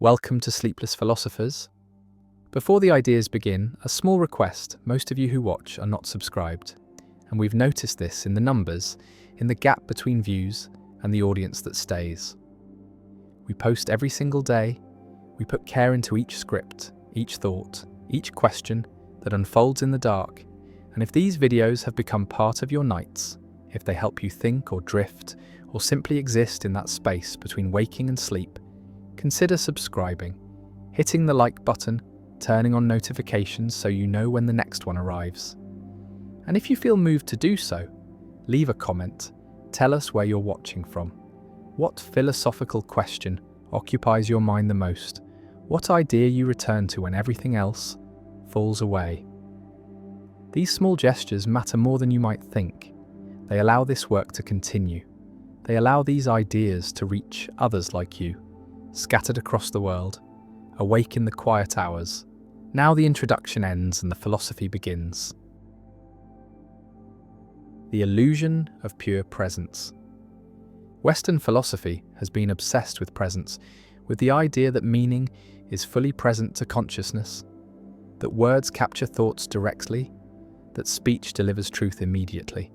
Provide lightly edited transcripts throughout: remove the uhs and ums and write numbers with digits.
Welcome to Sleepless Philosophers. Before the ideas begin, a small request: most of you who watch are not subscribed, and we've noticed this in the numbers, in the gap between views and the audience that stays. We post every single day, we put care into each script, each thought, each question that unfolds in the dark, and if these videos have become part of your nights, if they help you think or drift, or simply exist in that space between waking and sleep, consider subscribing, hitting the like button, turning on notifications so you know when the next one arrives. And if you feel moved to do so, leave a comment, tell us where you're watching from. What philosophical question occupies your mind the most? What idea you return to when everything else falls away? These small gestures matter more than you might think. They allow this work to continue. They allow these ideas to reach others like you, scattered across the world, awake in the quiet hours. Now the introduction ends and the philosophy begins. The illusion of pure presence. Western philosophy has been obsessed with presence, with the idea that meaning is fully present to consciousness, that words capture thoughts directly, that speech delivers truth immediately,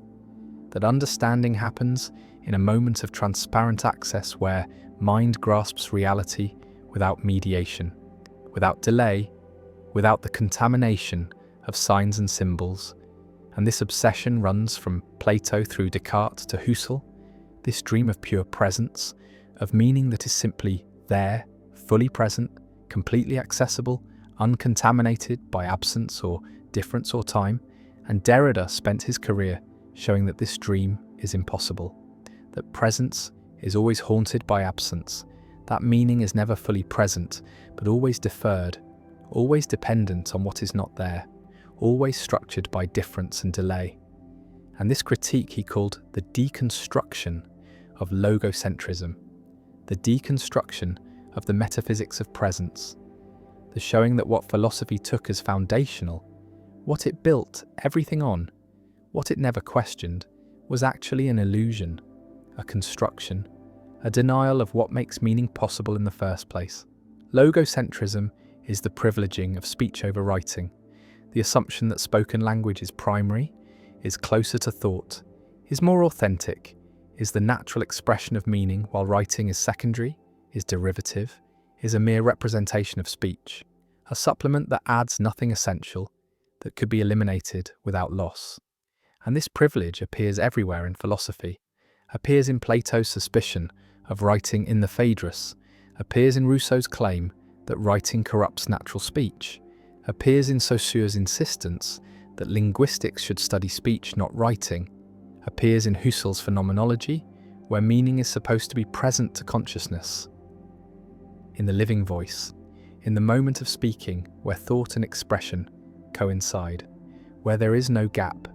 that understanding happens in a moment of transparent access where mind grasps reality without mediation, without delay, without the contamination of signs and symbols. And this obsession runs from Plato through Descartes to Husserl, this dream of pure presence, of meaning that is simply there, fully present, completely accessible, uncontaminated by absence or difference or time. And Derrida spent his career showing that this dream is impossible, that presence is always haunted by absence, that meaning is never fully present, but always deferred, always dependent on what is not there, always structured by difference and delay. And this critique he called the deconstruction of logocentrism, the deconstruction of the metaphysics of presence, the showing that what philosophy took as foundational, what it built everything on, what it never questioned, was actually an illusion, a construction, a denial of what makes meaning possible in the first place. Logocentrism is the privileging of speech over writing, the assumption that spoken language is primary, is closer to thought, is more authentic, is the natural expression of meaning while writing is secondary, is derivative, is a mere representation of speech, a supplement that adds nothing essential, that could be eliminated without loss. And this privilege appears everywhere in philosophy, appears in Plato's suspicion of writing in the Phaedrus, appears in Rousseau's claim that writing corrupts natural speech, appears in Saussure's insistence that linguistics should study speech, not writing, appears in Husserl's phenomenology, where meaning is supposed to be present to consciousness. In the living voice, in the moment of speaking, where thought and expression coincide, where there is no gap,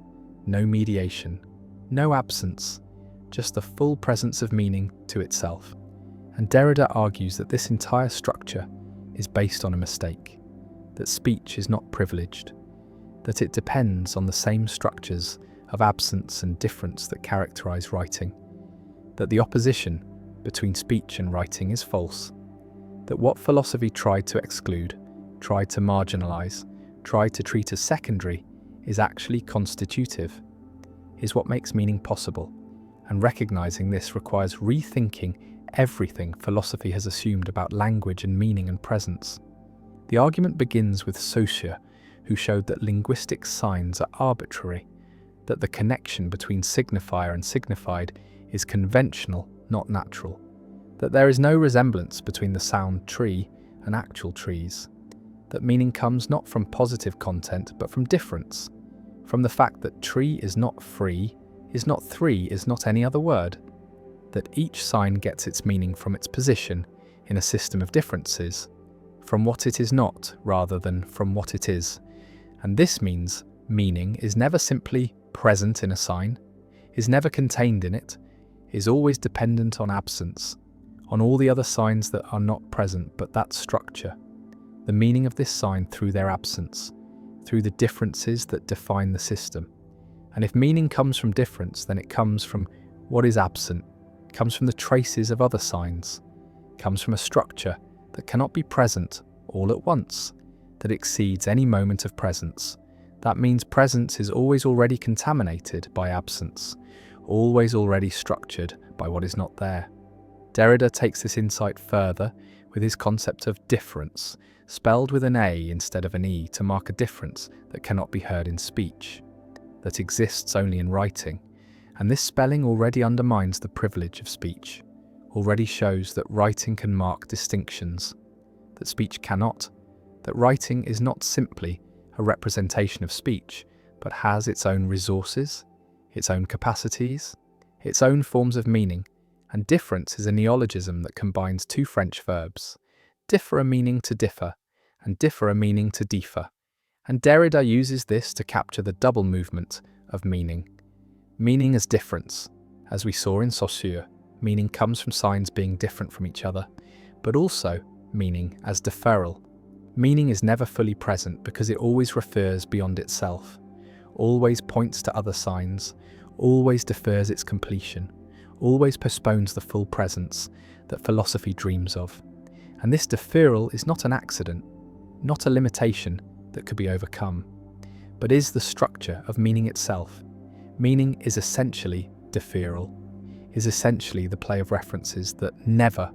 no mediation, no absence, just the full presence of meaning to itself. And Derrida argues that this entire structure is based on a mistake, that speech is not privileged, that it depends on the same structures of absence and difference that characterize writing, that the opposition between speech and writing is false, that what philosophy tried to exclude, tried to marginalize, tried to treat as secondary, is actually constitutive, is what makes meaning possible. And recognizing this requires rethinking everything philosophy has assumed about language and meaning and presence. The argument begins with Saussure, who showed that linguistic signs are arbitrary, that the connection between signifier and signified is conventional, not natural, that there is no resemblance between the sound tree and actual trees, that meaning comes not from positive content but from difference, from the fact that tree is not free, is not three, is not any other word, that each sign gets its meaning from its position in a system of differences, from what it is not rather than from what it is. And this means meaning is never simply present in a sign, is never contained in it, is always dependent on absence, on all the other signs that are not present but that structure, the meaning of this sign through their absence, through the differences that define the system. And if meaning comes from difference, then it comes from what is absent, comes from the traces of other signs, comes from a structure that cannot be present all at once, that exceeds any moment of presence. That means presence is always already contaminated by absence, always already structured by what is not there. Derrida takes this insight further with his concept of difference, spelled with an A instead of an E to mark a difference that cannot be heard in speech, that exists only in writing. And this spelling already undermines the privilege of speech, already shows that writing can mark distinctions, that speech cannot, that writing is not simply a representation of speech, but has its own resources, its own capacities, its own forms of meaning, and difference is a neologism that combines two French verbs, differ a meaning to differ, and differ a meaning to differ, and Derrida uses this to capture the double movement of meaning. Meaning as difference, as we saw in Saussure, meaning comes from signs being different from each other, but also meaning as deferral. Meaning is never fully present because it always refers beyond itself, always points to other signs, always defers its completion, always postpones the full presence that philosophy dreams of. And this deferral is not an accident, not a limitation that could be overcome, but is the structure of meaning itself. Meaning is essentially deferral, is essentially the play of references that never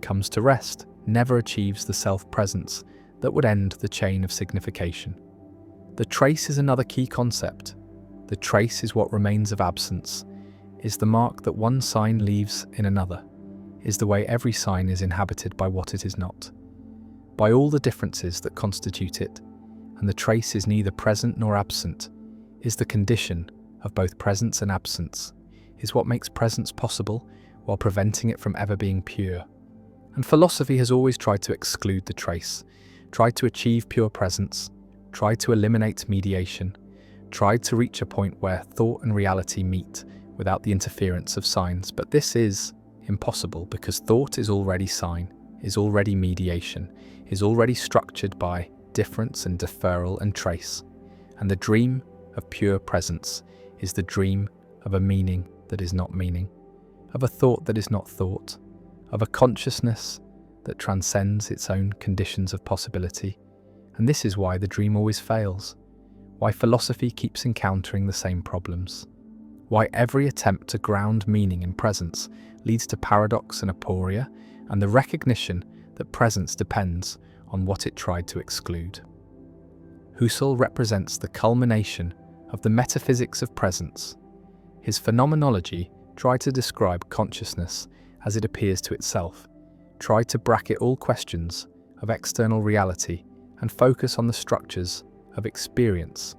comes to rest, never achieves the self-presence that would end the chain of signification. The trace is another key concept. The trace is what remains of absence, is the mark that one sign leaves in another, is the way every sign is inhabited by what it is not, by all the differences that constitute it, and the trace is neither present nor absent, is the condition of both presence and absence, is what makes presence possible while preventing it from ever being pure. And philosophy has always tried to exclude the trace, tried to achieve pure presence, tried to eliminate mediation, tried to reach a point where thought and reality meet without the interference of signs. But this is impossible because thought is already sign, is already mediation, is already structured by difference and deferral and trace. And the dream of pure presence is the dream of a meaning that is not meaning, of a thought that is not thought, of a consciousness that transcends its own conditions of possibility. And this is why the dream always fails, why philosophy keeps encountering the same problems, why every attempt to ground meaning in presence leads to paradox and aporia, and the recognition that presence depends on what it tried to exclude. Husserl represents the culmination of the metaphysics of presence. His phenomenology tried to describe consciousness as it appears to itself, tried to bracket all questions of external reality and focus on the structures of experience.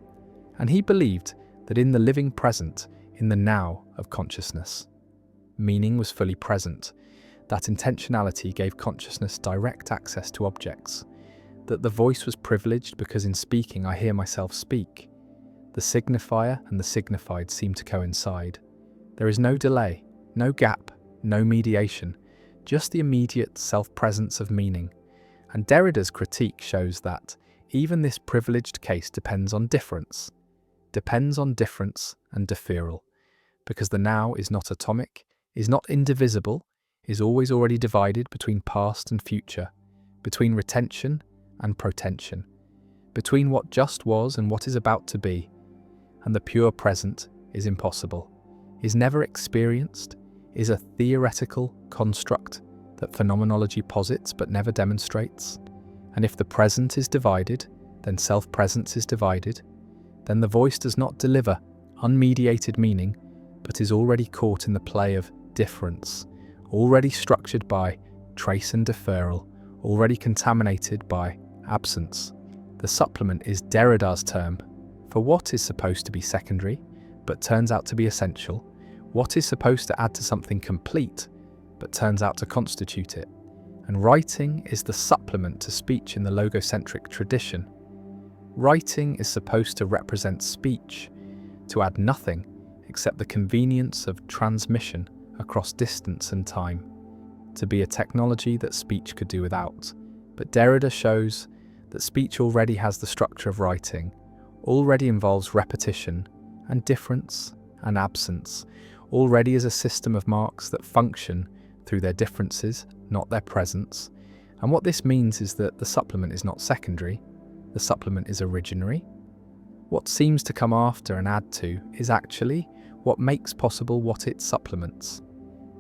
And he believed that in the living present, in the now of consciousness, meaning was fully present, that intentionality gave consciousness direct access to objects, that the voice was privileged because in speaking I hear myself speak. The signifier and the signified seem to coincide. There is no delay, no gap, no mediation, just the immediate self-presence of meaning. And Derrida's critique shows that even this privileged case depends on difference and deferral, because the now is not atomic, is not indivisible, is always already divided between past and future, between retention and protension, between what just was and what is about to be. And the pure present is impossible, is never experienced, is a theoretical construct that phenomenology posits but never demonstrates. And if the present is divided, then self-presence is divided, then the voice does not deliver unmediated meaning, but is already caught in the play of difference, already structured by trace and deferral, already contaminated by absence. The supplement is Derrida's term for what is supposed to be secondary, but turns out to be essential, what is supposed to add to something complete, but turns out to constitute it. And writing is the supplement to speech in the logocentric tradition. Writing is supposed to represent speech, to add nothing except the convenience of transmission across distance and time, to be a technology that speech could do without. But Derrida shows that speech already has the structure of writing, already involves repetition and difference and absence, already is a system of marks that function through their differences, not their presence, And what this means is that the supplement is not secondary, the supplement is originary. What seems to come after and add to is actually what makes possible what it supplements.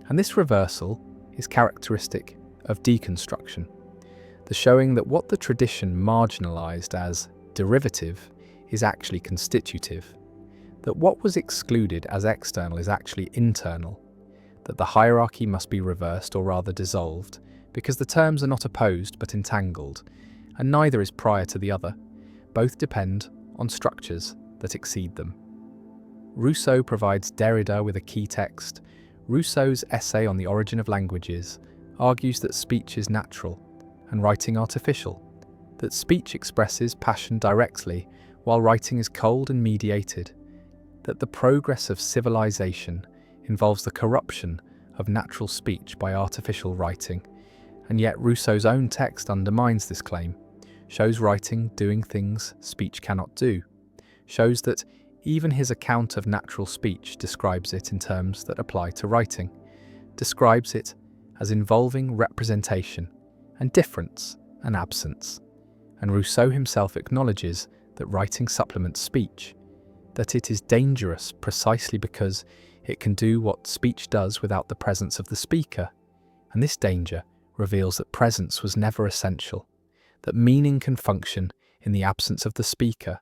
And this reversal is characteristic of deconstruction, the showing that what the tradition marginalized as derivative is actually constitutive, that what was excluded as external is actually internal, that the hierarchy must be reversed or rather dissolved, because the terms are not opposed but entangled, and neither is prior to the other. Both depend on structures that exceed them. Rousseau provides Derrida with a key text. Rousseau's essay on the origin of languages argues that speech is natural and writing artificial, that speech expresses passion directly while writing is cold and mediated, that the progress of civilization involves the corruption of natural speech by artificial writing, and yet Rousseau's own text undermines this claim, shows writing doing things speech cannot do, shows that even his account of natural speech describes it in terms that apply to writing, describes it as involving representation and difference and absence. And Rousseau himself acknowledges that writing supplements speech, that it is dangerous precisely because it can do what speech does without the presence of the speaker. And this danger reveals that presence was never essential, that meaning can function in the absence of the speaker,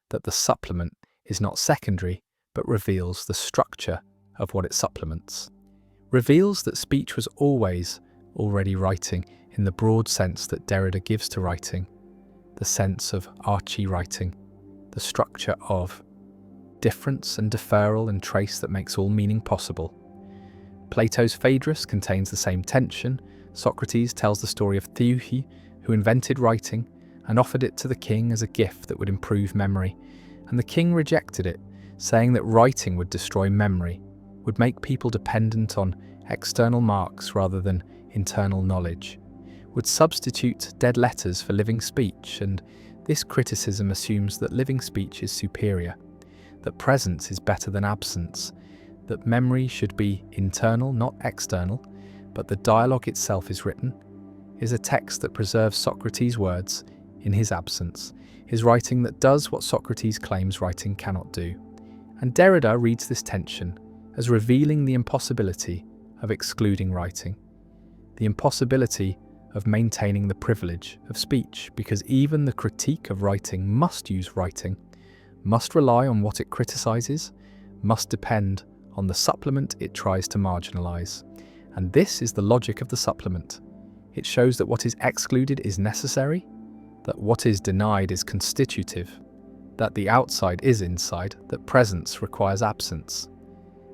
that the supplement is not secondary but reveals the structure of what it supplements, reveals that speech was always already writing in the broad sense that Derrida gives to writing, the sense of archie-writing, the structure of difference and deferral and trace that makes all meaning possible. Plato's Phaedrus contains the same tension. Socrates tells the story of Theuhi, who invented writing and offered it to the king as a gift that would improve memory, and the king rejected it, saying that writing would destroy memory, would make people dependent on external marks rather than internal knowledge, would substitute dead letters for living speech, and this criticism assumes that living speech is superior, that presence is better than absence, that memory should be internal, not external, but the dialogue itself is written, is a text that preserves Socrates' words in his absence, his writing that does what Socrates claims writing cannot do. And Derrida reads this tension as revealing the impossibility of excluding writing, the impossibility of maintaining the privilege of speech, because even the critique of writing must use writing, must rely on what it criticizes, must depend on the supplement it tries to marginalize. And this is the logic of the supplement. It shows that what is excluded is necessary, that what is denied is constitutive, that the outside is inside, that presence requires absence.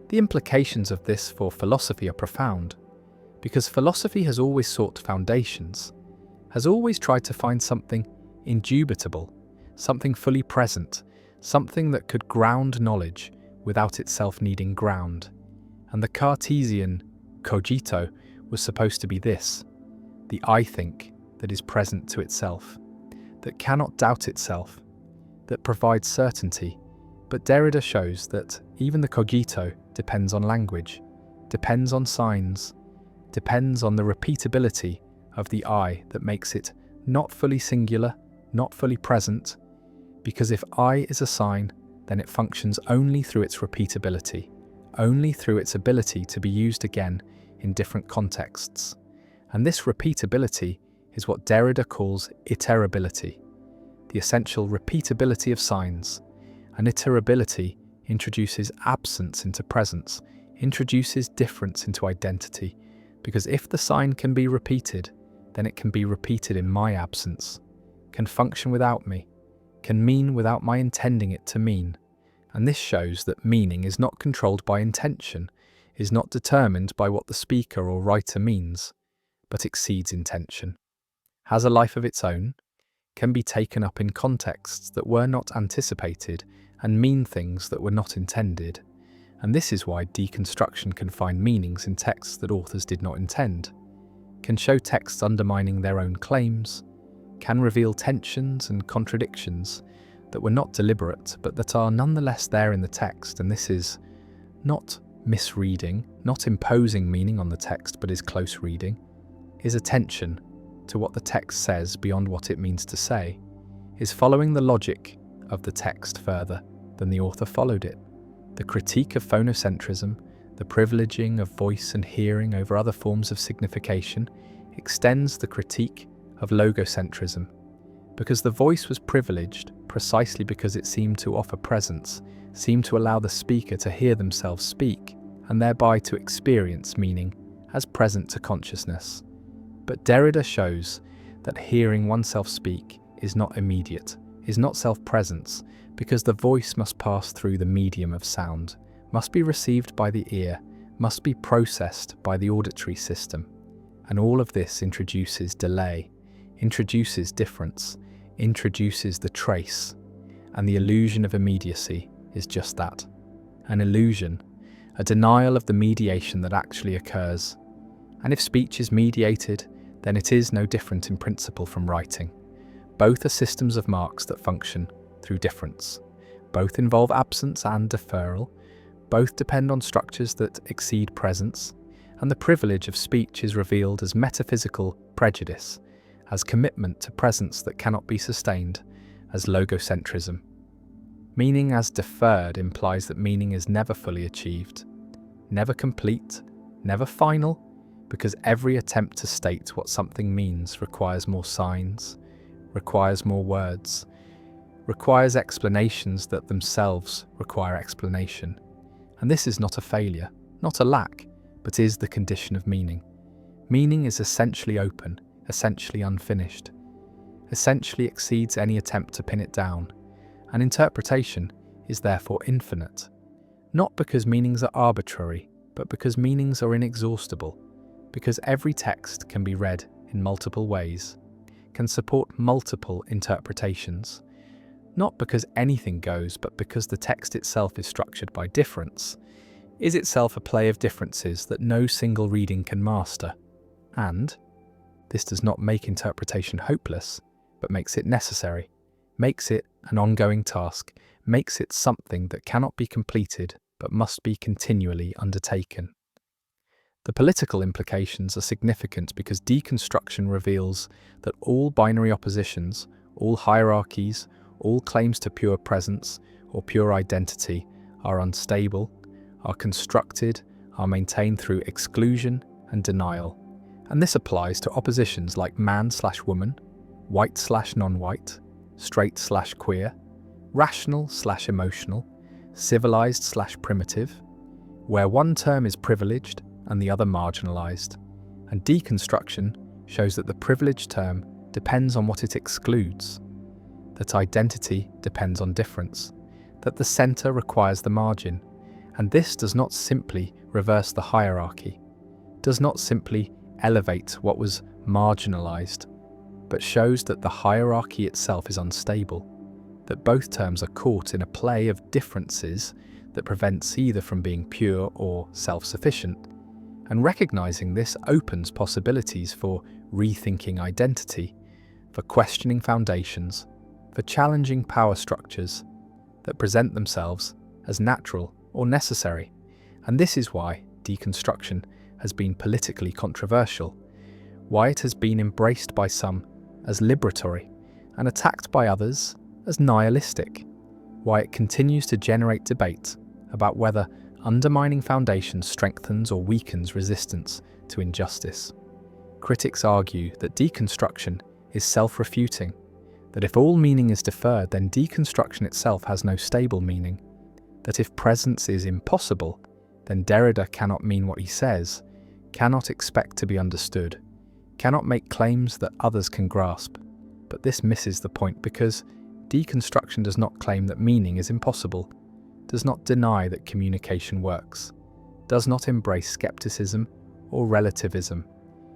The implications of this for philosophy are profound, because philosophy has always sought foundations, has always tried to find something indubitable, something fully present, something that could ground knowledge without itself needing ground. And the Cartesian cogito was supposed to be this, the I think that is present to itself, that cannot doubt itself, that provides certainty. But Derrida shows that even the cogito depends on language, depends on signs, depends on the repeatability of the I that makes it not fully singular, not fully present, because if I is a sign, then it functions only through its repeatability, only through its ability to be used again in different contexts. And this repeatability is what Derrida calls iterability, the essential repeatability of signs. And iterability introduces absence into presence, introduces difference into identity, because if the sign can be repeated, then it can be repeated in my absence, can function without me, can mean without my intending it to mean. And this shows that meaning is not controlled by intention, is not determined by what the speaker or writer means, but exceeds intention, has a life of its own, can be taken up in contexts that were not anticipated and mean things that were not intended. And this is why deconstruction can find meanings in texts that authors did not intend, can show texts undermining their own claims, can reveal tensions and contradictions that were not deliberate but that are nonetheless there in the text. And this is not misreading, not imposing meaning on the text, but is close reading, is a tension to what the text says beyond what it means to say, is following the logic of the text further than the author followed it. The critique of phonocentrism, the privileging of voice and hearing over other forms of signification, extends the critique of logocentrism, because the voice was privileged precisely because it seemed to offer presence, seemed to allow the speaker to hear themselves speak, and thereby to experience meaning as present to consciousness. But Derrida shows that hearing oneself speak is not immediate, is not self-presence, because the voice must pass through the medium of sound, must be received by the ear, must be processed by the auditory system. And all of this introduces delay, introduces difference, introduces the trace, and the illusion of immediacy is just that, an illusion, a denial of the mediation that actually occurs. And if speech is mediated, then it is no different in principle from writing. Both are systems of marks that function through difference. Both involve absence and deferral. Both depend on structures that exceed presence. And the privilege of speech is revealed as metaphysical prejudice, as commitment to presence that cannot be sustained, as logocentrism. Meaning as deferred implies that meaning is never fully achieved, never complete, never final, because every attempt to state what something means requires more signs, requires more words, requires explanations that themselves require explanation. And this is not a failure, not a lack, but is the condition of meaning. Meaning is essentially open, essentially unfinished, essentially exceeds any attempt to pin it down, and interpretation is therefore infinite. Not because meanings are arbitrary, but because meanings are inexhaustible, because every text can be read in multiple ways, can support multiple interpretations, not because anything goes, but because the text itself is structured by difference, is itself a play of differences that no single reading can master. And this does not make interpretation hopeless, but makes it necessary, makes it an ongoing task, makes it something that cannot be completed but must be continually undertaken. The political implications are significant because deconstruction reveals that all binary oppositions, all hierarchies, all claims to pure presence or pure identity are unstable, are constructed, are maintained through exclusion and denial. And this applies to oppositions like man/woman, white/non-white, straight/queer, rational/emotional, civilized/primitive, where one term is privileged and the other marginalized. And deconstruction shows that the privileged term depends on what it excludes, that identity depends on difference, that the center requires the margin, and this does not simply reverse the hierarchy, does not simply elevate what was marginalized, but shows that the hierarchy itself is unstable, that both terms are caught in a play of differences that prevents either from being pure or self-sufficient. And recognizing this opens possibilities for rethinking identity, for questioning foundations, for challenging power structures that present themselves as natural or necessary. And this is why deconstruction has been politically controversial, why it has been embraced by some as liberatory and attacked by others as nihilistic, why it continues to generate debate about whether undermining foundations strengthens or weakens resistance to injustice. Critics argue that deconstruction is self-refuting, that if all meaning is deferred, then deconstruction itself has no stable meaning, that if presence is impossible, then Derrida cannot mean what he says, cannot expect to be understood, cannot make claims that others can grasp. But this misses the point because deconstruction does not claim that meaning is impossible, does not deny that communication works, does not embrace skepticism or relativism.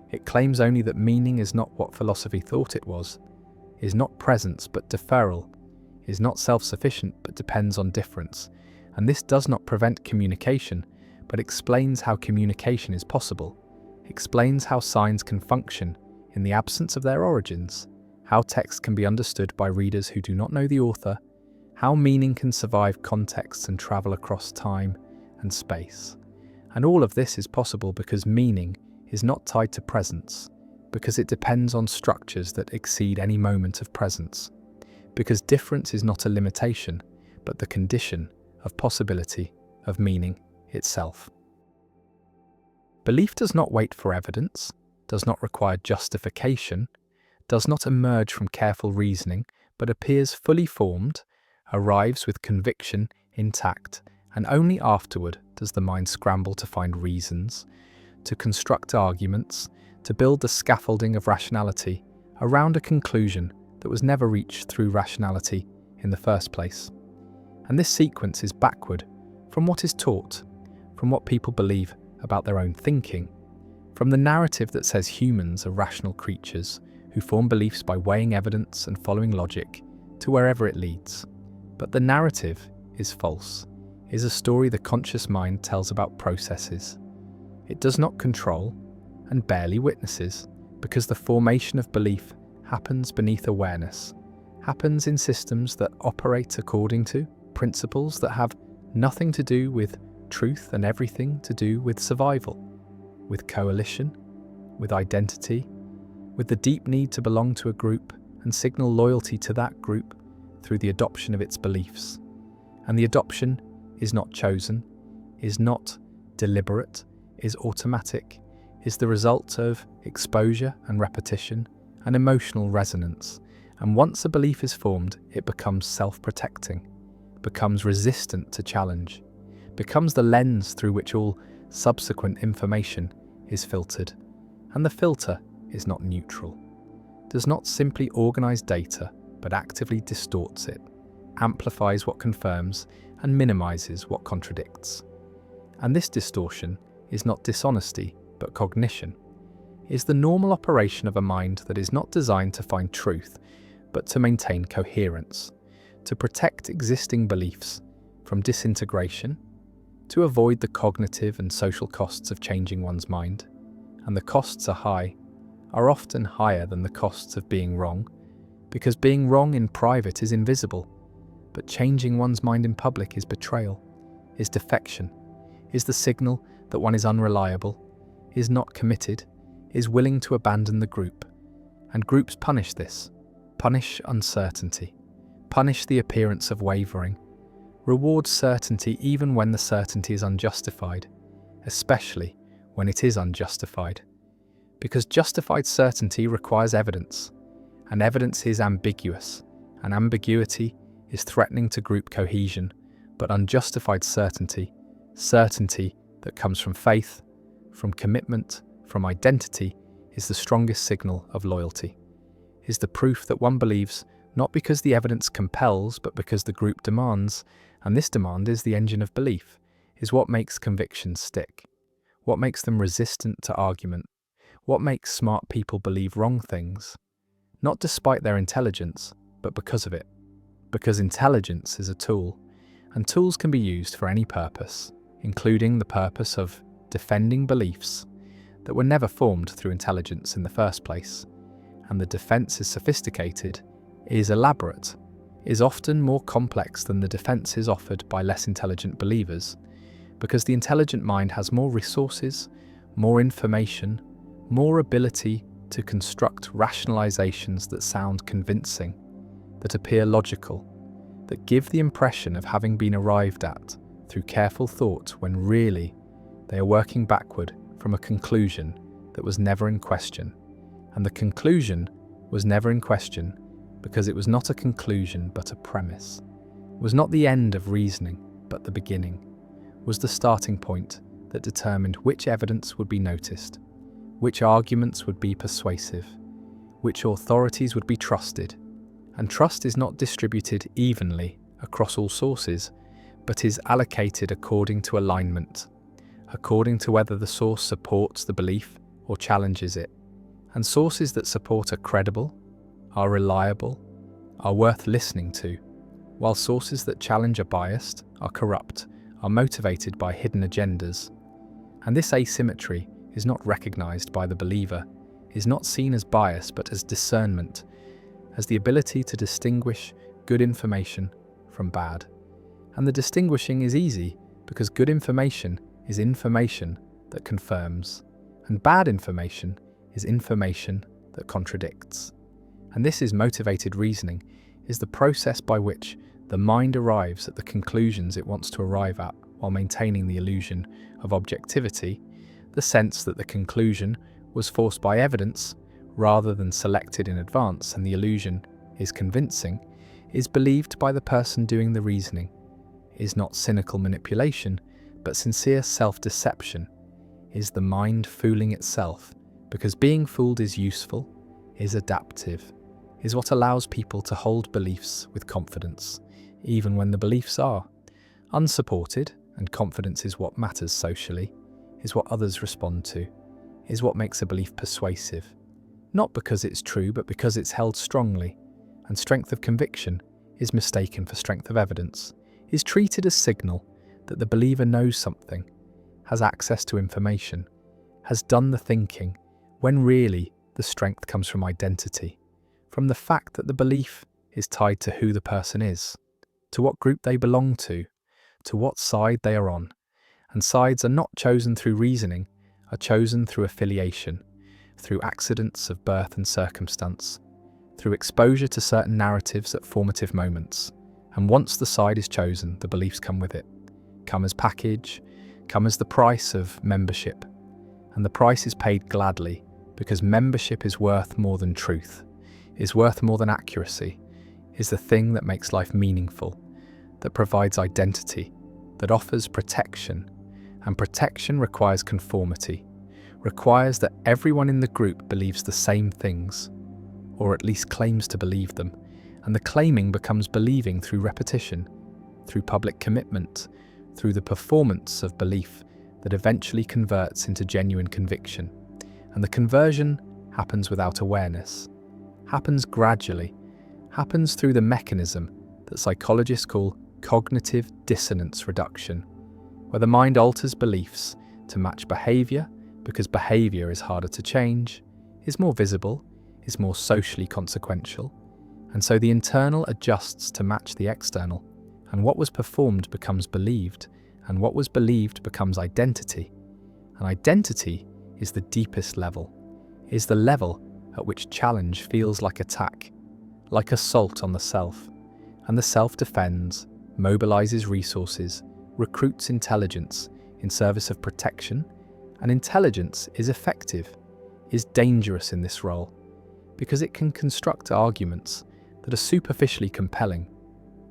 It claims only that meaning is not what philosophy thought it was, is not presence but deferral, is not self-sufficient but depends on difference. And this does not prevent communication, but explains how communication is possible, explains how signs can function in the absence of their origins, how text can be understood by readers who do not know the author, how meaning can survive contexts and travel across time and space. And all of this is possible because meaning is not tied to presence. because it depends on structures that exceed any moment of presence, because difference is not a limitation, but the condition of possibility, of meaning itself. Belief does not wait for evidence, does not require justification, does not emerge from careful reasoning, but appears fully formed, arrives with conviction intact, and only afterward does the mind scramble to find reasons, to construct arguments, to build the scaffolding of rationality around a conclusion that was never reached through rationality in the first place. And this sequence is backward from what is taught, from what people believe about their own thinking, from the narrative that says humans are rational creatures who form beliefs by weighing evidence and following logic to wherever it leads. But the narrative is false, is a story the conscious mind tells about processes. It does not control and barely witnesses, because the formation of belief happens beneath awareness, happens in systems that operate according to principles that have nothing to do with truth and everything to do with survival, with coalition, with identity, with the deep need to belong to a group and signal loyalty to that group through the adoption of its beliefs. And the adoption is not chosen, is not deliberate, is automatic, is the result of exposure and repetition and emotional resonance. And once a belief is formed, it becomes self-protecting, becomes resistant to challenge, becomes the lens through which all subsequent information is filtered. And the filter is not neutral, does not simply organize data, but actively distorts it, amplifies what confirms, and minimizes what contradicts. And this distortion is not dishonesty, but cognition, is the normal operation of a mind that is not designed to find truth, but to maintain coherence, to protect existing beliefs from disintegration, to avoid the cognitive and social costs of changing one's mind. And the costs are often higher than the costs of being wrong, because being wrong in private is invisible, but changing one's mind in public is betrayal, is defection, is the signal that one is unreliable, is not committed, is willing to abandon the group. And groups punish this, punish uncertainty, punish the appearance of wavering, reward certainty even when the certainty is unjustified, especially when it is unjustified. Because justified certainty requires evidence, and evidence is ambiguous, and ambiguity is threatening to group cohesion, but unjustified certainty, certainty that comes from faith, from commitment, from identity, is the strongest signal of loyalty, is the proof that one believes not because the evidence compels, but because the group demands, and this demand is the engine of belief, is what makes convictions stick, what makes them resistant to argument, what makes smart people believe wrong things, not despite their intelligence, but because of it. Because intelligence is a tool, and tools can be used for any purpose, including the purpose of defending beliefs that were never formed through intelligence in the first place. And the defense is sophisticated, is elaborate, is often more complex than the defenses offered by less intelligent believers, because the intelligent mind has more resources, more information, more ability to construct rationalizations that sound convincing, that appear logical, that give the impression of having been arrived at through careful thought when really they are working backward from a conclusion that was never in question. And the conclusion was never in question because it was not a conclusion but a premise, was not the end of reasoning but the beginning, was the starting point that determined which evidence would be noticed, which arguments would be persuasive, which authorities would be trusted. And trust is not distributed evenly across all sources, but is allocated according to alignment, according to whether the source supports the belief or challenges it. And sources that support are credible, are reliable, are worth listening to, while sources that challenge are biased, are corrupt, are motivated by hidden agendas. And this asymmetry is not recognized by the believer, is not seen as bias but as discernment, as the ability to distinguish good information from bad. And the distinguishing is easy because good information is information that confirms, and bad information is information that contradicts. And this is motivated reasoning, is the process by which the mind arrives at the conclusions it wants to arrive at while maintaining the illusion of objectivity, the sense that the conclusion was forced by evidence rather than selected in advance, and the illusion is convincing, is believed by the person doing the reasoning, is not cynical manipulation, but sincere self-deception, is the mind fooling itself, because being fooled is useful, is adaptive, is what allows people to hold beliefs with confidence, even when the beliefs are unsupported, and confidence is what matters socially, is what others respond to, is what makes a belief persuasive, not because it's true, but because it's held strongly, and strength of conviction is mistaken for strength of evidence, is treated as signal that the believer knows something, has access to information, has done the thinking, when really the strength comes from identity, from the fact that the belief is tied to who the person is, to what group they belong to what side they are on. And sides are not chosen through reasoning, are chosen through affiliation, through accidents of birth and circumstance, through exposure to certain narratives at formative moments. And once the side is chosen, the beliefs come with it, come as package, come as the price of membership. And the price is paid gladly, because membership is worth more than truth, is worth more than accuracy, is the thing that makes life meaningful, that provides identity, that offers protection. And protection requires conformity, requires that everyone in the group believes the same things, or at least claims to believe them, and the claiming becomes believing through repetition, through public commitment, through the performance of belief that eventually converts into genuine conviction. And the conversion happens without awareness, happens gradually, happens through the mechanism that psychologists call cognitive dissonance reduction, where the mind alters beliefs to match behavior because behavior is harder to change, is more visible, is more socially consequential, and so the internal adjusts to match the external, and what was performed becomes believed, and what was believed becomes identity. And identity is the deepest level, is the level at which challenge feels like attack, like assault on the self, and the self defends, mobilizes resources, recruits intelligence in service of protection, and intelligence is effective, is dangerous in this role, because it can construct arguments that are superficially compelling,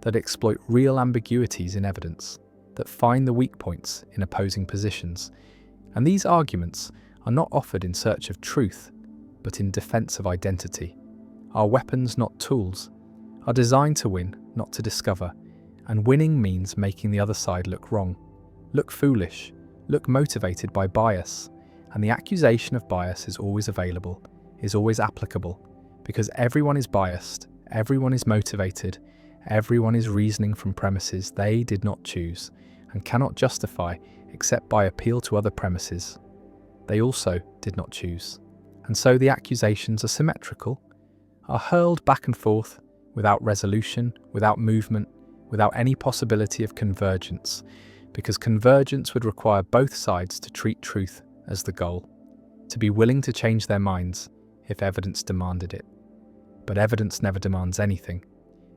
that exploit real ambiguities in evidence, that find the weak points in opposing positions. And these arguments are not offered in search of truth, but in defense of identity. Our weapons, not tools, are designed to win, not to discover, and winning means making the other side look wrong, look foolish, look motivated by bias, and the accusation of bias is always available, is always applicable, because everyone is biased, everyone is motivated, everyone is reasoning from premises they did not choose, and cannot justify except by appeal to other premises they also did not choose. And so the accusations are symmetrical, are hurled back and forth, without resolution, without movement, without any possibility of convergence, because convergence would require both sides to treat truth as the goal, to be willing to change their minds if evidence demanded it. But evidence never demands anything.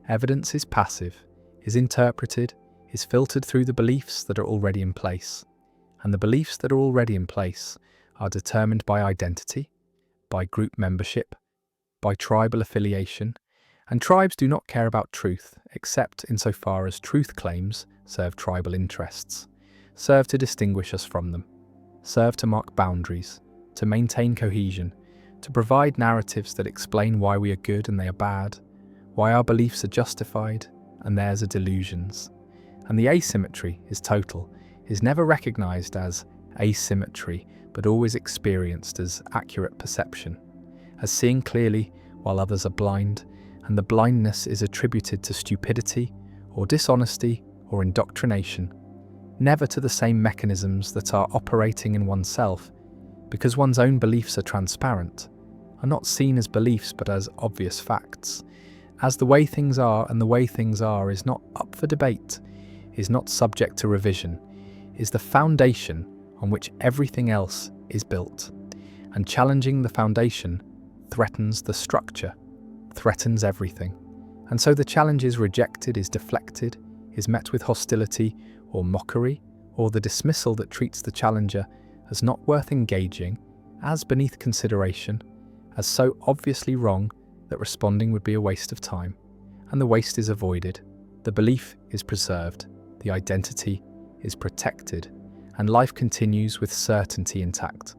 Evidence is passive, is interpreted, is filtered through the beliefs that are already in place. And the beliefs that are already in place are determined by identity, by group membership, by tribal affiliation, and tribes do not care about truth except insofar as truth claims serve tribal interests, serve to distinguish us from them, serve to mark boundaries, to maintain cohesion, to provide narratives that explain why we are good and they are bad, why our beliefs are justified and theirs are delusions. And the asymmetry is total, is never recognized as asymmetry, but always experienced as accurate perception, as seeing clearly while others are blind, and the blindness is attributed to stupidity or dishonesty or indoctrination, never to the same mechanisms that are operating in oneself, because one's own beliefs are transparent, are not seen as beliefs but as obvious facts, as the way things are, and the way things are is not up for debate, is not subject to revision, is the foundation on which everything else is built. and challenging the foundation threatens the structure, threatens everything. And so the challenge is rejected, is deflected, is met with hostility or mockery, or the dismissal that treats the challenger as not worth engaging, as beneath consideration, as so obviously wrong that responding would be a waste of time. And the waste is avoided, the belief is preserved, the identity is protected, and life continues with certainty intact,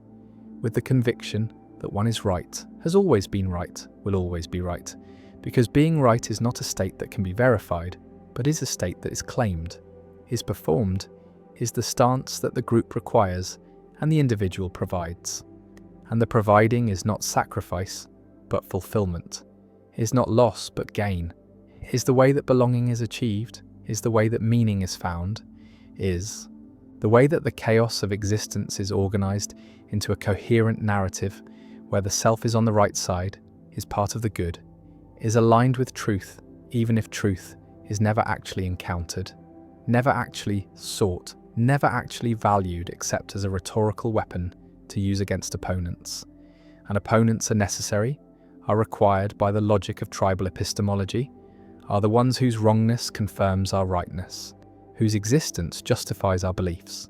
with the conviction that one is right, has always been right, will always be right, because being right is not a state that can be verified, but is a state that is claimed, is performed, is the stance that the group requires and the individual provides. And the providing is not sacrifice, but fulfillment, is not loss but gain, is the way that belonging is achieved, is the way that meaning is found, is the way that the chaos of existence is organized into a coherent narrative where the self is on the right side, is part of the good, is aligned with truth, even if truth is never actually encountered, never actually sought, never actually valued except as a rhetorical weapon to use against opponents. And opponents are necessary, are required by the logic of tribal epistemology, are the ones whose wrongness confirms our rightness, whose existence justifies our beliefs,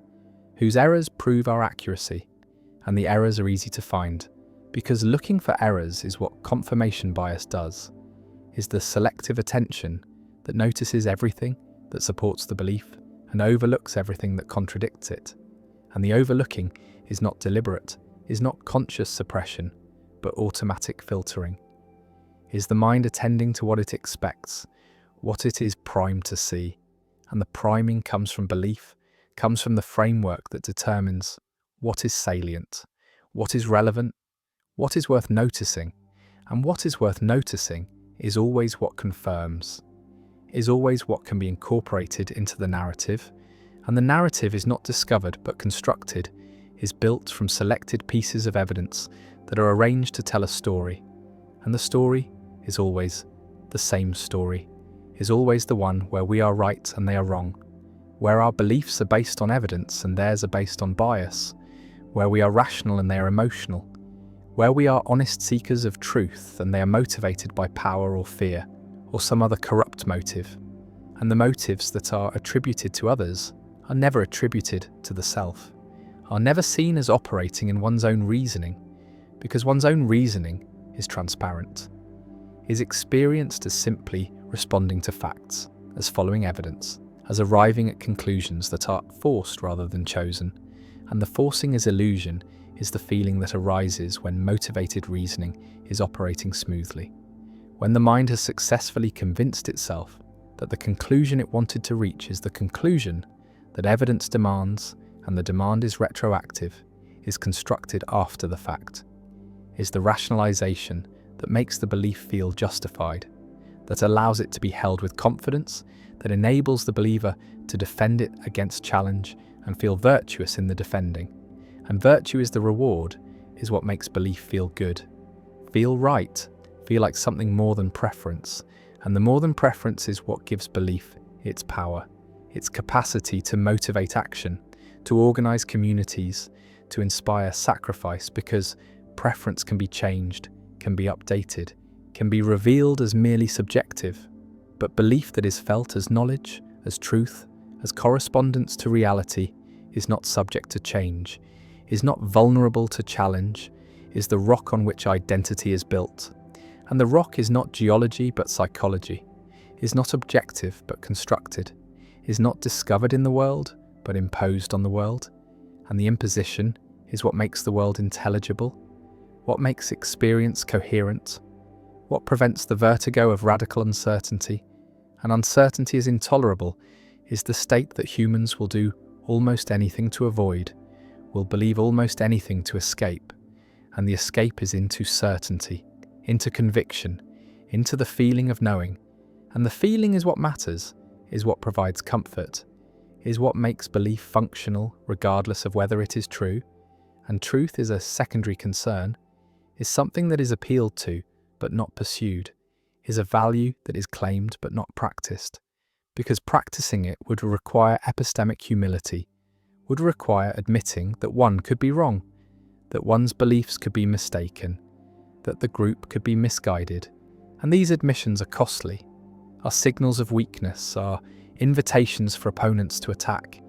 whose errors prove our accuracy, and the errors are easy to find, because looking for errors is what confirmation bias does, is the selective attention that notices everything that supports the belief and overlooks everything that contradicts it. And the overlooking is not deliberate, is not conscious suppression, but automatic filtering. Is the mind attending to what it expects, what it is primed to see? And the priming comes from belief, comes from the framework that determines what is salient, what is relevant, what is worth noticing, and what is worth noticing is always what confirms, is always what can be incorporated into the narrative, and the narrative is not discovered but constructed, is built from selected pieces of evidence that are arranged to tell a story, and the story is always the same story, is always the one where we are right and they are wrong, where our beliefs are based on evidence and theirs are based on bias, where we are rational and they are emotional, where we are honest seekers of truth and they are motivated by power or fear, or some other corrupt motive, and the motives that are attributed to others are never attributed to the self, are never seen as operating in one's own reasoning, because one's own reasoning is transparent, is experienced as simply responding to facts, as following evidence, as arriving at conclusions that are forced rather than chosen, and the forcing as illusion is the feeling that arises when motivated reasoning is operating smoothly. When the mind has successfully convinced itself that the conclusion it wanted to reach is the conclusion that evidence demands, and the demand is retroactive, is constructed after the fact, is the rationalization that makes the belief feel justified, that allows it to be held with confidence, that enables the believer to defend it against challenge and feel virtuous in the defending. And virtue is the reward, is what makes belief feel good, feel right, feel like something more than preference. And the more than preference is what gives belief its power, its capacity to motivate action, to organize communities, to inspire sacrifice, because preference can be changed, can be updated, can be revealed as merely subjective, but belief that is felt as knowledge, as truth, as correspondence to reality, is not subject to change, is not vulnerable to challenge, is the rock on which identity is built. And the rock is not geology but psychology, is not objective but constructed, is not discovered in the world but imposed on the world. And the imposition is what makes the world intelligible, what makes experience coherent, what prevents the vertigo of radical uncertainty. And uncertainty is intolerable, is the state that humans will do almost anything to avoid, will believe almost anything to escape, and the escape is into certainty, into conviction, into the feeling of knowing, and the feeling is what matters, is what provides comfort, is what makes belief functional regardless of whether it is true, and truth is a secondary concern, is something that is appealed to but not pursued, is a value that is claimed but not practiced, because practicing it would require epistemic humility, would require admitting that one could be wrong, that one's beliefs could be mistaken, that the group could be misguided. And these admissions are costly, are signals of weakness, are invitations for opponents to attack.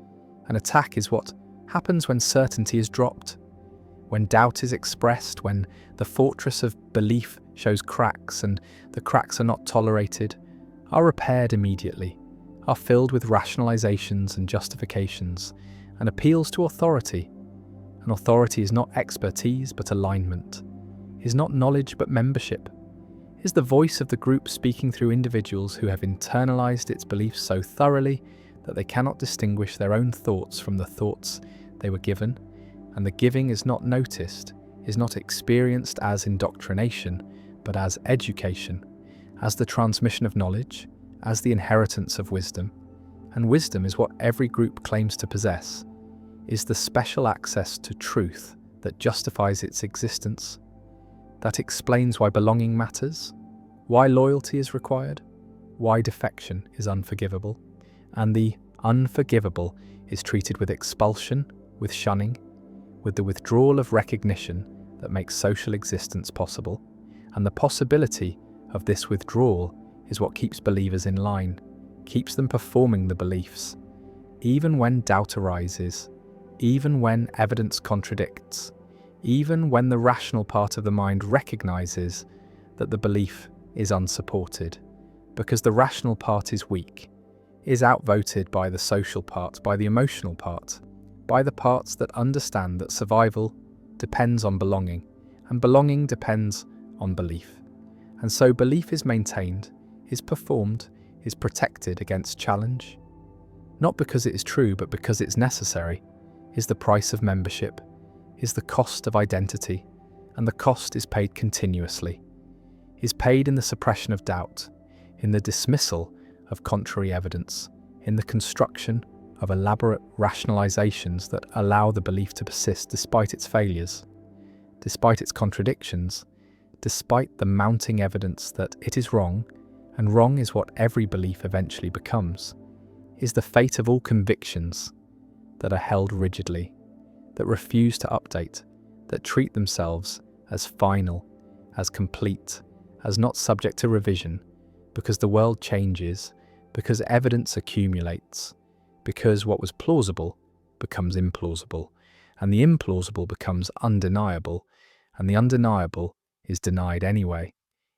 An attack is what happens when certainty is dropped, when doubt is expressed, when the fortress of belief shows cracks and the cracks are not tolerated, are repaired immediately, are filled with rationalizations and justifications, and appeals to authority. And authority is not expertise but alignment, is not knowledge but membership, is the voice of the group speaking through individuals who have internalized its beliefs so thoroughly that they cannot distinguish their own thoughts from the thoughts they were given, and the giving is not noticed, is not experienced as indoctrination, but as education, as the transmission of knowledge, as the inheritance of wisdom. And wisdom is what every group claims to possess, is the special access to truth that justifies its existence, that explains why belonging matters, why loyalty is required, why defection is unforgivable. And the unforgivable is treated with expulsion, with shunning, with the withdrawal of recognition that makes social existence possible. And the possibility of this withdrawal is what keeps believers in line, keeps them performing the beliefs, even when doubt arises, even when evidence contradicts, even when the rational part of the mind recognizes that the belief is unsupported, because the rational part is weak, is outvoted by the social part, by the emotional part, by the parts that understand that survival depends on belonging, and belonging depends on belief. And so belief is maintained, is performed, is protected against challenge, not because it is true, but because it's necessary, is the price of membership, is the cost of identity, and the cost is paid continuously, is paid in the suppression of doubt, in the dismissal of contrary evidence, in the construction of elaborate rationalizations that allow the belief to persist despite its failures, despite its contradictions, despite the mounting evidence that it is wrong, and wrong is what every belief eventually becomes, is the fate of all convictions that are held rigidly, that refuse to update, that treat themselves as final, as complete, as not subject to revision, because the world changes, because evidence accumulates, because what was plausible becomes implausible, and the implausible becomes undeniable, and the undeniable is denied anyway,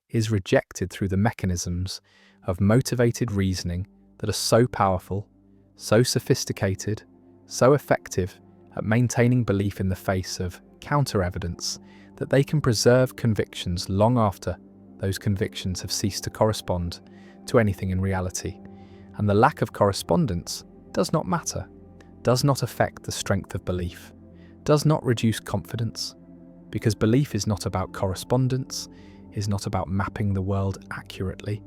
is rejected through the mechanisms of motivated reasoning that are so powerful, so sophisticated, so effective at maintaining belief in the face of counter-evidence that they can preserve convictions long after those convictions have ceased to correspond to anything in reality. And the lack of correspondence does not matter, does not affect the strength of belief, does not reduce confidence, because belief is not about correspondence, is not about mapping the world accurately,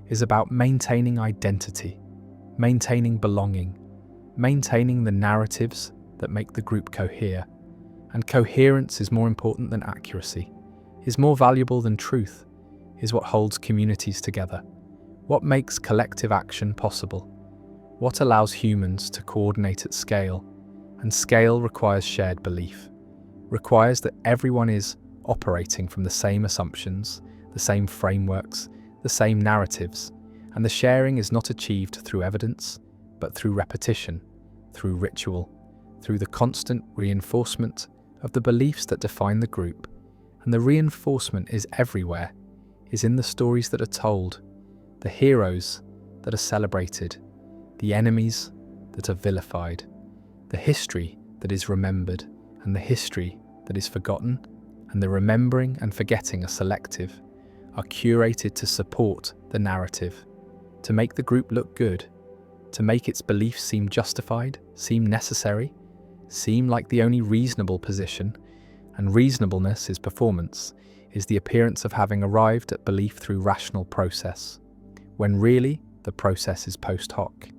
is about maintaining identity, maintaining belonging, maintaining the narratives that make the group cohere. And coherence is more important than accuracy, is more valuable than truth, is what holds communities together, what makes collective action possible, what allows humans to coordinate at scale. And scale requires shared belief, requires that everyone is operating from the same assumptions, the same frameworks, the same narratives, and the sharing is not achieved through evidence, but through repetition, through ritual, through the constant reinforcement of the beliefs that define the group. And the reinforcement is everywhere, is in the stories that are told, the heroes that are celebrated, the enemies that are vilified, the history that is remembered, and the history that is forgotten, and the remembering and forgetting are selective, are curated to support the narrative, to make the group look good, to make its beliefs seem justified, seem necessary, seem like the only reasonable position. And reasonableness is performance, is the appearance of having arrived at belief through rational process, when really the process is post hoc,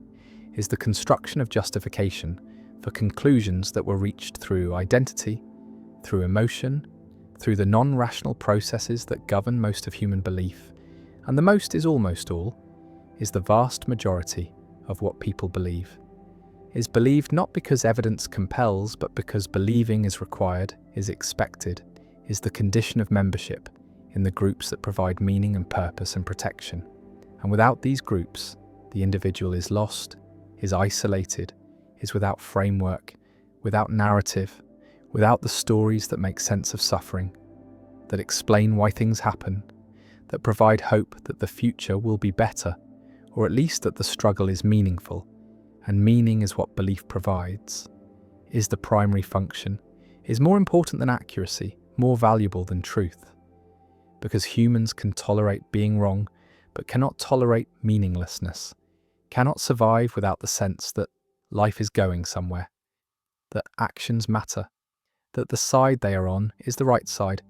is the construction of justification for conclusions that were reached through identity, through emotion, through the non-rational processes that govern most of human belief. And the most is almost all, is the vast majority of what people believe. is believed not because evidence compels, but because believing is required, is expected, is the condition of membership in the groups that provide meaning and purpose and protection. And without these groups, the individual is lost, is isolated, is without framework, without narrative, without the stories that make sense of suffering, that explain why things happen, that provide hope that the future will be better, or at least that the struggle is meaningful. And meaning is what belief provides, is the primary function, is more important than accuracy, more valuable than truth. Because humans can tolerate being wrong, but cannot tolerate meaninglessness, cannot survive without the sense that life is going somewhere, that actions matter, that the side they are on is the right side,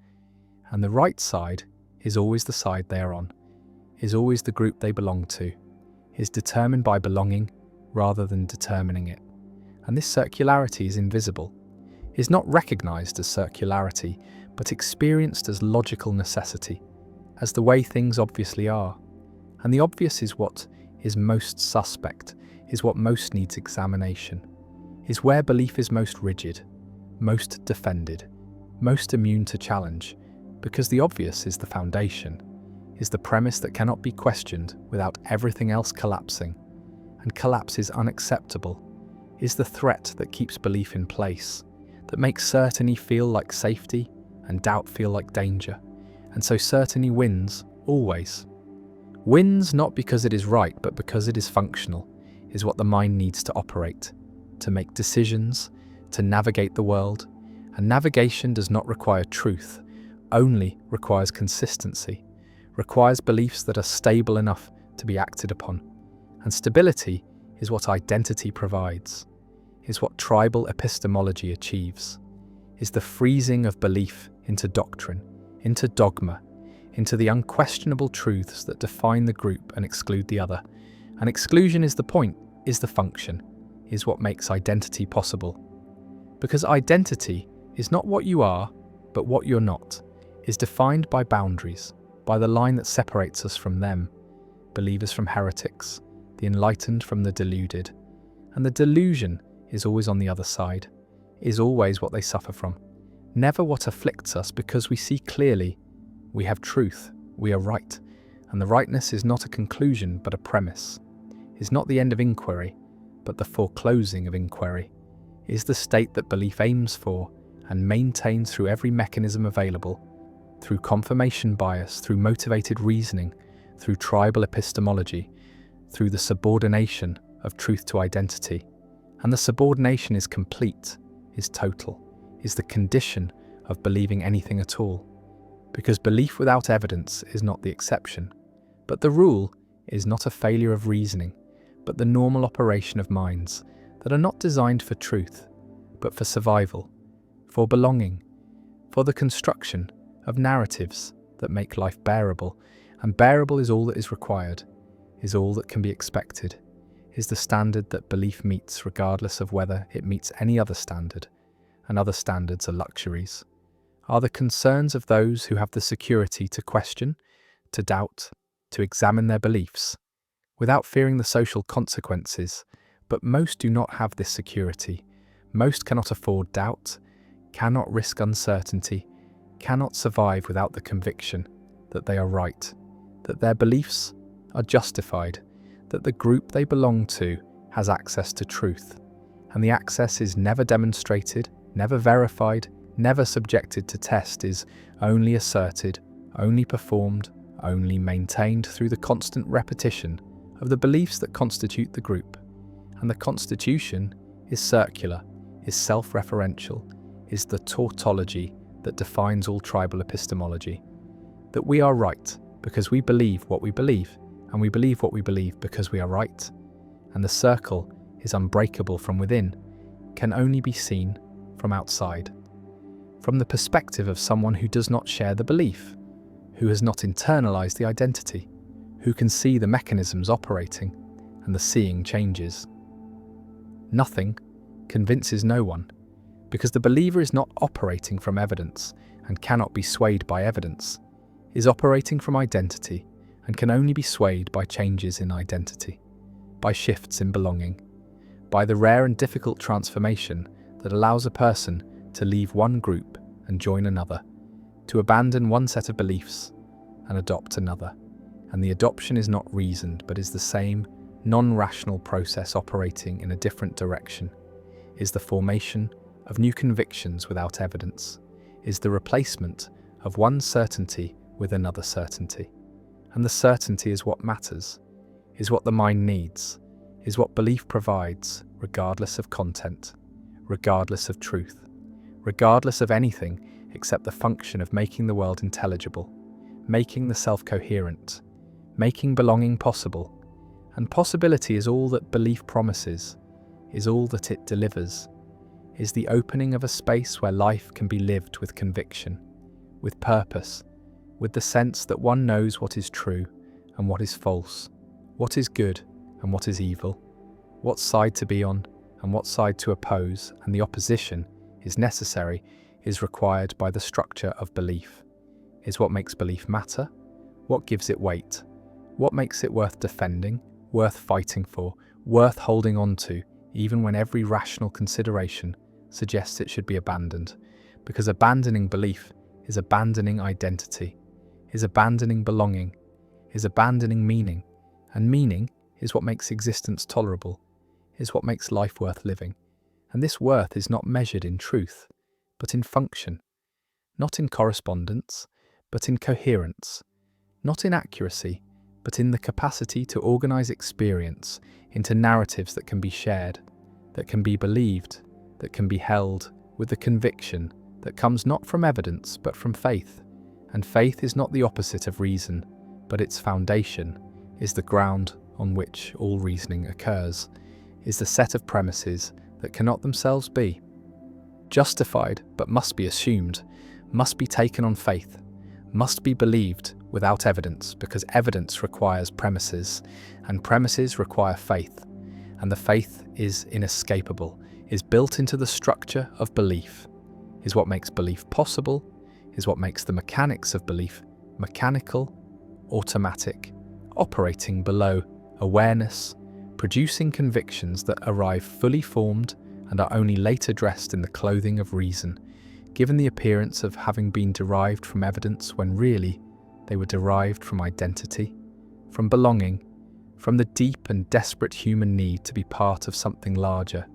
and the right side is always the side they are on, is always the group they belong to, is determined by belonging rather than determining it. And this circularity is invisible, is not recognized as circularity, but experienced as logical necessity, as the way things obviously are. And the obvious is what is most suspect, is what most needs examination, is where belief is most rigid, most defended, most immune to challenge, because the obvious is the foundation, is the premise that cannot be questioned without everything else collapsing. And collapse is unacceptable, is the threat that keeps belief in place, that makes certainty feel like safety and doubt feel like danger. And so certainty wins, always. Wins not because it is right, but because it is functional, is what the mind needs to operate, to make decisions, to navigate the world. And navigation does not require truth, only requires consistency, requires beliefs that are stable enough to be acted upon. And stability is what identity provides, is what tribal epistemology achieves, is the freezing of belief into doctrine, into dogma, into the unquestionable truths that define the group and exclude the other. And exclusion is the point, is the function, is what makes identity possible. Because identity is not what you are, but what you're not, is defined by boundaries, by the line that separates us from them, believers from heretics, the enlightened from the deluded. And the delusion is always on the other side, is always what they suffer from, never what afflicts us, because we see clearly, we have truth, we are right, and the rightness is not a conclusion but a premise, is not the end of inquiry, but the foreclosing of inquiry, is the state that belief aims for and maintains through every mechanism available, through confirmation bias, through motivated reasoning, through tribal epistemology, through the subordination of truth to identity. And the subordination is complete, is total, is the condition of believing anything at all. Because belief without evidence is not the exception, but the rule is not a failure of reasoning, but the normal operation of minds that are not designed for truth, but for survival, for belonging, for the construction of narratives that make life bearable. And bearable is all that is required, is all that can be expected, is the standard that belief meets regardless of whether it meets any other standard, and other standards are luxuries, are the concerns of those who have the security to question, to doubt, to examine their beliefs, without fearing the social consequences. But most do not have this security. Most cannot afford doubt, cannot risk uncertainty, cannot survive without the conviction that they are right, that their beliefs are justified, that the group they belong to has access to truth, and the access is never demonstrated, never verified, never subjected to test, is only asserted, only performed, only maintained through the constant repetition of the beliefs that constitute the group. And the constitution is circular, is self-referential, is the tautology that defines all tribal epistemology. That we are right because we believe what we believe, and we believe what we believe because we are right. And the circle is unbreakable from within, can only be seen from outside, from the perspective of someone who does not share the belief, who has not internalized the identity, who can see the mechanisms operating, and the seeing changes. Nothing convinces no one, because the believer is not operating from evidence and cannot be swayed by evidence, is operating from identity and can only be swayed by changes in identity, by shifts in belonging, by the rare and difficult transformation that allows a person to leave one group and join another, to abandon one set of beliefs and adopt another. And the adoption is not reasoned, but is the same non-rational process operating in a different direction, is the formation of new convictions without evidence, is the replacement of one certainty with another certainty. And the certainty is what matters, is what the mind needs, is what belief provides, regardless of content, regardless of truth, regardless of anything except the function of making the world intelligible, making the self coherent, making belonging possible. And possibility is all that belief promises, is all that it delivers, is the opening of a space where life can be lived with conviction, with purpose, with the sense that one knows what is true and what is false, what is good and what is evil, what side to be on and what side to oppose, and the opposition is necessary, is required by the structure of belief, is what makes belief matter, what gives it weight, what makes it worth defending, worth fighting for, worth holding on to, even when every rational consideration suggests it should be abandoned, because abandoning belief is abandoning identity, is abandoning belonging, is abandoning meaning, and meaning is what makes existence tolerable, is what makes life worth living. And this worth is not measured in truth, but in function, not in correspondence, but in coherence, not in accuracy, but in the capacity to organize experience into narratives that can be shared, that can be believed, that can be held with the conviction that comes not from evidence but from faith. And faith is not the opposite of reason, but its foundation is the ground on which all reasoning occurs, is the set of premises that cannot themselves be justified but must be assumed, must be taken on faith, must be believed without evidence, because evidence requires premises, and premises require faith, and the faith is inescapable, is built into the structure of belief, is what makes belief possible, is what makes the mechanics of belief mechanical, automatic, operating below awareness, producing convictions that arrive fully formed and are only later dressed in the clothing of reason, given the appearance of having been derived from evidence when really they were derived from identity, from belonging, from the deep and desperate human need to be part of something larger,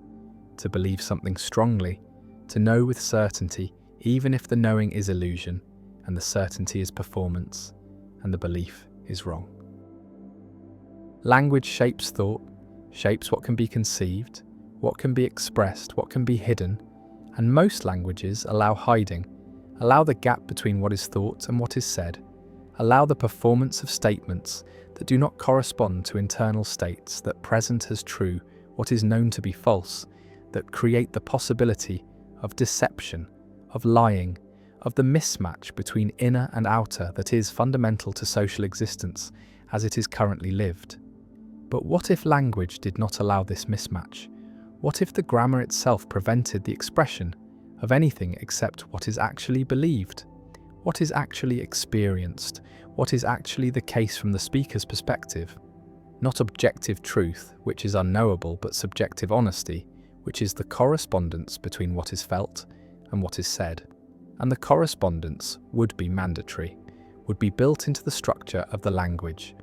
to believe something strongly, to know with certainty, even if the knowing is illusion, and the certainty is performance, and the belief is wrong. Language shapes thought, shapes what can be conceived, what can be expressed, what can be hidden, and most languages allow hiding, allow the gap between what is thought and what is said, allow the performance of statements that do not correspond to internal states, that present as true what is known to be false, that create the possibility of deception, of lying, of the mismatch between inner and outer that is fundamental to social existence as it is currently lived. But what if language did not allow this mismatch? What if the grammar itself prevented the expression of anything except what is actually believed, what is actually experienced, what is actually the case from the speaker's perspective? Not objective truth, which is unknowable, but subjective honesty, which is the correspondence between what is felt and what is said. And the correspondence would be mandatory, would be built into the structure of the language,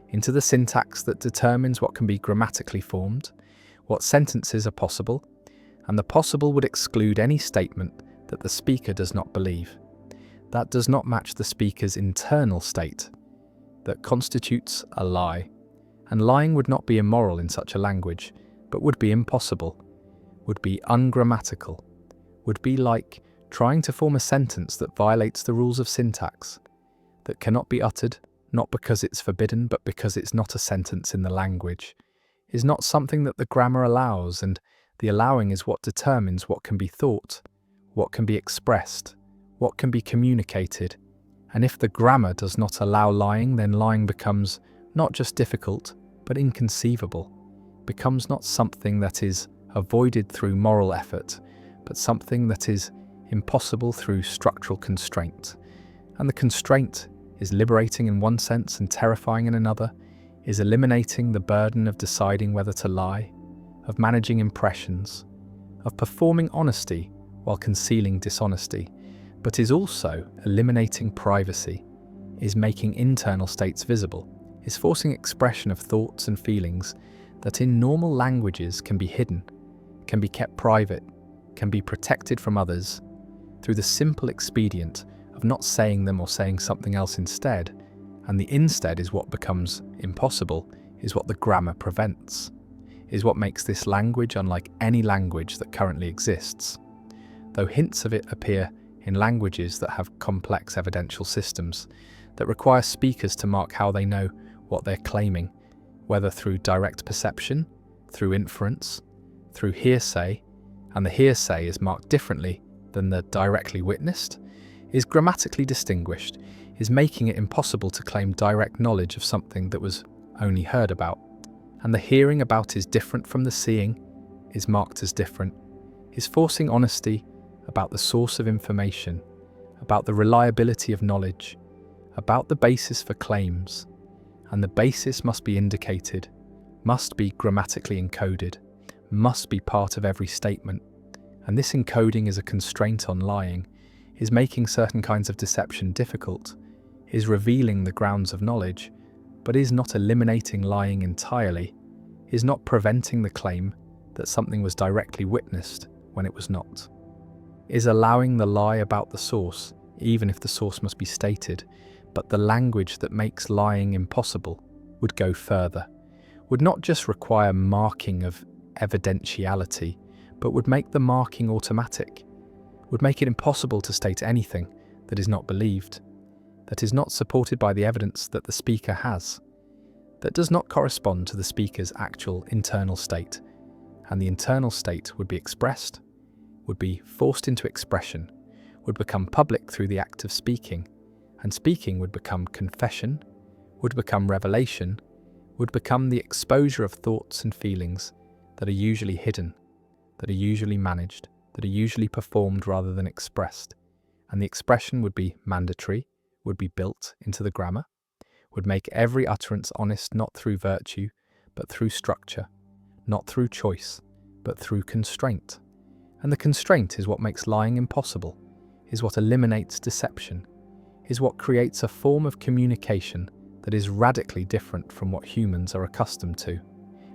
into the syntax that determines what can be grammatically formed, what sentences are possible, and the possible would exclude any statement that the speaker does not believe, that does not match the speaker's internal state, that constitutes a lie. And lying would not be immoral in such a language, but would be impossible, would be ungrammatical, would be like trying to form a sentence that violates the rules of syntax, that cannot be uttered, not because it's forbidden, but because it's not a sentence in the language, is not something that the grammar allows, and the allowing is what determines what can be thought, what can be expressed, what can be communicated. And if the grammar does not allow lying, then lying becomes not just difficult, but inconceivable, becomes not something that is avoided through moral effort, but something that is impossible through structural constraint. And the constraint is liberating in one sense and terrifying in another, is eliminating the burden of deciding whether to lie, of managing impressions, of performing honesty while concealing dishonesty, but is also eliminating privacy, is making internal states visible, is forcing expression of thoughts and feelings that in normal languages can be hidden, can be kept private, can be protected from others, through the simple expedient of not saying them or saying something else instead, and the instead is what becomes impossible, is what the grammar prevents, is what makes this language unlike any language that currently exists, though hints of it appear in languages that have complex evidential systems that require speakers to mark how they know what they're claiming, whether through direct perception, through inference, through hearsay, and the hearsay is marked differently than the directly witnessed, is grammatically distinguished, is making it impossible to claim direct knowledge of something that was only heard about, and the hearing about is different from the seeing, is marked as different, is forcing honesty about the source of information, about the reliability of knowledge, about the basis for claims, and the basis must be indicated, must be grammatically encoded, must be part of every statement, and this encoding is a constraint on lying, is making certain kinds of deception difficult, is revealing the grounds of knowledge, but is not eliminating lying entirely, is not preventing the claim that something was directly witnessed when it was not, is allowing the lie about the source, even if the source must be stated, but the language that makes lying impossible would go further, would not just require marking of evidentiality, but would make the marking automatic, would make it impossible to state anything that is not believed, that is not supported by the evidence that the speaker has, that does not correspond to the speaker's actual internal state, and the internal state would be expressed, would be forced into expression, would become public through the act of speaking, and speaking would become confession, would become revelation, would become the exposure of thoughts and feelings that are usually hidden, that are usually managed, that are usually performed rather than expressed, and the expression would be mandatory, would be built into the grammar, would make every utterance honest not through virtue, but through structure, not through choice, but through constraint. And the constraint is what makes lying impossible, is what eliminates deception, is what creates a form of communication that is radically different from what humans are accustomed to.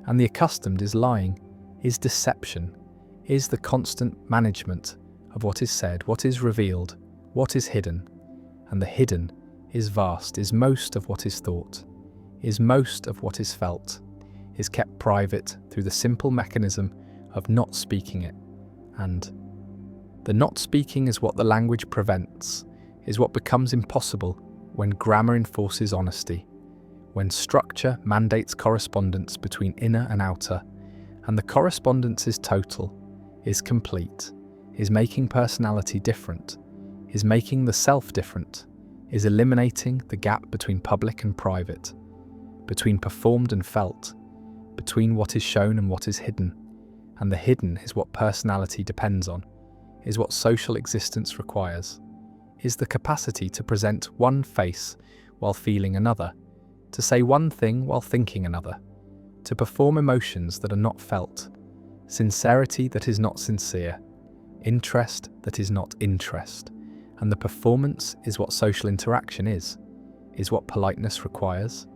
And the accustomed is lying, is deception, is the constant management of what is said, what is revealed, what is hidden. And the hidden is vast, is most of what is thought, is most of what is felt, is kept private through the simple mechanism of not speaking it. And the not speaking is what the language prevents, is what becomes impossible when grammar enforces honesty, when structure mandates correspondence between inner and outer, and the correspondence is total, is complete, is making personality different, is making the self different, is eliminating the gap between public and private, between performed and felt, between what is shown and what is hidden. And the hidden is what personality depends on, is what social existence requires, is the capacity to present one face while feeling another, to say one thing while thinking another, to perform emotions that are not felt, sincerity that is not sincere, interest that is not interest. And the performance is what social interaction is what politeness requires,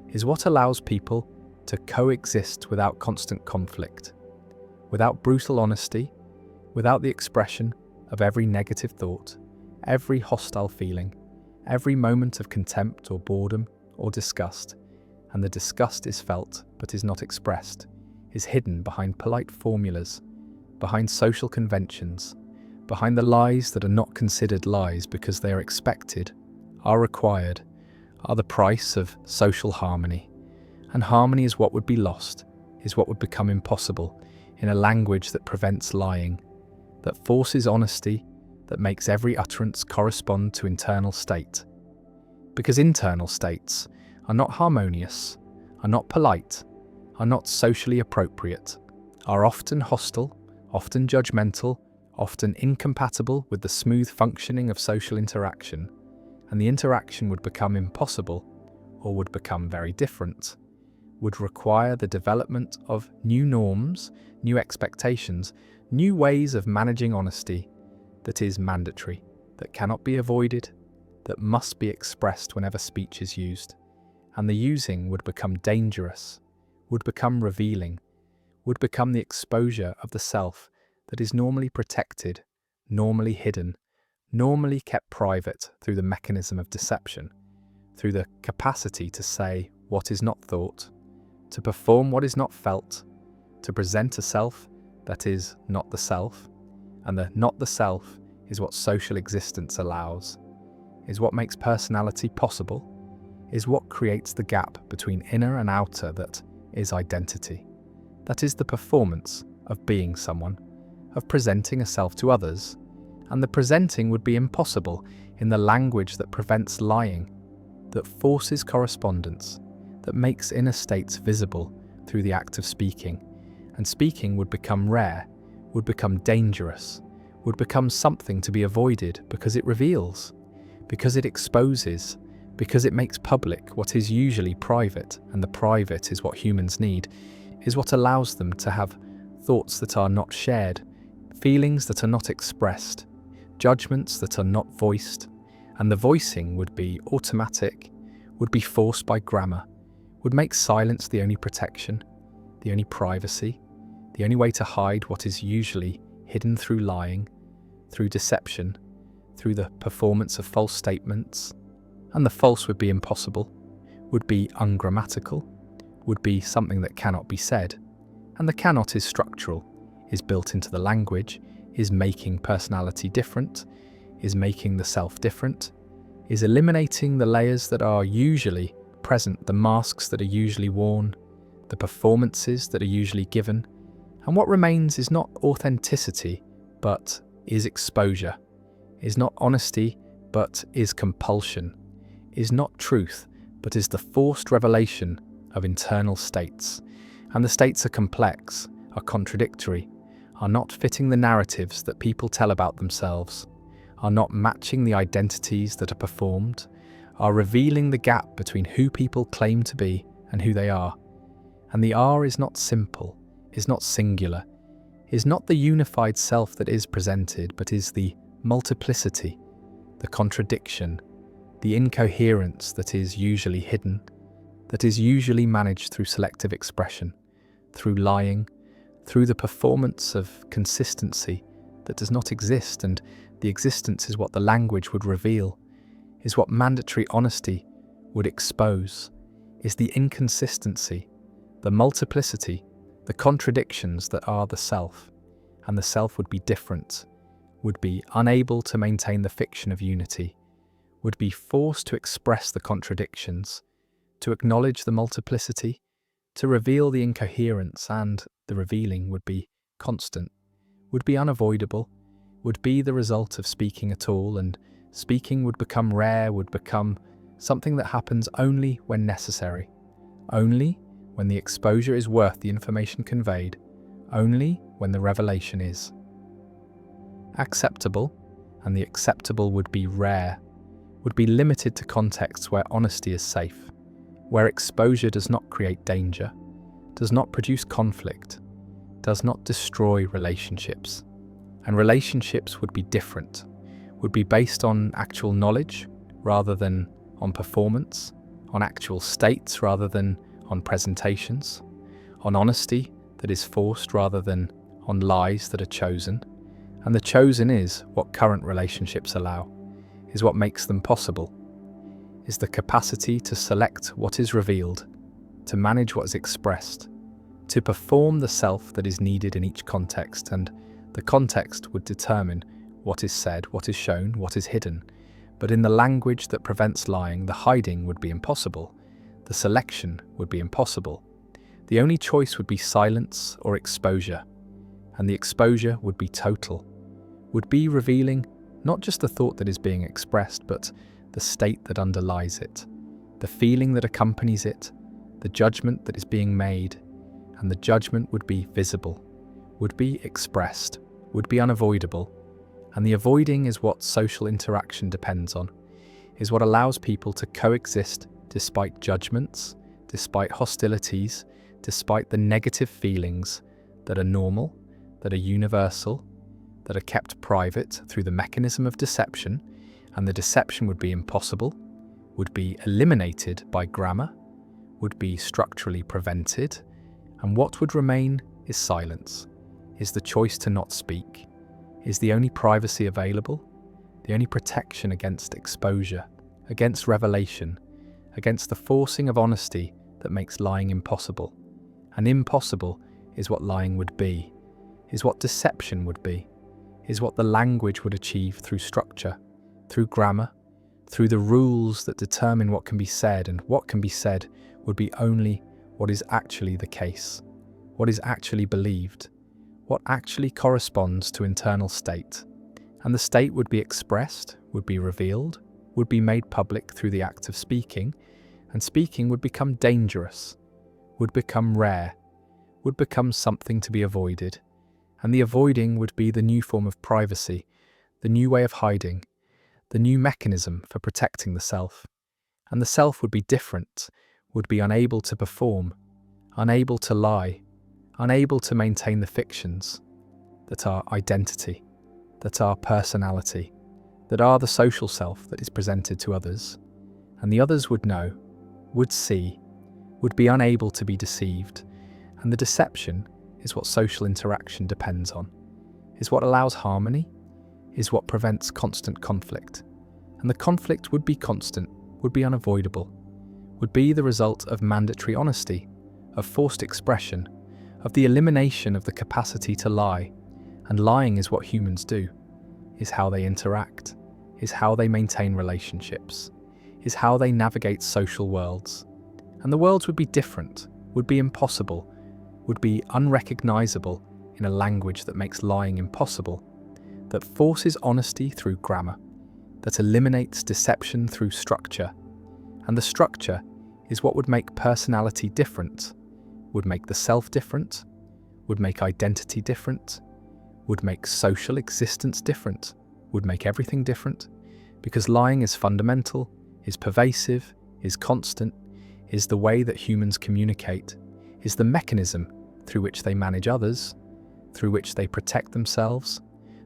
is what allows people to coexist without constant conflict, without brutal honesty, without the expression of every negative thought, every hostile feeling, every moment of contempt or boredom or disgust, and the disgust is felt but is not expressed, is hidden behind polite formulas, behind social conventions, behind the lies that are not considered lies because they are expected, are required, are the price of social harmony. And harmony is what would be lost, is what would become impossible in a language that prevents lying, that forces honesty, that makes every utterance correspond to internal state. Because internal states are not harmonious, are not polite, are not socially appropriate, are often hostile, often judgmental, often incompatible with the smooth functioning of social interaction, and the interaction would become impossible or would become very different, would require the development of new norms, new expectations, new ways of managing honesty that is mandatory, that cannot be avoided, that must be expressed whenever speech is used. And the using would become dangerous, would become revealing, would become the exposure of the self that is normally protected, normally hidden, normally kept private through the mechanism of deception, through the capacity to say what is not thought, to perform what is not felt, to present a self that is not the self, and the not the self is what social existence allows, is what makes personality possible, is what creates the gap between inner and outer that is identity. That is the performance of being someone, of presenting a self to others, and the presenting would be impossible in the language that prevents lying, that forces correspondence, that makes inner states visible through the act of speaking, and speaking would become rare, would become dangerous, would become something to be avoided because it reveals, because it exposes, because it makes public what is usually private, and the private is what humans need, is what allows them to have thoughts that are not shared, feelings that are not expressed, judgments that are not voiced, and the voicing would be automatic, would be forced by grammar, would make silence the only protection, the only privacy, the only way to hide what is usually hidden through lying, through deception, through the performance of false statements. And the false would be impossible, would be ungrammatical, would be something that cannot be said. And the cannot is structural, is built into the language, is making personality different, is making the self different, is eliminating the layers that are usually present, the masks that are usually worn, the performances that are usually given. And what remains is not authenticity, but is exposure, is not honesty, but is compulsion, is not truth, but is the forced revelation of internal states. And the states are complex, are contradictory, are not fitting the narratives that people tell about themselves, are not matching the identities that are performed, are revealing the gap between who people claim to be and who they are. And the R is not simple, is not singular, is not the unified self that is presented, but is the multiplicity, the contradiction, the incoherence that is usually hidden, that is usually managed through selective expression, through lying, through the performance of consistency that does not exist, and the existence is what the language would reveal, is what mandatory honesty would expose, is the inconsistency, the multiplicity, the contradictions that are the self, and the self would be different, would be unable to maintain the fiction of unity, would be forced to express the contradictions, to acknowledge the multiplicity, to reveal the incoherence, and the revealing would be constant, would be unavoidable, would be the result of speaking at all, and speaking would become rare, would become something that happens only when necessary, only when the exposure is worth the information conveyed, only when the revelation is acceptable, and the acceptable would be rare, would be limited to contexts where honesty is safe, where exposure does not create danger, does not produce conflict, does not destroy relationships. And relationships would be different, would be based on actual knowledge rather than on performance, on actual states rather than on presentations, on honesty that is forced rather than on lies that are chosen. And the chosen is what current relationships allow, is what makes them possible, is the capacity to select what is revealed, to manage what is expressed, to perform the self that is needed in each context, and the context would determine what is said, what is shown, what is hidden. But in the language that prevents lying, the hiding would be impossible, the selection would be impossible. The only choice would be silence or exposure, and the exposure would be total, would be revealing not just the thought that is being expressed, but the state that underlies it, the feeling that accompanies it, the judgment that is being made, and the judgment would be visible, would be expressed, would be unavoidable, and the avoiding is what social interaction depends on, is what allows people to coexist despite judgments, despite hostilities, despite the negative feelings that are normal, that are universal, that are kept private through the mechanism of deception, and the deception would be impossible, would be eliminated by grammar, would be structurally prevented, and what would remain is silence, is the choice to not speak, is the only privacy available, the only protection against exposure, against revelation, against the forcing of honesty that makes lying impossible. And impossible is what lying would be, is what deception would be, is what the language would achieve through structure, through grammar, through the rules that determine what can be said, and what can be said would be only what is actually the case, what is actually believed, what actually corresponds to internal state. And the state would be expressed, would be revealed, would be made public through the act of speaking, and speaking would become dangerous, would become rare, would become something to be avoided, and the avoiding would be the new form of privacy, the new way of hiding, the new mechanism for protecting the self. And the self would be different, would be unable to perform, unable to lie, unable to maintain the fictions that are identity, that are personality, that are the social self that is presented to others. And the others would know, would see, would be unable to be deceived. And the deception is what social interaction depends on, is what allows harmony, is what prevents constant conflict. And the conflict would be constant, would be unavoidable, would be the result of mandatory honesty, of forced expression, of the elimination of the capacity to lie. And lying is what humans do, is how they interact, is how they maintain relationships, is how they navigate social worlds. And the worlds would be different, would be impossible, would be unrecognizable in a language that makes lying impossible, that forces honesty through grammar, that eliminates deception through structure. And the structure is what would make personality different, would make the self different, would make identity different, would make social existence different, would make everything different, because lying is fundamental, is pervasive, is constant, is the way that humans communicate, is the mechanism through which they manage others, through which they protect themselves,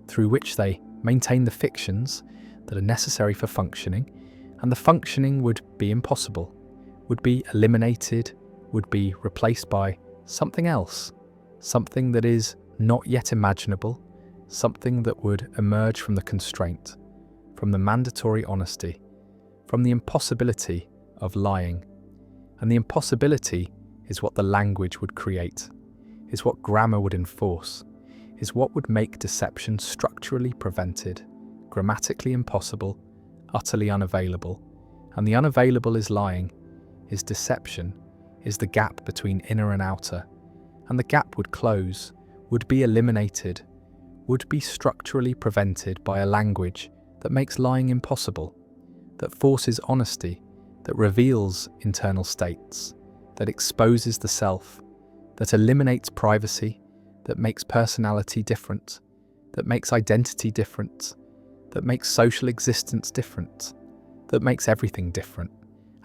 through which they maintain the fictions that are necessary for functioning. And the functioning would be impossible, would be eliminated, would be replaced by something else, something that is not yet imaginable, something that would emerge from the constraint, from the mandatory honesty, from the impossibility of lying. And the impossibility is what the language would create, is what grammar would enforce, is what would make deception structurally prevented, grammatically impossible, utterly unavailable. And the unavailable is lying, is deception, is the gap between inner and outer. And the gap would close, would be eliminated, would be structurally prevented by a language that makes lying impossible, that forces honesty, that reveals internal states, that exposes the self, that eliminates privacy, that makes personality different, that makes identity different, that makes social existence different, that makes everything different.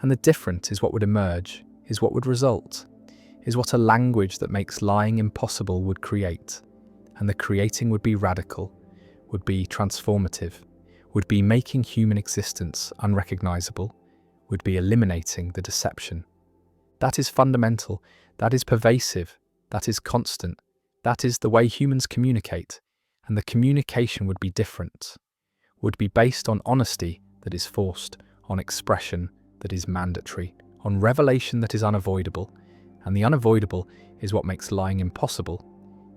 And the different is what would emerge, is what would result, is what a language that makes lying impossible would create. And the creating would be radical, would be transformative, would be making human existence unrecognizable, would be eliminating the deception. That is fundamental, that is pervasive, that is constant, that is the way humans communicate, and the communication would be different, would be based on honesty that is forced, on expression that is mandatory, on revelation that is unavoidable, and the unavoidable is what makes lying impossible,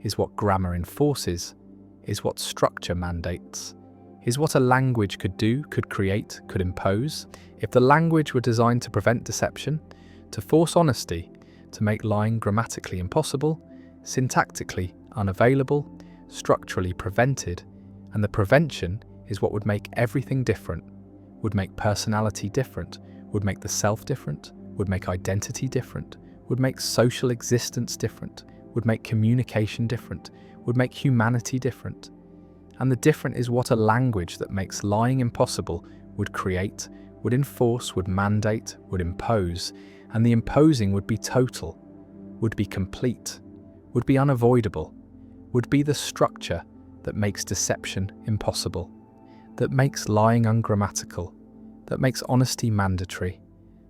is what grammar enforces, is what structure mandates, is what a language could do, could create, could impose. If the language were designed to prevent deception, to force honesty, to make lying grammatically impossible, syntactically unavailable, structurally prevented, and the prevention is what would make everything different, would make personality different, would make the self different, would make identity different, would make social existence different, would make communication different, would make humanity different. And the different is what a language that makes lying impossible would create, would enforce, would mandate, would impose. and the imposing would be total, would be complete, would be unavoidable, would be the structure that makes deception impossible, that makes lying ungrammatical, that makes honesty mandatory,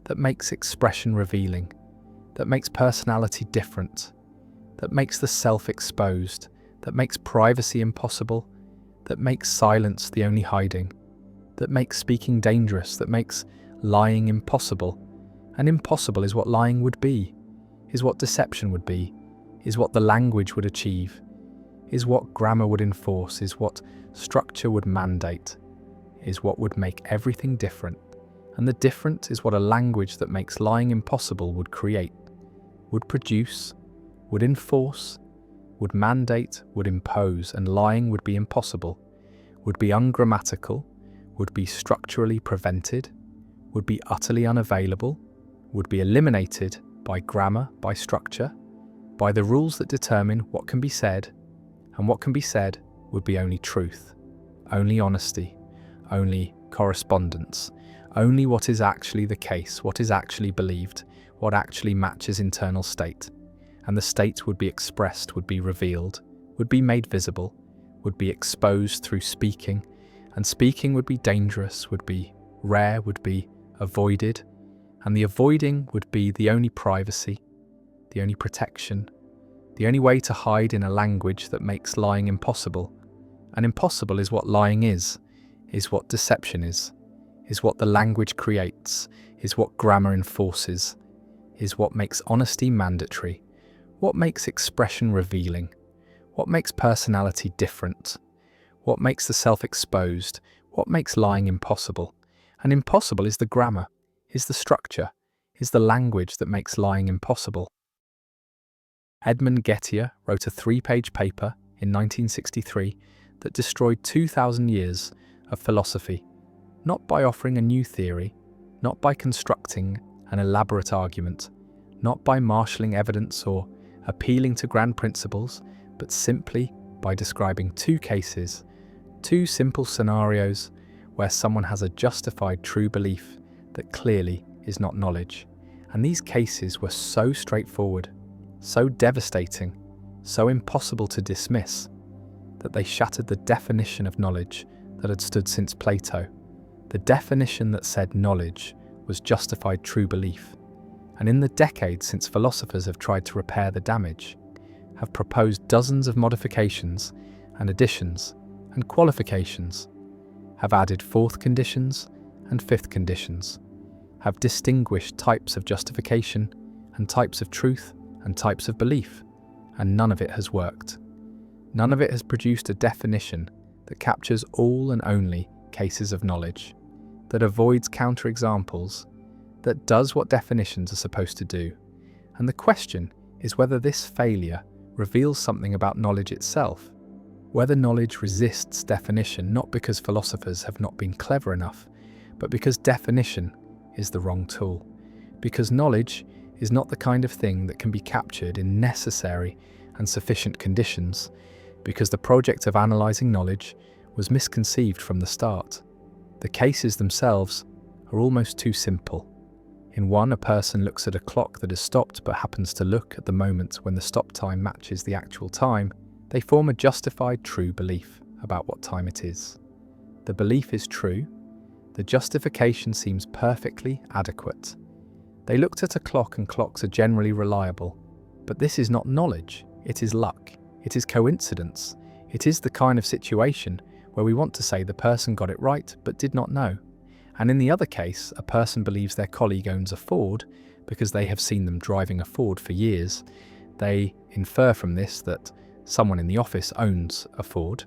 that makes expression revealing, that makes personality different, that makes the self exposed, that makes privacy impossible, that makes silence the only hiding, that makes speaking dangerous, that makes lying impossible. And impossible is what lying would be, is what deception would be, is what the language would achieve, is what grammar would enforce, is what structure would mandate, is what would make everything different. And the different is what a language that makes lying impossible would create, would produce, would enforce, would mandate, would impose, and lying would be impossible, would be ungrammatical, would be structurally prevented, would be utterly unavailable, would be eliminated by grammar, by structure, by the rules that determine what can be said, and what can be said would be only truth, only honesty, only correspondence, only what is actually the case, what is actually believed, what actually matches internal state. And the state would be expressed, would be revealed, would be made visible, would be exposed through speaking, and speaking would be dangerous, would be rare, would be avoided, and the avoiding would be the only privacy, the only protection, the only way to hide in a language that makes lying impossible. And impossible is what lying is what deception is what the language creates, is what grammar enforces, is what makes honesty mandatory, what makes expression revealing, what makes personality different, what makes the self exposed, what makes lying impossible. And impossible is the grammar, is the structure, is the language that makes lying impossible. Edmund Gettier wrote a 3-page paper in 1963 that destroyed 2,000 years of philosophy, not by offering a new theory, not by constructing an elaborate argument, not by marshalling evidence or appealing to grand principles, but simply by describing 2 cases, 2 simple scenarios where someone has a justified true belief that clearly is not knowledge. And these cases were so straightforward, so devastating, so impossible to dismiss, that they shattered the definition of knowledge that had stood since Plato, the definition that said knowledge was justified true belief. And in the decades since philosophers have tried to repair the damage, have proposed dozens of modifications and additions and qualifications, have added 4th conditions and 5th conditions, have distinguished types of justification and types of truth and types of belief, and none of it has worked. None of it has produced a definition that captures all and only cases of knowledge, that avoids counterexamples, that does what definitions are supposed to do. And the question is whether this failure reveals something about knowledge itself, whether knowledge resists definition not because philosophers have not been clever enough, but because definition is the wrong tool, because knowledge is not the kind of thing that can be captured in necessary and sufficient conditions, because the project of analysing knowledge was misconceived from the start. The cases themselves are almost too simple. In one, a person looks at a clock that has stopped but happens to look at the moment when the stop time matches the actual time. They form a justified true belief about what time it is. The belief is true. The justification seems perfectly adequate. They looked at a clock and clocks are generally reliable. But this is not knowledge. It is luck. It is coincidence. It is the kind of situation where we want to say the person got it right but did not know. And in the other case, a person believes their colleague owns a Ford because they have seen them driving a Ford for years. They infer from this that someone in the office owns a Ford.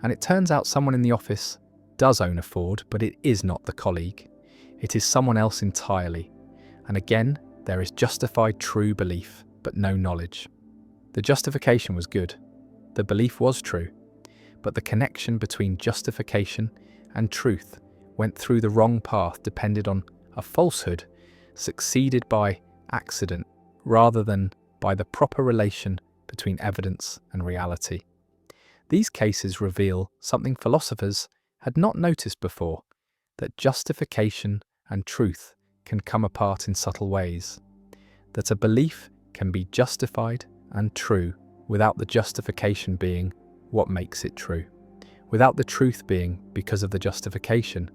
And it turns out someone in the office does own a Ford, but it is not the colleague. It is someone else entirely. And again, there is justified true belief, but no knowledge. The justification was good. The belief was true. But the connection between justification and truth went through the wrong path, depended on a falsehood succeeded by accident rather than by the proper relation between evidence and reality. These cases reveal something philosophers had not noticed before, that justification and truth can come apart in subtle ways, that a belief can be justified and true without the justification being what makes it true, without the truth being because of the justification.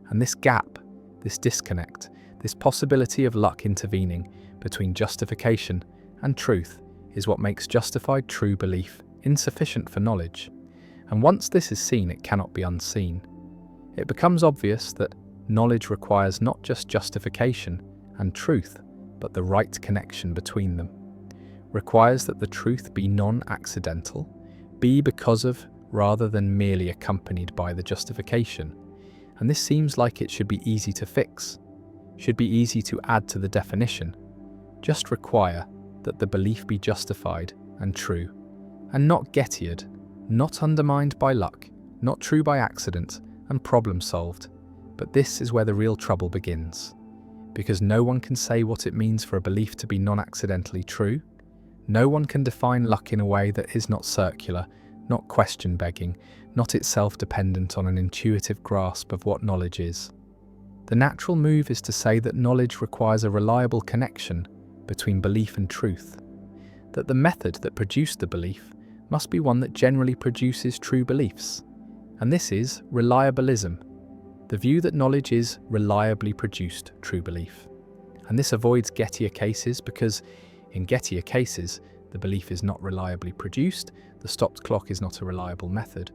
And this gap, this disconnect, this possibility of luck intervening between justification and truth is what makes justified true belief insufficient for knowledge. And once this is seen, it cannot be unseen. It becomes obvious that knowledge requires not just justification and truth, but the right connection between them. Requires that the truth be non-accidental, be because of rather than merely accompanied by the justification. And this seems like it should be easy to fix, should be easy to add to the definition. Just require that the belief be justified and true, and not Gettiad, not undermined by luck, not true by accident, and problem solved. But this is where the real trouble begins, because no one can say what it means for a belief to be non-accidentally true. No one can define luck in a way that is not circular, not question-begging, not itself dependent on an intuitive grasp of what knowledge is. The natural move is to say that knowledge requires a reliable connection between belief and truth, that the method that produced the belief must be one that generally produces true beliefs. And this is reliabilism, the view that knowledge is reliably produced true belief. And this avoids Gettier cases because in Gettier cases, the belief is not reliably produced, the stopped clock is not a reliable method.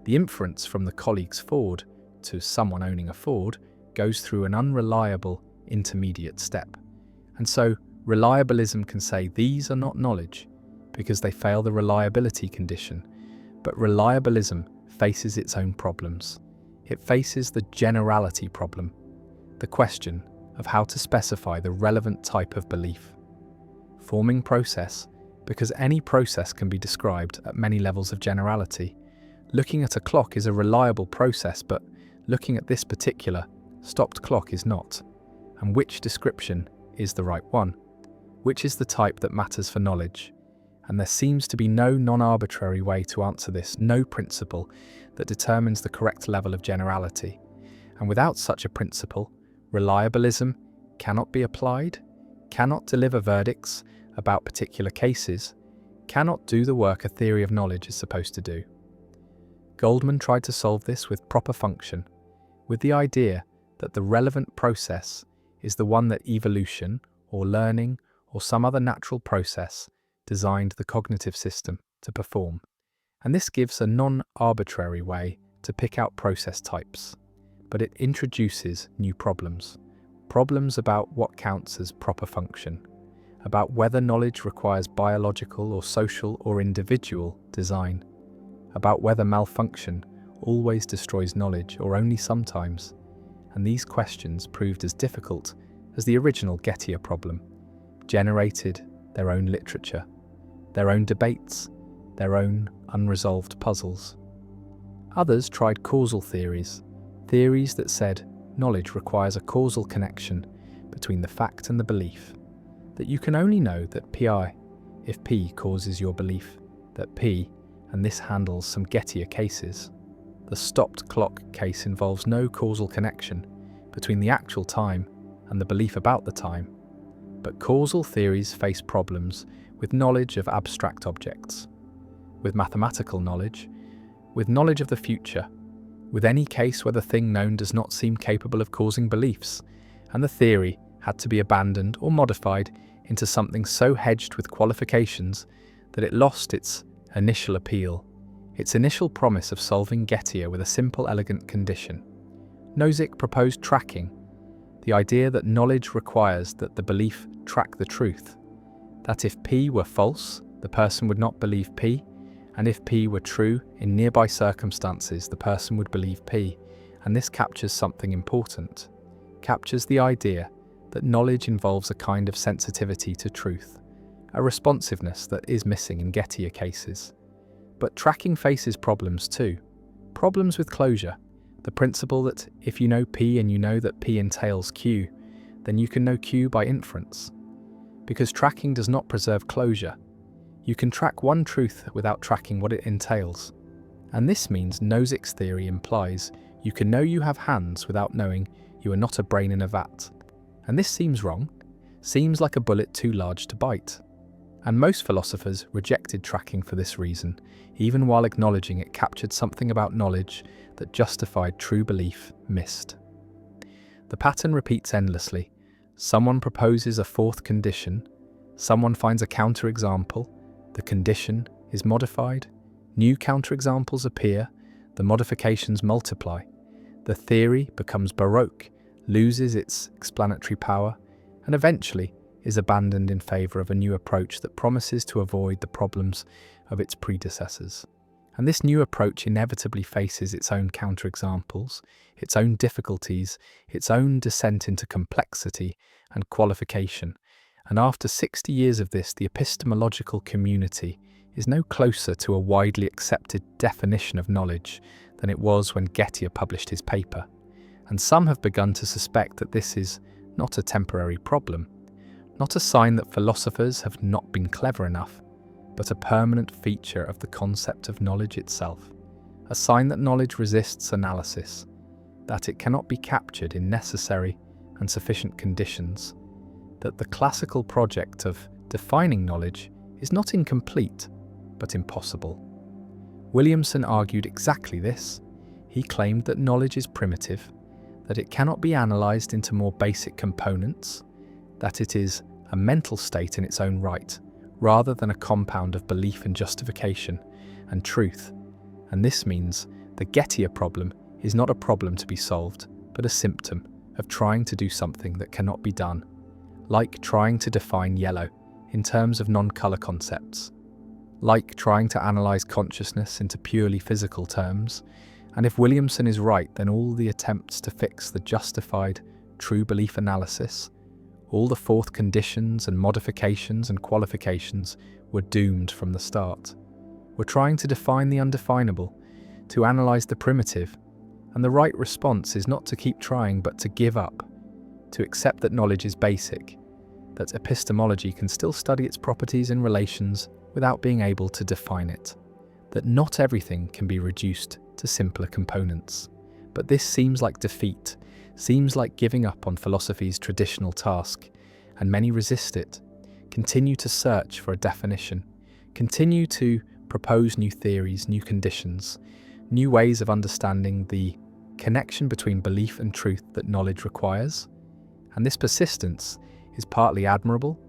The inference from the colleague's Ford to someone owning a Ford goes through an unreliable intermediate step. And so reliabilism can say these are not knowledge because they fail the reliability condition. But reliabilism faces its own problems. It faces the generality problem, the question of how to specify the relevant type of belief. Forming process, because any process can be described at many levels of generality. Looking at a clock is a reliable process, but looking at this particular stopped clock is not. And which description is the right one? Which is the type that matters for knowledge? And there seems to be no non-arbitrary way to answer this, no principle that determines the correct level of generality. And without such a principle, reliabilism cannot be applied, cannot deliver verdicts about particular cases, cannot do the work a theory of knowledge is supposed to do. Goldman tried to solve this with proper function, with the idea that the relevant process is the one that evolution, or learning, or some other natural process designed the cognitive system to perform. And this gives a non-arbitrary way to pick out process types, but it introduces new problems. Problems about what counts as proper function, about whether knowledge requires biological or social or individual design, about whether malfunction always destroys knowledge or only sometimes. And these questions proved as difficult as the original Gettier problem, generated their own literature, their own debates, their own unresolved puzzles. Others tried causal theories, theories that said knowledge requires a causal connection between the fact and the belief, that you can only know that Pi if P causes your belief that P, and this handles some Gettier cases. The stopped clock case involves no causal connection between the actual time and the belief about the time. But causal theories face problems with knowledge of abstract objects, with mathematical knowledge, with knowledge of the future, with any case where the thing known does not seem capable of causing beliefs, and the theory had to be abandoned or modified into something so hedged with qualifications that it lost its initial appeal, its initial promise of solving Gettier with a simple, elegant condition. Nozick proposed tracking, the idea that knowledge requires that the belief track the truth, that if P were false, the person would not believe P, and if P were true in nearby circumstances, the person would believe P, and this captures something important, captures the idea that knowledge involves a kind of sensitivity to truth, a responsiveness that is missing in Gettier cases. But tracking faces problems too, problems with closure, the principle that if you know P and you know that P entails Q, then you can know Q by inference. Because tracking does not preserve closure. You can track one truth without tracking what it entails. And this means Nozick's theory implies you can know you have hands without knowing you are not a brain in a vat. And this seems wrong, seems like a bullet too large to bite. And most philosophers rejected tracking for this reason, even while acknowledging it captured something about knowledge that justified true belief missed. The pattern repeats endlessly. Someone proposes a fourth condition, someone finds a counterexample, the condition is modified, new counterexamples appear, the modifications multiply, the theory becomes baroque, loses its explanatory power, and eventually is abandoned in favour of a new approach that promises to avoid the problems of its predecessors. And this new approach inevitably faces its own counterexamples, its own difficulties, its own descent into complexity and qualification. And after 60 years of this, the epistemological community is no closer to a widely accepted definition of knowledge than it was when Gettier published his paper. And some have begun to suspect that this is not a temporary problem, not a sign that philosophers have not been clever enough, but a permanent feature of the concept of knowledge itself, a sign that knowledge resists analysis, that it cannot be captured in necessary and sufficient conditions, that the classical project of defining knowledge is not incomplete, but impossible. Williamson argued exactly this. He claimed that knowledge is primitive, that it cannot be analysed into more basic components, that it is a mental state in its own right, rather than a compound of belief and justification and truth. And this means the Gettier problem is not a problem to be solved, but a symptom of trying to do something that cannot be done, like trying to define yellow in terms of non-colour concepts, like trying to analyse consciousness into purely physical terms. And if Williamson is right, then all the attempts to fix the justified true belief analysis, all the fourth conditions and modifications and qualifications were doomed from the start. We're trying to define the undefinable, to analyse the primitive, and the right response is not to keep trying but to give up, to accept that knowledge is basic, that epistemology can still study its properties and relations without being able to define it, that not everything can be reduced to simpler components. But this seems like defeat, seems like giving up on philosophy's traditional task, and many resist it, continue to search for a definition, continue to propose new theories, new conditions, new ways of understanding the connection between belief and truth that knowledge requires. And this persistence is partly admirable,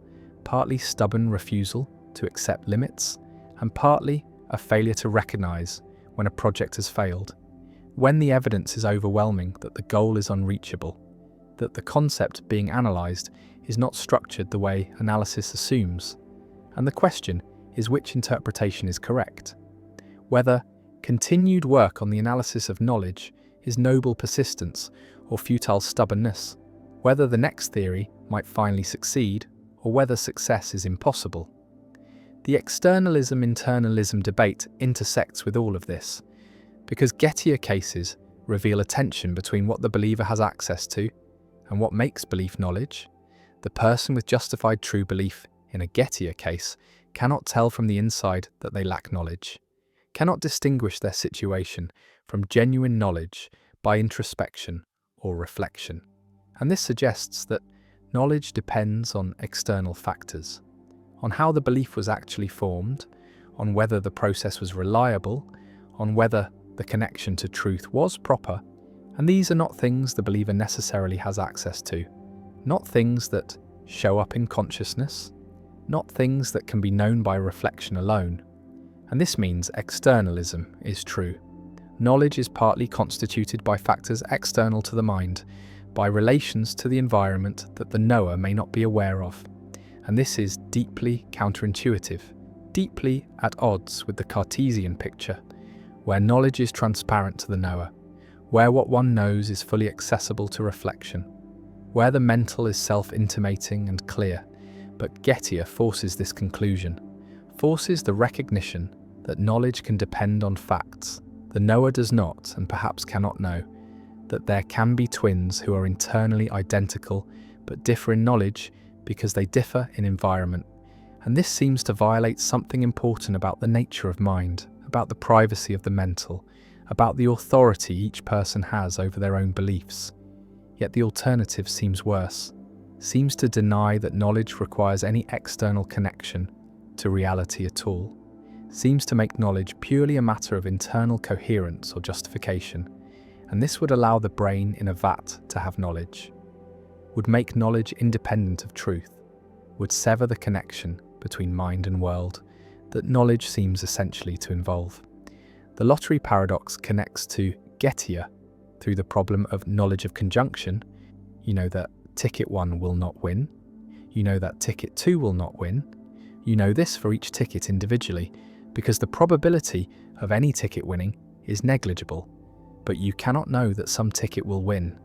partly stubborn refusal to accept limits, and partly a failure to recognise when a project has failed, when the evidence is overwhelming that the goal is unreachable, that the concept being analysed is not structured the way analysis assumes, and the question is which interpretation is correct, whether continued work on the analysis of knowledge is noble persistence or futile stubbornness, whether the next theory might finally succeed or whether success is impossible. The externalism-internalism debate intersects with all of this, because Gettier cases reveal a tension between what the believer has access to and what makes belief knowledge. The person with justified true belief in a Gettier case cannot tell from the inside that they lack knowledge, cannot distinguish their situation from genuine knowledge by introspection or reflection. And this suggests that knowledge depends on external factors, on how the belief was actually formed, on whether the process was reliable, on whether the connection to truth was proper, and these are not things the believer necessarily has access to, not things that show up in consciousness, not things that can be known by reflection alone. And this means externalism is true. Knowledge is partly constituted by factors external to the mind, by relations to the environment that the knower may not be aware of. And this is deeply counterintuitive, deeply at odds with the Cartesian picture, where knowledge is transparent to the knower, where what one knows is fully accessible to reflection, where the mental is self-intimating and clear. But Gettier forces this conclusion, forces the recognition that knowledge can depend on facts. The knower does not, and perhaps cannot know, that there can be twins who are internally identical but differ in knowledge because they differ in environment. And this seems to violate something important about the nature of mind, about the privacy of the mental, about the authority each person has over their own beliefs. Yet the alternative seems worse. seems to deny that knowledge requires any external connection to reality at all, seems to make knowledge purely a matter of internal coherence or justification, and this would allow the brain in a vat to have knowledge, would make knowledge independent of truth, would sever the connection between mind and world that knowledge seems essentially to involve. The lottery paradox connects to Gettier through the problem of knowledge of conjunction. You know that ticket 1 will not win. You know that ticket 2 will not win. You know this for each ticket individually, because the probability of any ticket winning is negligible, but you cannot know that some ticket will win.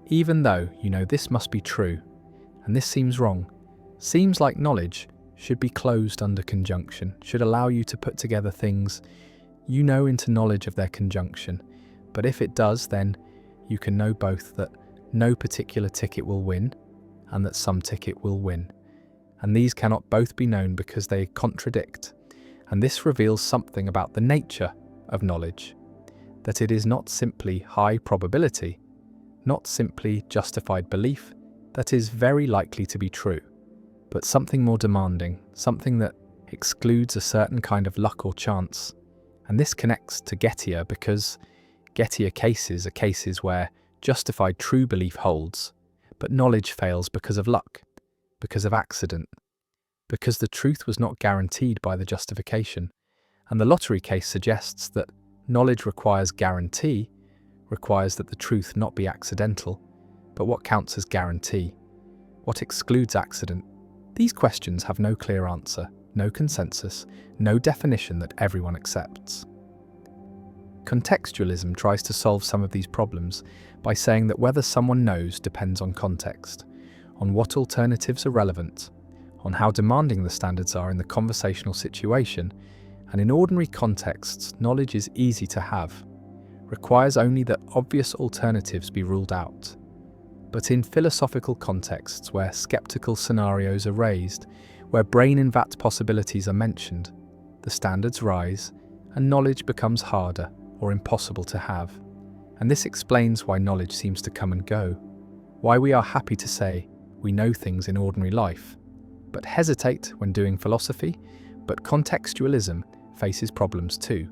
Even though you know this must be true, and this seems wrong, seems like knowledge should be closed under conjunction, should allow you to put together things you know into knowledge of their conjunction. But if it does, then you can know both that no particular ticket will win and that some ticket will win. And these cannot both be known because they contradict. And this reveals something about the nature of knowledge, that it is not simply high probability, not simply justified belief that is very likely to be true, but something more demanding, something that excludes a certain kind of luck or chance. And this connects to Gettier because Gettier cases are cases where justified true belief holds, but knowledge fails because of luck, because of accident, because the truth was not guaranteed by the justification. And the lottery case suggests that knowledge requires guarantee, requires that the truth not be accidental, but what counts as guarantee? What excludes accident? These questions have no clear answer, no consensus, no definition that everyone accepts. Contextualism tries to solve some of these problems by saying that whether someone knows depends on context, on what alternatives are relevant, on how demanding the standards are in the conversational situation, and in ordinary contexts, knowledge is easy to have, requires only that obvious alternatives be ruled out. But in philosophical contexts where skeptical scenarios are raised, where brain-in-vat possibilities are mentioned, the standards rise and knowledge becomes harder or impossible to have. And this explains why knowledge seems to come and go, why we are happy to say we know things in ordinary life, but hesitate when doing philosophy. But contextualism faces problems too.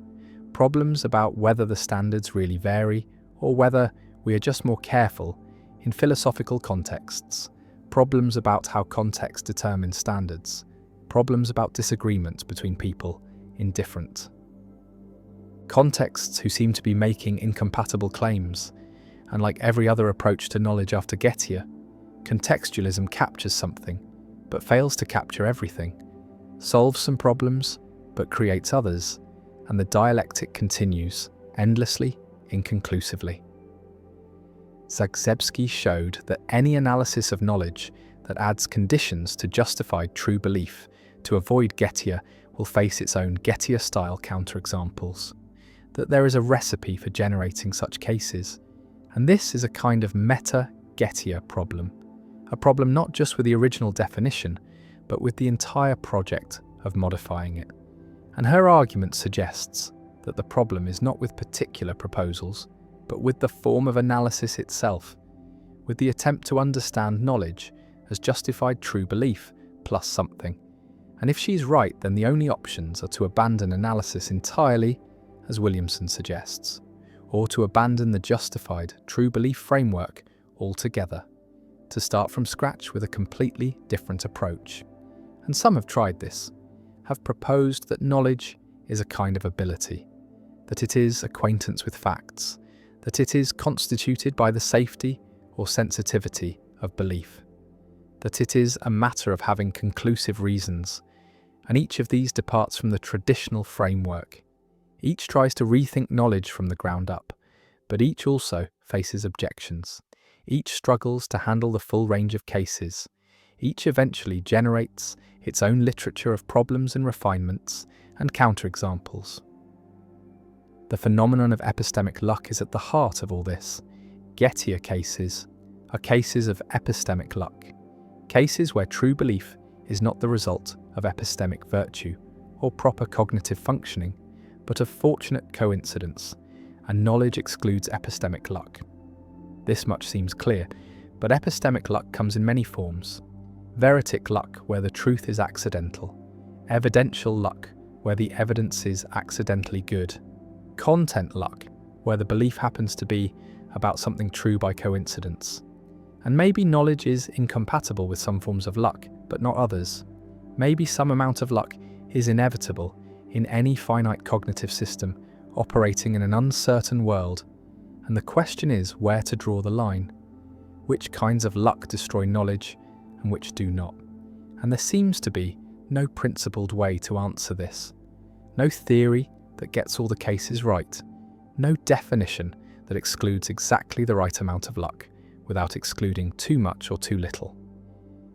Problems about whether the standards really vary or whether we are just more careful in philosophical contexts. Problems about how context determines standards. Problems about disagreement between people in different contexts who seem to be making incompatible claims. And like every other approach to knowledge after Gettier, contextualism captures something, but fails to capture everything, solves some problems, but creates others, and the dialectic continues, endlessly, inconclusively. Zagzebski showed that any analysis of knowledge that adds conditions to justified true belief to avoid Gettier will face its own Gettier-style counterexamples, that there is a recipe for generating such cases, and this is a kind of meta-Gettier problem, a problem not just with the original definition, but with the entire project of modifying it. And her argument suggests that the problem is not with particular proposals, but with the form of analysis itself, with the attempt to understand knowledge as justified true belief plus something. And if she's right, then the only options are to abandon analysis entirely, as Williamson suggests, or to abandon the justified true belief framework altogether, to start from scratch with a completely different approach. And some have tried this, have proposed that knowledge is a kind of ability, that it is acquaintance with facts, that it is constituted by the safety or sensitivity of belief, that it is a matter of having conclusive reasons, and each of these departs from the traditional framework. Each tries to rethink knowledge from the ground up, but each also faces objections. Each struggles to handle the full range of cases. Each eventually generates its own literature of problems and refinements and counterexamples. The phenomenon of epistemic luck is at the heart of all this. Gettier cases are cases of epistemic luck, cases where true belief is not the result of epistemic virtue or proper cognitive functioning, but of fortunate coincidence, and knowledge excludes epistemic luck. This much seems clear, But epistemic luck comes in many forms. Veritic luck, where the truth is accidental. Evidential luck, where the evidence is accidentally good. Content luck, where the belief happens to be about something true by coincidence. And maybe knowledge is incompatible with some forms of luck, but not others. Maybe some amount of luck is inevitable in any finite cognitive system operating in an uncertain world. And the question is where to draw the line. Which kinds of luck destroy knowledge and which do not? And there seems to be no principled way to answer this. No theory that gets all the cases right. No definition that excludes exactly the right amount of luck without excluding too much or too little.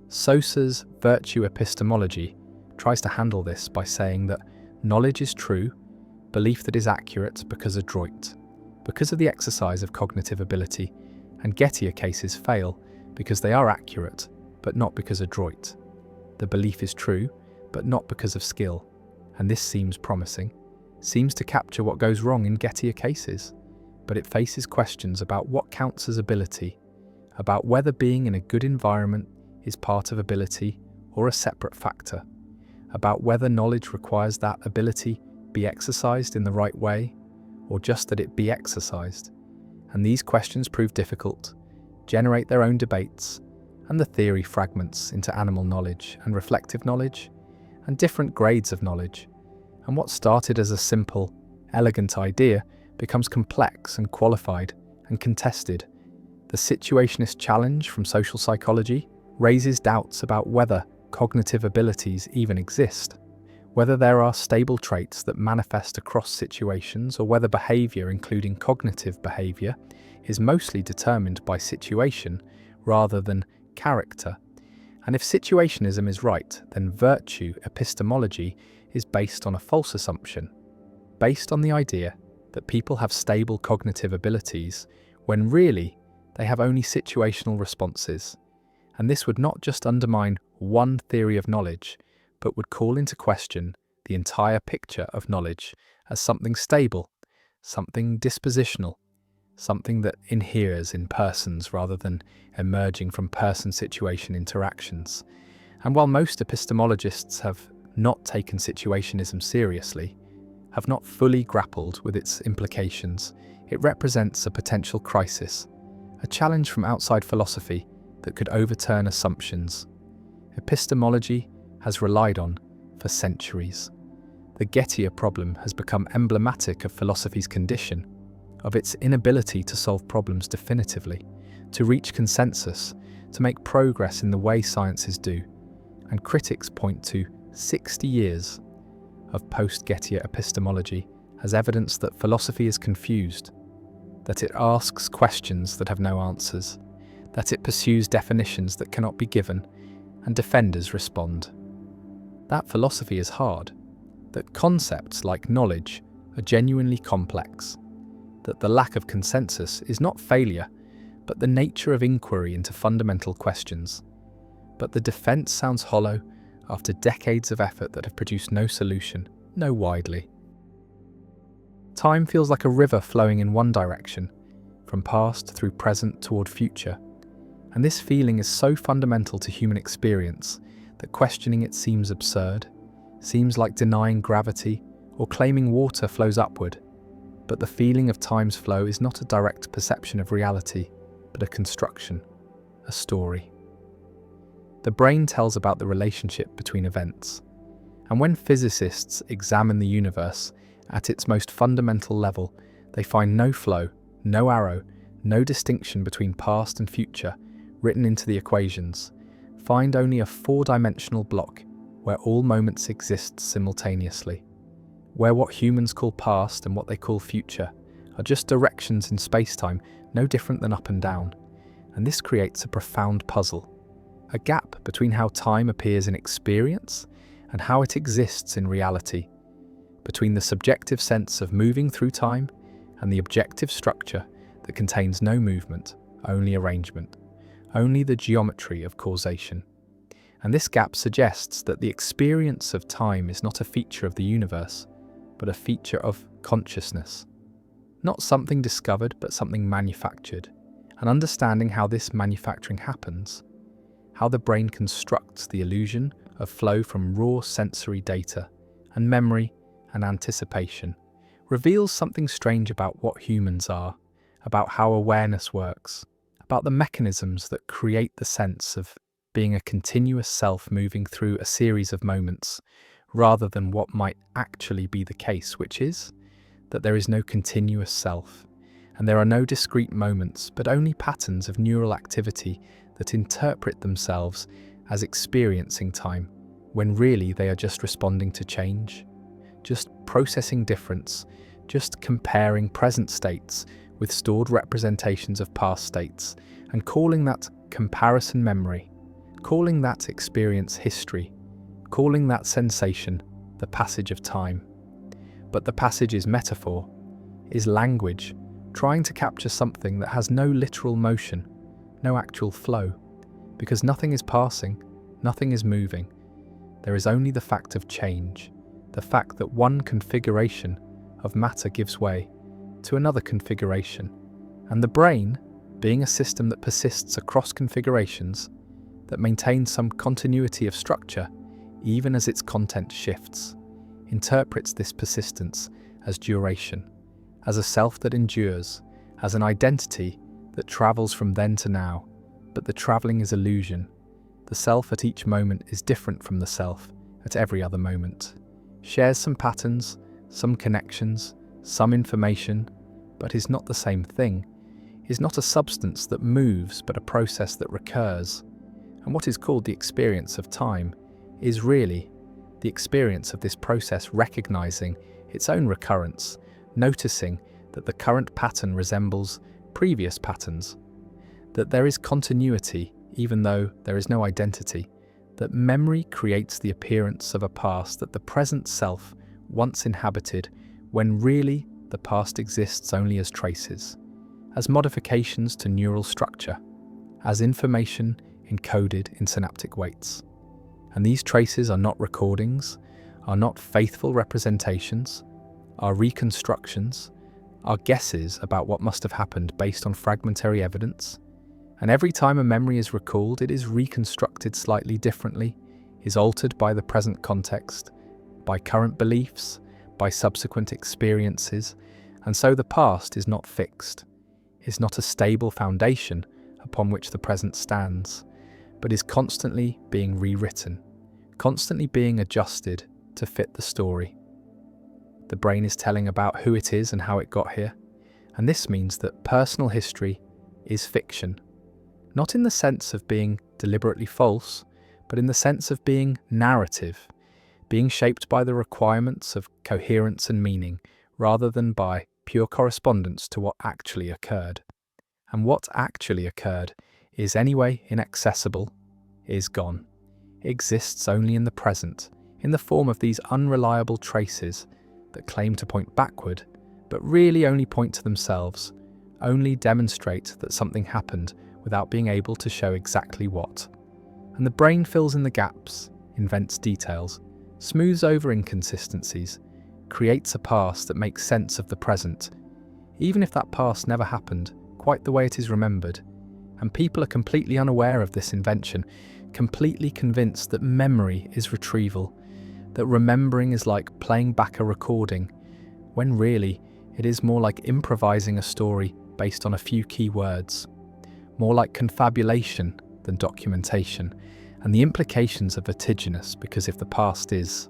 Sosa's virtue epistemology tries to handle this by saying that knowledge is true, belief that is accurate because adroit, because of the exercise of cognitive ability, and Gettier cases fail because they are accurate, but not because adroit. The belief is true, but not because of skill, and this seems promising, seems to capture what goes wrong in Gettier cases, but it faces questions about what counts as ability, about whether being in a good environment is part of ability or a separate factor, about whether knowledge requires that ability be exercised in the right way, or just that it be exercised. And these questions prove difficult, generate their own debates, and the theory fragments into animal knowledge and reflective knowledge, and different grades of knowledge. And what started as a simple, elegant idea becomes complex and qualified and contested. The situationist challenge from social psychology raises doubts about whether cognitive abilities even exist, whether there are stable traits that manifest across situations, or whether behavior, including cognitive behavior, is mostly determined by situation rather than character. And if situationism is right, then virtue epistemology is based on a false assumption, based on the idea that people have stable cognitive abilities when really they have only situational responses. And this would not just undermine one theory of knowledge, but would call into question the entire picture of knowledge as something stable, something dispositional, something that inheres in persons rather than emerging from person-situation interactions. And while most epistemologists have not taken situationism seriously, have not fully grappled with its implications, it represents a potential crisis, a challenge from outside philosophy that could overturn assumptions epistemology has relied on for centuries. The Gettier problem has become emblematic of philosophy's condition, of its inability to solve problems definitively, to reach consensus, to make progress in the way sciences do. And critics point to 60 years of post-Gettier epistemology as evidence that philosophy is confused, that it asks questions that have no answers, that it pursues definitions that cannot be given, and defenders respond. That philosophy is hard, that concepts like knowledge are genuinely complex, that the lack of consensus is not failure, but the nature of inquiry into fundamental questions. But the defense sounds hollow after decades of effort that have produced no solution, no widely. Time feels like a river flowing in one direction, from past through present toward future. And this feeling is so fundamental to human experience that questioning it seems absurd, seems like denying gravity or claiming water flows upward. But the feeling of time's flow is not a direct perception of reality, but a construction, a story. The brain tells about the relationship between events. And when physicists examine the universe at its most fundamental level, they find no flow, no arrow, no distinction between past and future written into the equations, find only a four-dimensional block where all moments exist simultaneously, where what humans call past and what they call future are just directions in space-time no different than up and down. And this creates a profound puzzle, a gap between how time appears in experience and how it exists in reality, between the subjective sense of moving through time and the objective structure that contains no movement, only arrangement, only the geometry of causation. And this gap suggests that the experience of time is not a feature of the universe, but a feature of consciousness. Not something discovered, but something manufactured. and understanding how this manufacturing happens, how the brain constructs the illusion of flow from raw sensory data and memory and anticipation, reveals something strange about what humans are, about how awareness works, about the mechanisms that create the sense of being a continuous self moving through a series of moments, rather than what might actually be the case, which is that there is no continuous self, and there are no discrete moments, but only patterns of neural activity that interpret themselves as experiencing time, when really they are just responding to change, just processing difference, just comparing present states with stored representations of past states, and calling that comparison memory, calling that experience history, calling that sensation the passage of time. But the passage is metaphor, is language, trying to capture something that has no literal motion, no actual flow, because nothing is passing, nothing is moving. There is only the fact of change, the fact that one configuration of matter gives way to another configuration, and the brain, being a system that persists across configurations, that maintains some continuity of structure even as its content shifts, interprets this persistence as duration, as a self that endures, as an identity that travels from then to now. But the travelling is illusion. The self at each moment is different from the self at every other moment, shares some patterns, some connections, some information, but is not the same thing, is not a substance that moves but a process that recurs. And what is called the experience of time is really the experience of this process recognizing its own recurrence, noticing that the current pattern resembles previous patterns, that there is continuity even though there is no identity, that memory creates the appearance of a past that the present self once inhabited, when really the past exists only as traces, as modifications to neural structure, as information encoded in synaptic weights. And these traces are not recordings, are not faithful representations, are reconstructions, are guesses about what must have happened based on fragmentary evidence. And every time a memory is recalled, it is reconstructed slightly differently, is altered by the present context, by current beliefs, by subsequent experiences, and so the past is not fixed, is not a stable foundation upon which the present stands, but is constantly being rewritten, constantly being adjusted to fit the story. The brain is telling about who it is and how it got here, and this means that personal history is fiction, not in the sense of being deliberately false, but in the sense of being narrative, being shaped by the requirements of coherence and meaning, rather than by pure correspondence to what actually occurred. And what actually occurred is anyway inaccessible, is gone, exists only in the present, in the form of these unreliable traces that claim to point backward, but really only point to themselves, only demonstrate that something happened without being able to show exactly what. And the brain fills in the gaps, invents details, smooths over inconsistencies, creates a past that makes sense of the present, even if that past never happened quite the way it is remembered. And people are completely unaware of this invention, completely convinced that memory is retrieval, that remembering is like playing back a recording, when really it is more like improvising a story based on a few key words, more like confabulation than documentation, and the implications are vertiginous, because if the past is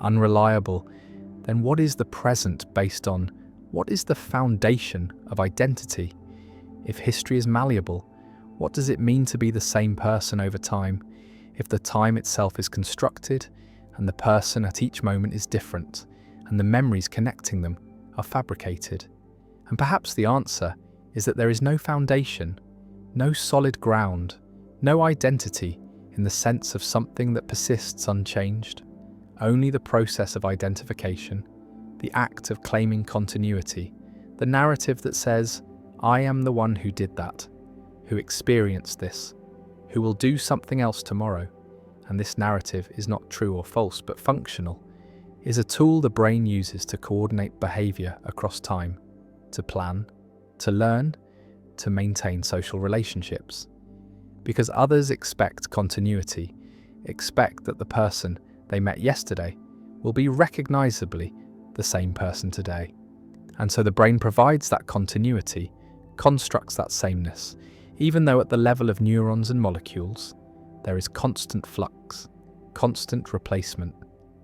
unreliable, then what is the present based on? What is the foundation of identity? If history is malleable, what does it mean to be the same person over time, if the time itself is constructed and the person at each moment is different, and the memories connecting them are fabricated? And perhaps the answer is that there is no foundation, no solid ground, no identity in the sense of something that persists unchanged, only the process of identification, the act of claiming continuity, the narrative that says, I am the one who did that, who experienced this, who will do something else tomorrow. And this narrative is not true or false, but functional, is a tool the brain uses to coordinate behavior across time, to plan, to learn, to maintain social relationships. Because others expect continuity, expect that the person they met yesterday will be recognizably the same person today. And so the brain provides that continuity, constructs that sameness, even though at the level of neurons and molecules, there is constant flux, constant replacement,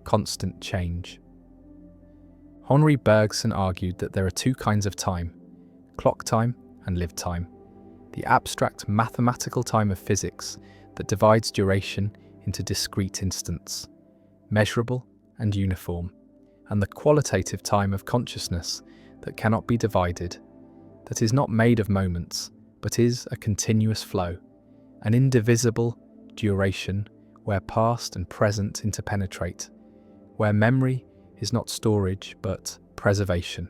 constant change. Henri Bergson argued that there are two kinds of time, clock time and lived time, the abstract mathematical time of physics that divides duration into discrete instants, measurable and uniform, and the qualitative time of consciousness that cannot be divided, that is not made of moments, but is a continuous flow, an indivisible duration where past and present interpenetrate, where memory is not storage but preservation,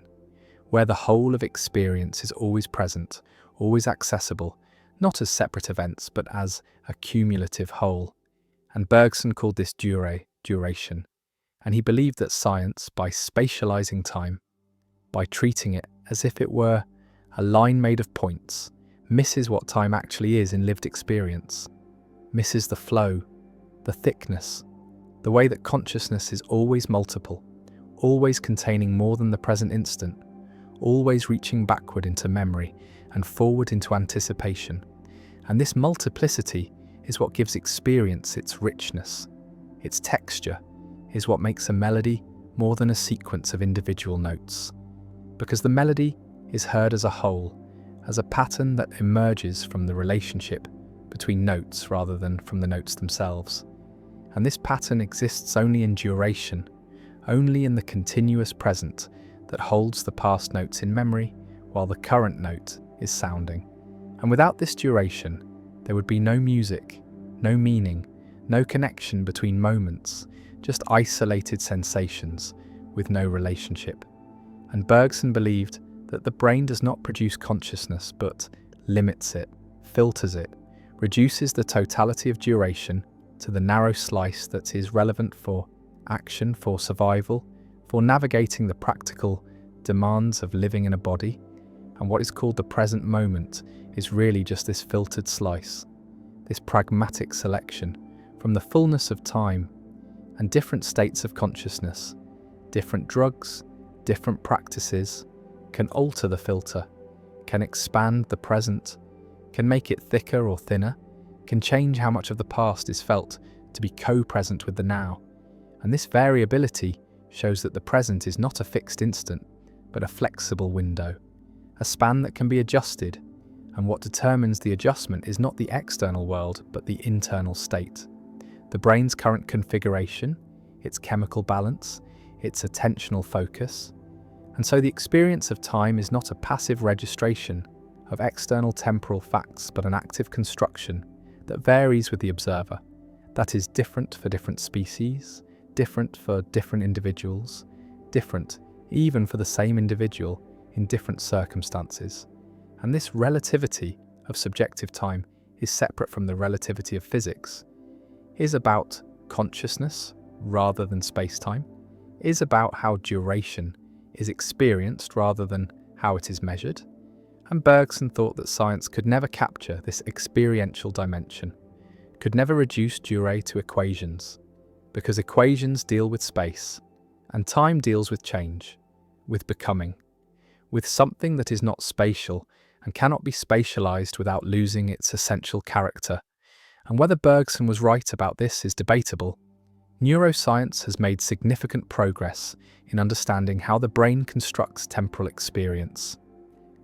where the whole of experience is always present, always accessible, not as separate events but as a cumulative whole. And Bergson called this duration, and he believed that science, by spatializing time, by treating it as if it were a line made of points, misses what time actually is in lived experience, misses the flow, the thickness, the way that consciousness is always multiple, always containing more than the present instant, always reaching backward into memory and forward into anticipation. And this multiplicity is what gives experience its richness, its texture, is what makes a melody more than a sequence of individual notes. Because the melody is heard as a whole, as a pattern that emerges from the relationship between notes rather than from the notes themselves. And this pattern exists only in duration, only in the continuous present that holds the past notes in memory while the current note is sounding. And without this duration, there would be no music, no meaning, no connection between moments, just isolated sensations with no relationship. And Bergson believed that the brain does not produce consciousness but limits it, filters it, reduces the totality of duration to the narrow slice that is relevant for action, for survival, for navigating the practical demands of living in a body. And what is called the present moment is really just this filtered slice, this pragmatic selection from the fullness of time and different states of consciousness. Different drugs, different practices can alter the filter, can expand the present, can make it thicker or thinner, can change how much of the past is felt to be co-present with the now. And this variability shows that the present is not a fixed instant, but a flexible window, a span that can be adjusted, and what determines the adjustment is not the external world, but the internal state. The brain's current configuration, its chemical balance, its attentional focus. And so the experience of time is not a passive registration of external temporal facts, but an active construction that varies with the observer, that is different for different species, different for different individuals, different even for the same individual in different circumstances. And this relativity of subjective time is separate from the relativity of physics, is about consciousness rather than space-time, is about how duration is experienced rather than how it is measured. And Bergson thought that science could never capture this experiential dimension, could never reduce durée to equations, because equations deal with space, and time deals with change, with becoming, with something that is not spatial and cannot be spatialized without losing its essential character. And whether Bergson was right about this is debatable. Neuroscience has made significant progress in understanding how the brain constructs temporal experience,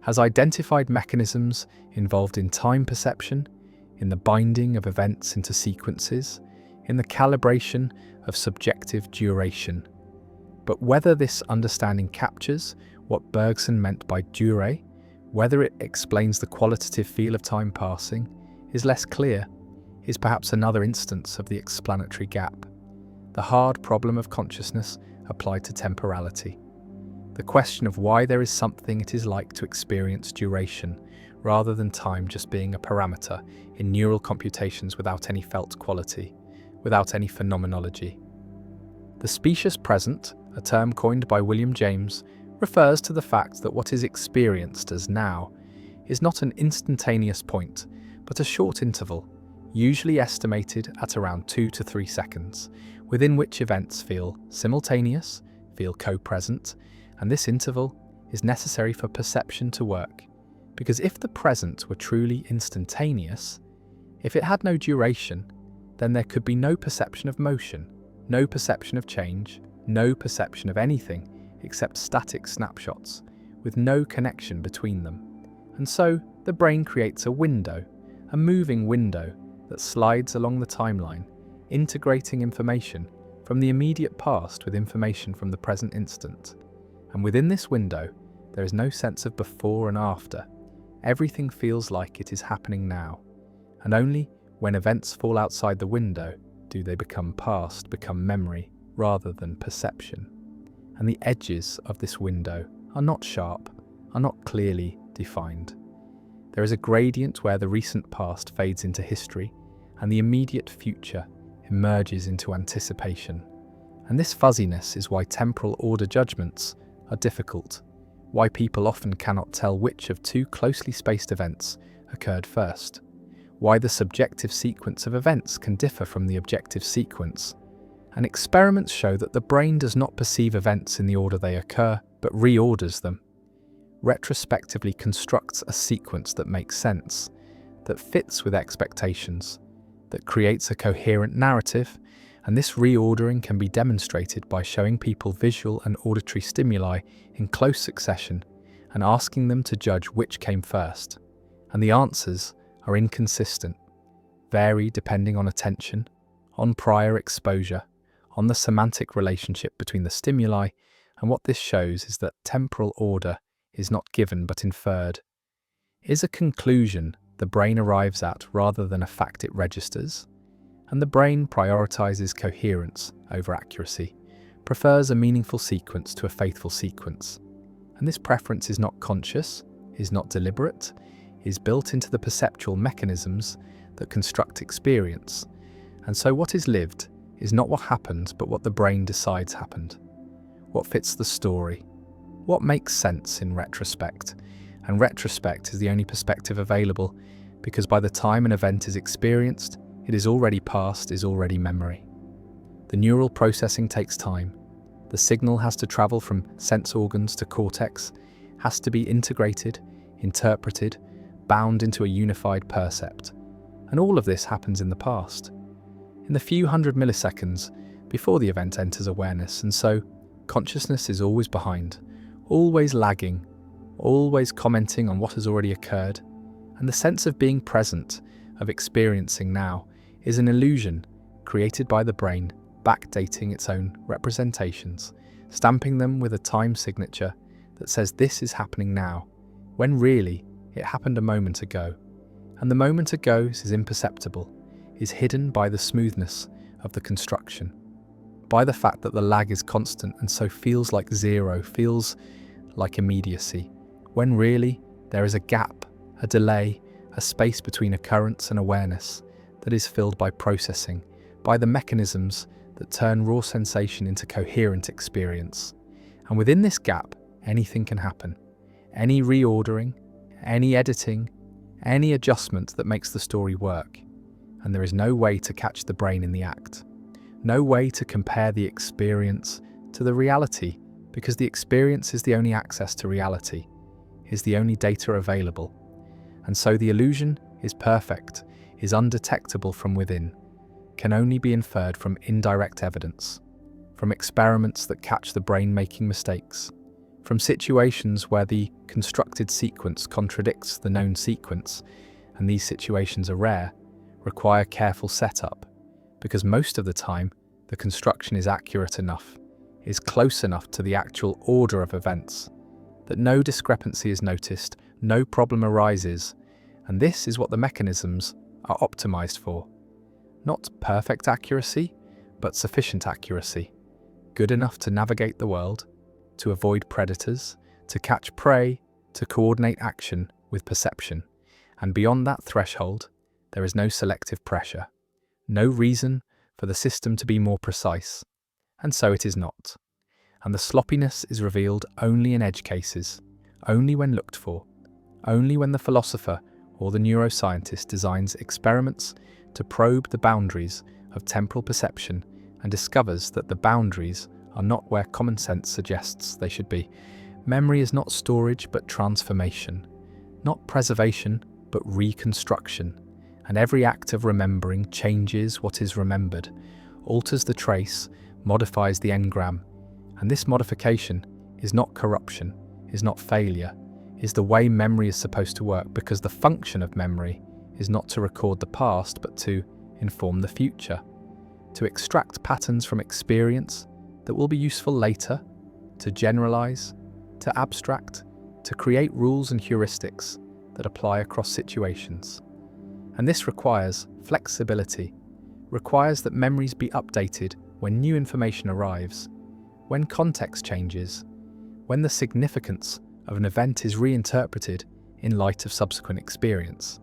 has identified mechanisms involved in time perception, in the binding of events into sequences, in the calibration of subjective duration. But whether this understanding captures what Bergson meant by durée, whether it explains the qualitative feel of time passing, is less clear, is perhaps another instance of the explanatory gap, the hard problem of consciousness applied to temporality. The question of why there is something it is like to experience duration, rather than time just being a parameter in neural computations without any felt quality, without any phenomenology. The specious present, a term coined by William James, refers to the fact that what is experienced as now is not an instantaneous point, but a short interval, usually estimated at around 2 to 3 seconds, within which events feel simultaneous, feel co-present, and this interval is necessary for perception to work. Because if the present were truly instantaneous, if it had no duration, then there could be no perception of motion, no perception of change, no perception of anything except static snapshots, with no connection between them. And so, the brain creates a window, a moving window that slides along the timeline, integrating information from the immediate past with information from the present instant. And within this window, there is no sense of before and after. Everything feels like it is happening now. And only when events fall outside the window do they become past, become memory, rather than perception. And the edges of this window are not sharp, are not clearly defined. There is a gradient where the recent past fades into history and the immediate future emerges into anticipation. And this fuzziness is why temporal order judgments are difficult, why people often cannot tell which of two closely spaced events occurred first, why the subjective sequence of events can differ from the objective sequence. And experiments show that the brain does not perceive events in the order they occur, but reorders them, retrospectively constructs a sequence that makes sense, that fits with expectations, that creates a coherent narrative, and this reordering can be demonstrated by showing people visual and auditory stimuli in close succession and asking them to judge which came first. And the answers are inconsistent, vary depending on attention, on prior exposure, on the semantic relationship between the stimuli, and what this shows is that temporal order is not given but inferred, is a conclusion the brain arrives at rather than a fact it registers. And the brain prioritizes coherence over accuracy, prefers a meaningful sequence to a faithful sequence. And this preference is not conscious, is not deliberate, is built into the perceptual mechanisms that construct experience. And so what is lived is not what happened, but what the brain decides happened. What fits the story? What makes sense in retrospect? And retrospect is the only perspective available, because by the time an event is experienced, it is already past, is already memory. The neural processing takes time. The signal has to travel from sense organs to cortex, has to be integrated, interpreted, bound into a unified percept. And all of this happens in the past, in the few hundred milliseconds before the event enters awareness, and so consciousness is always behind, always lagging, always commenting on what has already occurred, and the sense of being present, of experiencing now, is an illusion created by the brain, backdating its own representations, stamping them with a time signature that says this is happening now, when really it happened a moment ago. And the moment ago is imperceptible, is hidden by the smoothness of the construction, by the fact that the lag is constant and so feels like zero, feels like immediacy, when really there is a gap, a delay, a space between occurrence and awareness that is filled by processing, by the mechanisms that turn raw sensation into coherent experience. And within this gap, anything can happen. Any reordering, any editing, any adjustment that makes the story work. And there is no way to catch the brain in the act. No way to compare the experience to the reality, because the experience is the only access to reality, is the only data available. And so the illusion is perfect, is undetectable from within, can only be inferred from indirect evidence, from experiments that catch the brain making mistakes, from situations where the constructed sequence contradicts the known sequence, and these situations are rare, require careful setup, because most of the time the construction is accurate enough, is close enough to the actual order of events, that no discrepancy is noticed, no problem arises, and this is what the mechanisms are optimized for. Not perfect accuracy, but sufficient accuracy, good enough to navigate the world, to avoid predators, to catch prey, to coordinate action with perception, and beyond that threshold, there is no selective pressure, no reason for the system to be more precise, and so it is not. And the sloppiness is revealed only in edge cases, only when looked for, only when the philosopher or the neuroscientist designs experiments to probe the boundaries of temporal perception and discovers that the boundaries are not where common sense suggests they should be. Memory is not storage but transformation, not preservation but reconstruction, and every act of remembering changes what is remembered, alters the trace, modifies the engram, and this modification is not corruption, is not failure, is the way memory is supposed to work, because the function of memory is not to record the past but to inform the future, to extract patterns from experience that will be useful later, to generalize, to abstract, to create rules and heuristics that apply across situations. And this requires flexibility, requires that memories be updated when new information arrives, when context changes, when the significance of an event is reinterpreted in light of subsequent experience.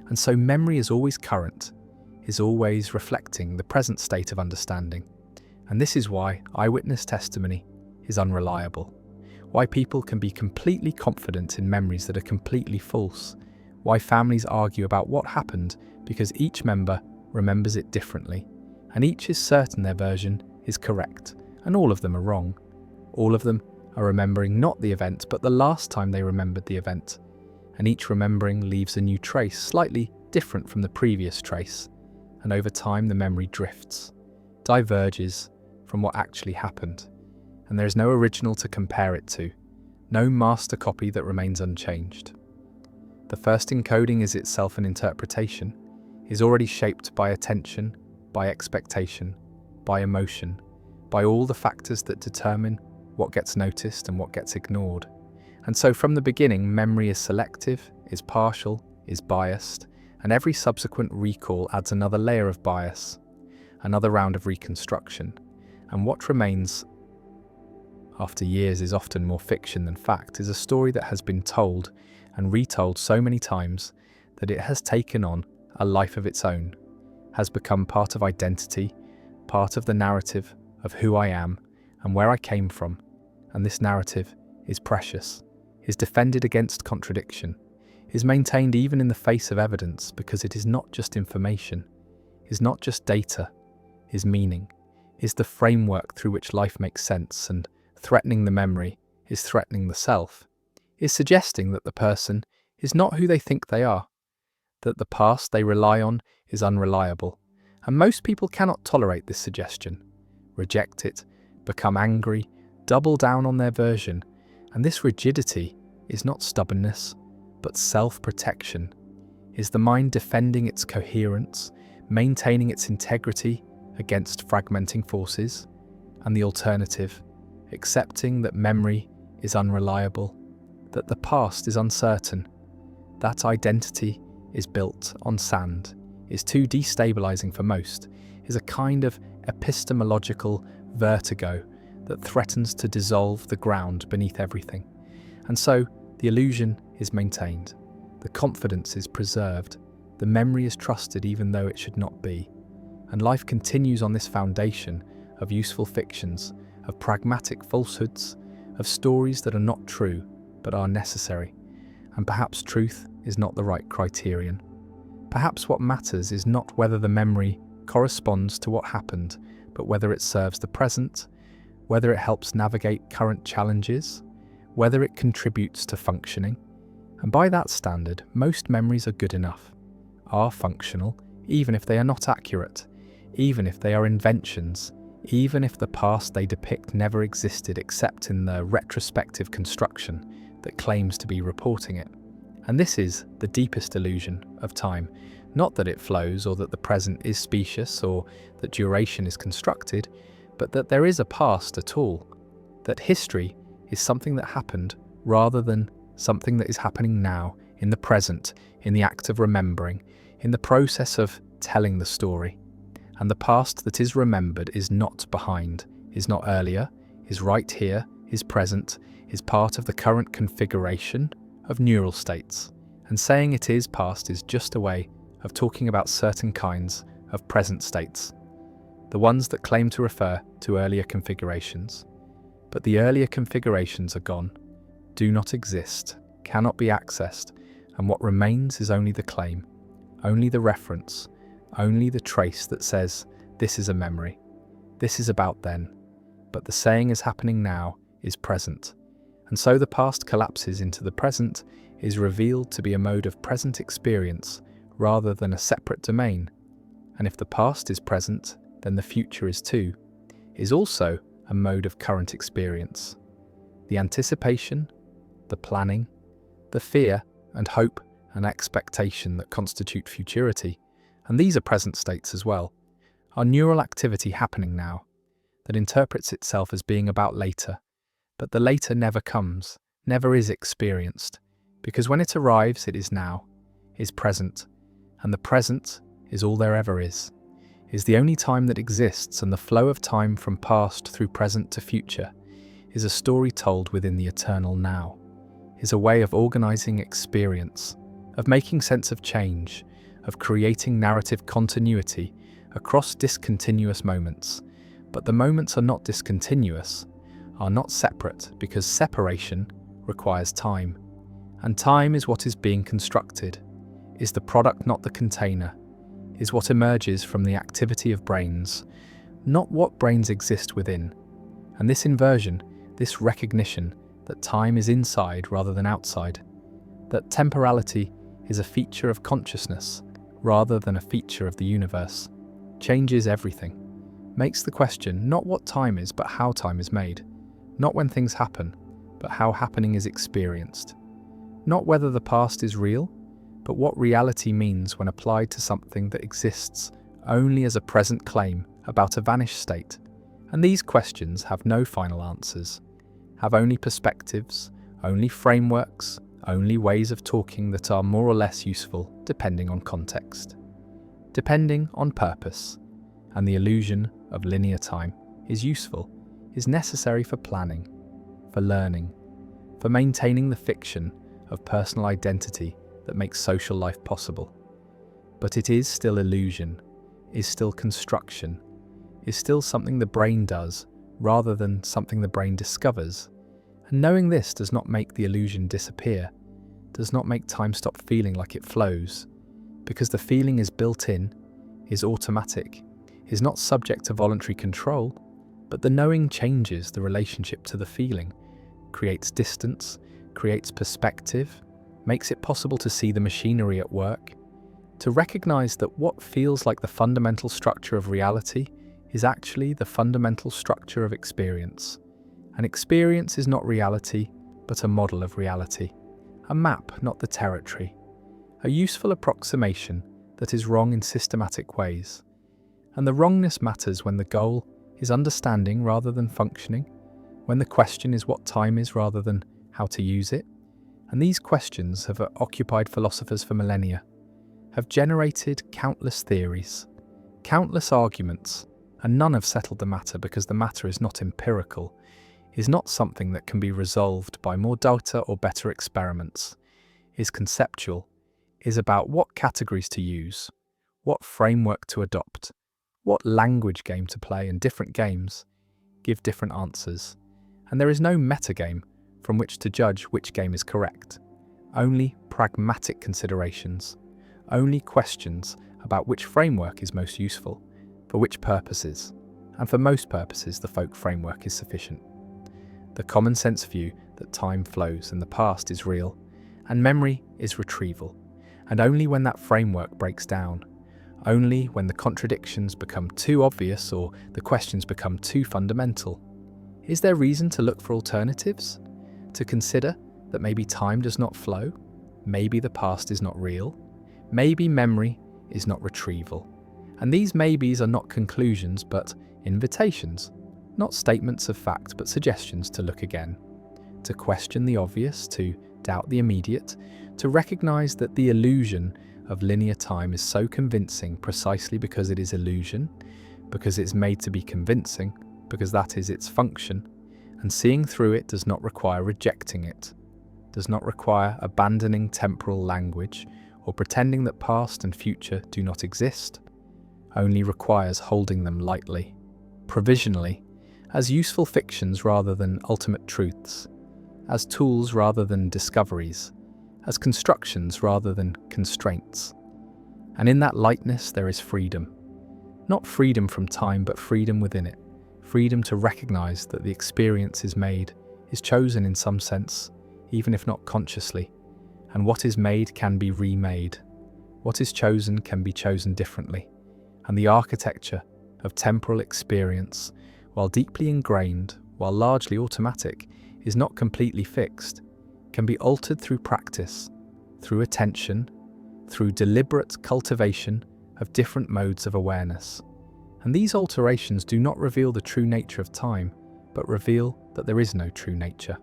And so memory is always current, is always reflecting the present state of understanding. And this is why eyewitness testimony is unreliable, why people can be completely confident in memories that are completely false, why families argue about what happened because each member remembers it differently, and each is certain their version is correct, and all of them are wrong. All of them are remembering not the event, but the last time they remembered the event, and each remembering leaves a new trace, slightly different from the previous trace, and over time the memory drifts, diverges from what actually happened, and there is no original to compare it to, no master copy that remains unchanged. The first encoding is itself an interpretation, is already shaped by attention, by expectation, by emotion, by all the factors that determine what gets noticed and what gets ignored. And so from the beginning, memory is selective, is partial, is biased, and every subsequent recall adds another layer of bias, another round of reconstruction. And what remains after years is often more fiction than fact, is a story that has been told and retold so many times that it has taken on a life of its own, has become part of identity, part of the narrative of who I am and where I came from. And this narrative is precious, is defended against contradiction, is maintained even in the face of evidence, because it is not just information, is not just data, is meaning, is the framework through which life makes sense, and threatening the memory is threatening the self, is suggesting that the person is not who they think they are, that the past they rely on is unreliable. And most people cannot tolerate this suggestion, reject it, become angry, double down on their version, and this rigidity is not stubbornness, but self-protection, is the mind defending its coherence, maintaining its integrity against fragmenting forces, and the alternative, accepting that memory is unreliable, that the past is uncertain, that identity is built on sand, is too destabilizing for most, is a kind of epistemological vertigo that threatens to dissolve the ground beneath everything. And so the illusion is maintained, the confidence is preserved, the memory is trusted even though it should not be. And life continues on this foundation of useful fictions, of pragmatic falsehoods, of stories that are not true but are necessary. And perhaps truth is not the right criterion. Perhaps what matters is not whether the memory corresponds to what happened, but whether it serves the present, whether it helps navigate current challenges, whether it contributes to functioning. And by that standard, most memories are good enough, are functional, even if they are not accurate, even if they are inventions, even if the past they depict never existed except in the retrospective construction that claims to be reporting it. And this is the deepest illusion of time, not that it flows or that the present is specious or that duration is constructed, but that there is a past at all, that history is something that happened rather than something that is happening now, in the present, in the act of remembering, in the process of telling the story. And the past that is remembered is not behind, is not earlier, is right here, is present, is part of the current configuration of neural states. And saying it is past is just a way of talking about certain kinds of present states, the ones that claim to refer to earlier configurations. But the earlier configurations are gone, do not exist, cannot be accessed, and what remains is only the claim, only the reference, only the trace that says, this is a memory, this is about then, but the saying is happening now, is present. And so the past collapses into the present, is revealed to be a mode of present experience rather than a separate domain. And if the past is present, then the future is too, is also a mode of current experience. The anticipation, the planning, the fear and hope and expectation that constitute futurity, and these are present states as well, are neural activity happening now that interprets itself as being about later. But the later never comes, never is experienced, because when it arrives it is now, is present, and the present is all there ever is the only time that exists, and the flow of time from past through present to future is a story told within the eternal now, is a way of organizing experience, of making sense of change, of creating narrative continuity across discontinuous moments. But the moments are not discontinuous, are not separate, because separation requires time. And time is what is being constructed, is the product, not the container, is what emerges from the activity of brains, not what brains exist within. And this inversion, this recognition that time is inside rather than outside, that temporality is a feature of consciousness rather than a feature of the universe, changes everything, makes the question not what time is but how time is made, not when things happen, but how happening is experienced, not whether the past is real, but what reality means when applied to something that exists only as a present claim about a vanished state. And these questions have no final answers, have only perspectives, only frameworks, only ways of talking that are more or less useful depending on context, depending on purpose. And the illusion of linear time is useful, is necessary for planning, for learning, for maintaining the fiction of personal identity that makes social life possible. But it is still illusion, is still construction, is still something the brain does rather than something the brain discovers. And knowing this does not make the illusion disappear, does not make time stop feeling like it flows, because the feeling is built in, is automatic, is not subject to voluntary control, but the knowing changes the relationship to the feeling, creates distance, creates perspective, makes it possible to see the machinery at work, to recognize that what feels like the fundamental structure of reality is actually the fundamental structure of experience. And experience is not reality, but a model of reality, a map, not the territory, a useful approximation that is wrong in systematic ways. And the wrongness matters when the goal is understanding rather than functioning, when the question is what time is rather than how to use it. And these questions have occupied philosophers for millennia, have generated countless theories, countless arguments, and none have settled the matter because the matter is not empirical, is not something that can be resolved by more data or better experiments, is conceptual, is about what categories to use, what framework to adopt, what language game to play, and different games give different answers. And there is no metagame from which to judge which game is correct, only pragmatic considerations, only questions about which framework is most useful, for which purposes, and for most purposes the folk framework is sufficient. The common sense view that time flows and the past is real, and memory is retrieval, and only when that framework breaks down, only when the contradictions become too obvious or the questions become too fundamental, is there reason to look for alternatives? To consider that maybe time does not flow, maybe the past is not real, maybe memory is not retrieval. And these maybes are not conclusions but invitations, not statements of fact but suggestions to look again, to question the obvious, to doubt the immediate, to recognize that the illusion of linear time is so convincing precisely because it is illusion, because it's made to be convincing, because that is its function. And seeing through it does not require rejecting it, does not require abandoning temporal language or pretending that past and future do not exist, only requires holding them lightly, provisionally, as useful fictions rather than ultimate truths, as tools rather than discoveries, as constructions rather than constraints. And in that lightness there is freedom. Not freedom from time, but freedom within it. Freedom to recognize that the experience is made, is chosen in some sense, even if not consciously. And what is made can be remade. What is chosen can be chosen differently. And the architecture of temporal experience, while deeply ingrained, while largely automatic, is not completely fixed, can be altered through practice, through attention, through deliberate cultivation of different modes of awareness. And these alterations do not reveal the true nature of time, but reveal that there is no true nature,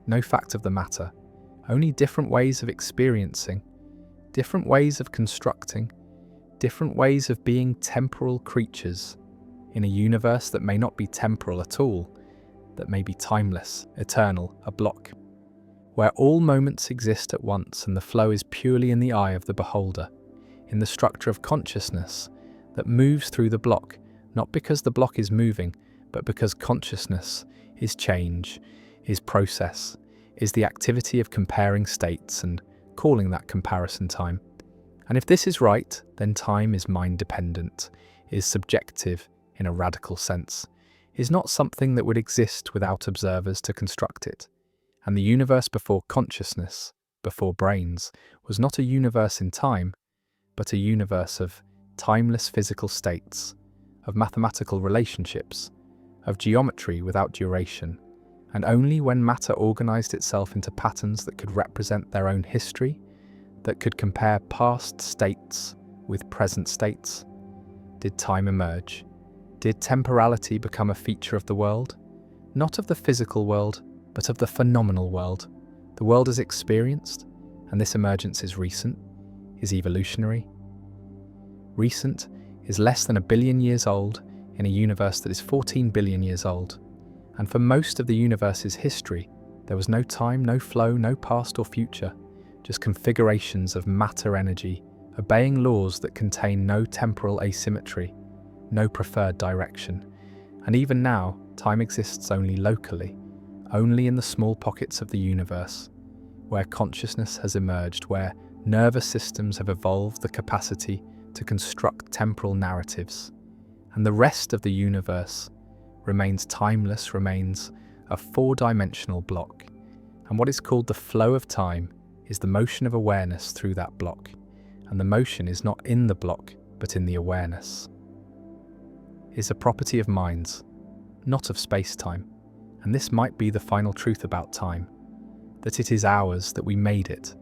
no fact of the matter, only different ways of experiencing, different ways of constructing, different ways of being temporal creatures in a universe that may not be temporal at all, that may be timeless, eternal, a block, where all moments exist at once and the flow is purely in the eye of the beholder, in the structure of consciousness that moves through the block, not because the block is moving, but because consciousness is change, is process, is the activity of comparing states and calling that comparison time. And if this is right, then time is mind-dependent, is subjective in a radical sense, is not something that would exist without observers to construct it. And the universe before consciousness, before brains, was not a universe in time, but a universe of timeless physical states, of mathematical relationships, of geometry without duration. And only when matter organized itself into patterns that could represent their own history, that could compare past states with present states, did time emerge. Did temporality become a feature of the world? Not of the physical world, but of the phenomenal world. The world is experienced, and this emergence is recent, is evolutionary. Recent is less than 1 billion years old in a universe that is 14 billion years old. And for most of the universe's history, there was no time, no flow, no past or future, just configurations of matter energy, obeying laws that contain no temporal asymmetry, no preferred direction. And even now, time exists only locally, only in the small pockets of the universe, where consciousness has emerged, where nervous systems have evolved the capacity to construct temporal narratives. And the rest of the universe remains timeless, remains a four-dimensional block. And what is called the flow of time is the motion of awareness through that block. And the motion is not in the block, but in the awareness. Is a property of minds, not of space-time. And this might be the final truth about time, that it is ours, that we made it,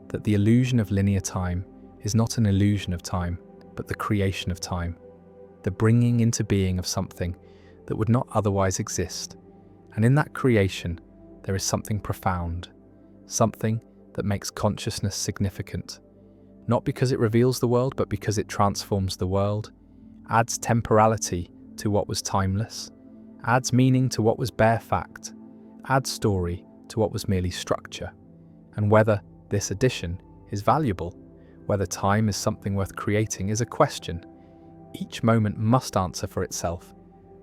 that the illusion of linear time is not an illusion of time, but the creation of time, the bringing into being of something that would not otherwise exist. And in that creation, there is something profound, something that makes consciousness significant, not because it reveals the world, but because it transforms the world, adds temporality to what was timeless, adds meaning to what was bare fact, adds story to what was merely structure. And whether this addition is valuable, whether time is something worth creating, is a question each moment must answer for itself,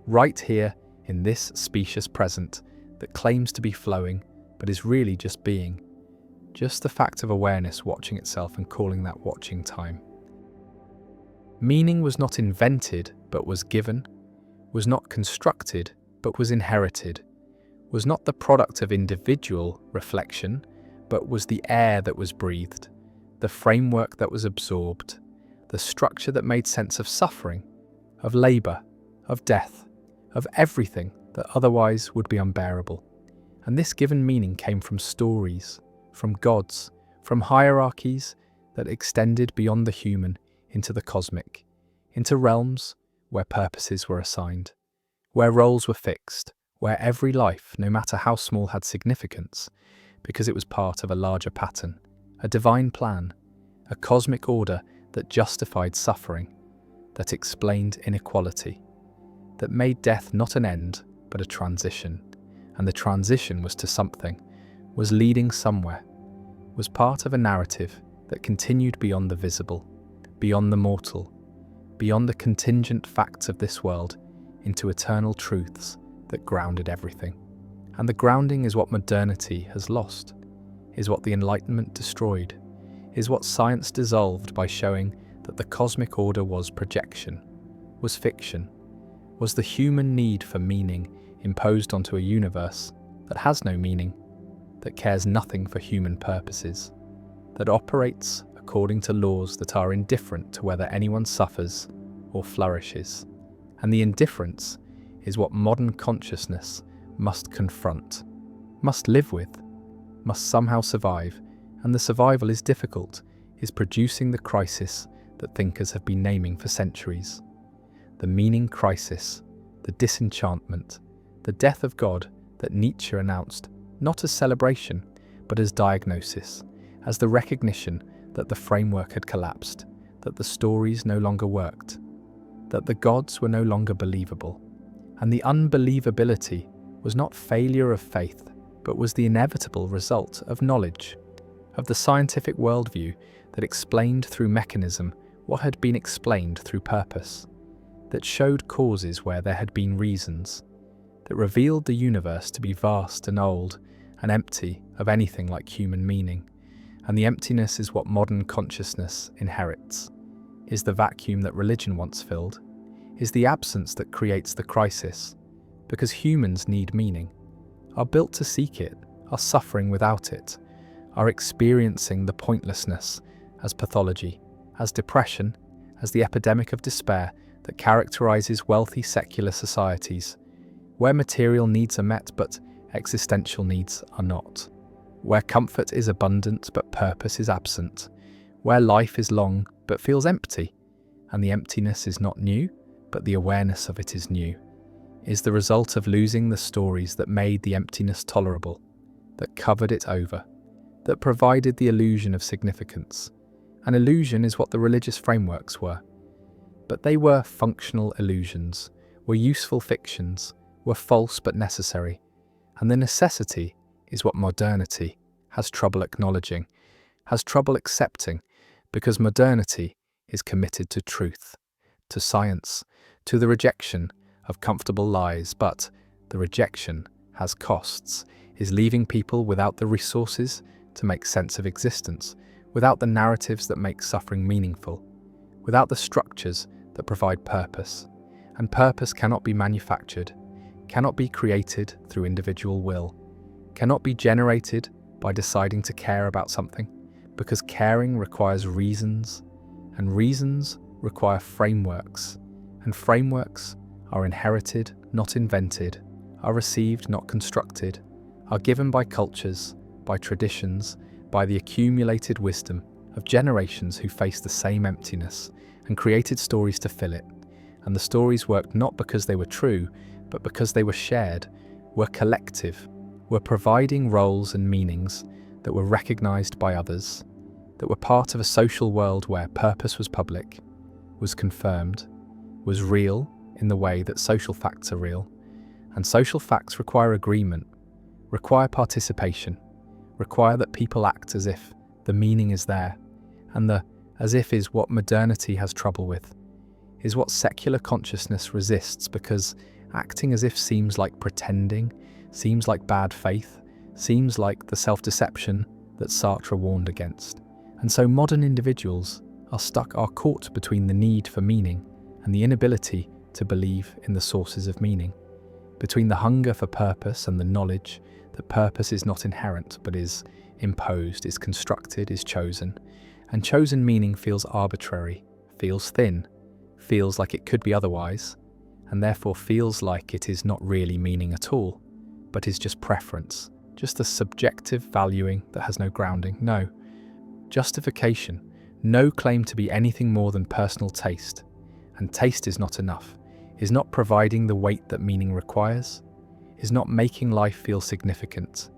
right here in this specious present that claims to be flowing, but is really just being, just the fact of awareness watching itself and calling that watching time. Meaning was not invented, but was given, was not constructed, but was inherited, was not the product of individual reflection, but was the air that was breathed, the framework that was absorbed, the structure that made sense of suffering, of labor, of death, of everything that otherwise would be unbearable. And this given meaning came from stories, from gods, from hierarchies that extended beyond the human into the cosmic, into realms where purposes were assigned, where roles were fixed, where every life, no matter how small, had significance, because it was part of a larger pattern, a divine plan, a cosmic order that justified suffering, that explained inequality, that made death not an end, but a transition. And the transition was to something, was leading somewhere, was part of a narrative that continued beyond the visible, beyond the mortal, beyond the contingent facts of this world, into eternal truths that grounded everything. And the grounding is what modernity has lost. is what the Enlightenment destroyed, is what science dissolved by showing that the cosmic order was projection, was fiction, was the human need for meaning imposed onto a universe that has no meaning, that cares nothing for human purposes, that operates according to laws that are indifferent to whether anyone suffers or flourishes. And the indifference is what modern consciousness must confront, must live with, must somehow survive, and the survival is difficult, is producing the crisis that thinkers have been naming for centuries. The meaning crisis, the disenchantment, the death of God that Nietzsche announced, not as celebration, but as diagnosis, as the recognition that the framework had collapsed, that the stories no longer worked, that the gods were no longer believable. And the unbelievability was not failure of faith, but was the inevitable result of knowledge, of the scientific worldview that explained through mechanism what had been explained through purpose, that showed causes where there had been reasons, that revealed the universe to be vast and old and empty of anything like human meaning. And the emptiness is what modern consciousness inherits, is the vacuum that religion once filled, is the absence that creates the crisis, because humans need meaning, are built to seek it, are suffering without it, are experiencing the pointlessness as pathology, as depression, as the epidemic of despair that characterizes wealthy secular societies, where material needs are met but existential needs are not, where comfort is abundant but purpose is absent, where life is long but feels empty, and the emptiness is not new, but the awareness of it is new, is the result of losing the stories that made the emptiness tolerable, that covered it over, that provided the illusion of significance. An illusion is what the religious frameworks were. But they were functional illusions, were useful fictions, were false but necessary. And the necessity is what modernity has trouble acknowledging, has trouble accepting, because modernity is committed to truth, to science, to the rejection of comfortable lies, but the rejection has costs, is leaving people without the resources to make sense of existence, without the narratives that make suffering meaningful, without the structures that provide purpose. And purpose cannot be manufactured, cannot be created through individual will, cannot be generated by deciding to care about something, because caring requires reasons, and reasons require frameworks, and frameworks are inherited, not invented, are received, not constructed, are given by cultures, by traditions, by the accumulated wisdom of generations who faced the same emptiness and created stories to fill it. And the stories worked not because they were true, but because they were shared, were collective, were providing roles and meanings that were recognized by others, that were part of a social world where purpose was public, was confirmed, was real in the way that social facts are real. And social facts require agreement, require participation, require that people act as if the meaning is there, and the as if is what modernity has trouble with, is what secular consciousness resists, because acting as if seems like pretending, seems like bad faith, seems like the self-deception that Sartre warned against. And so modern individuals are caught between the need for meaning and the inability to believe in the sources of meaning, between the hunger for purpose and the knowledge that purpose is not inherent but is imposed, is constructed, is chosen. And chosen meaning feels arbitrary, feels thin, feels like it could be otherwise, and therefore feels like it is not really meaning at all, but is just preference, just a subjective valuing that has no grounding, no justification, no claim to be anything more than personal taste. And taste is not enough, is not providing the weight that meaning requires, is not making life feel significant,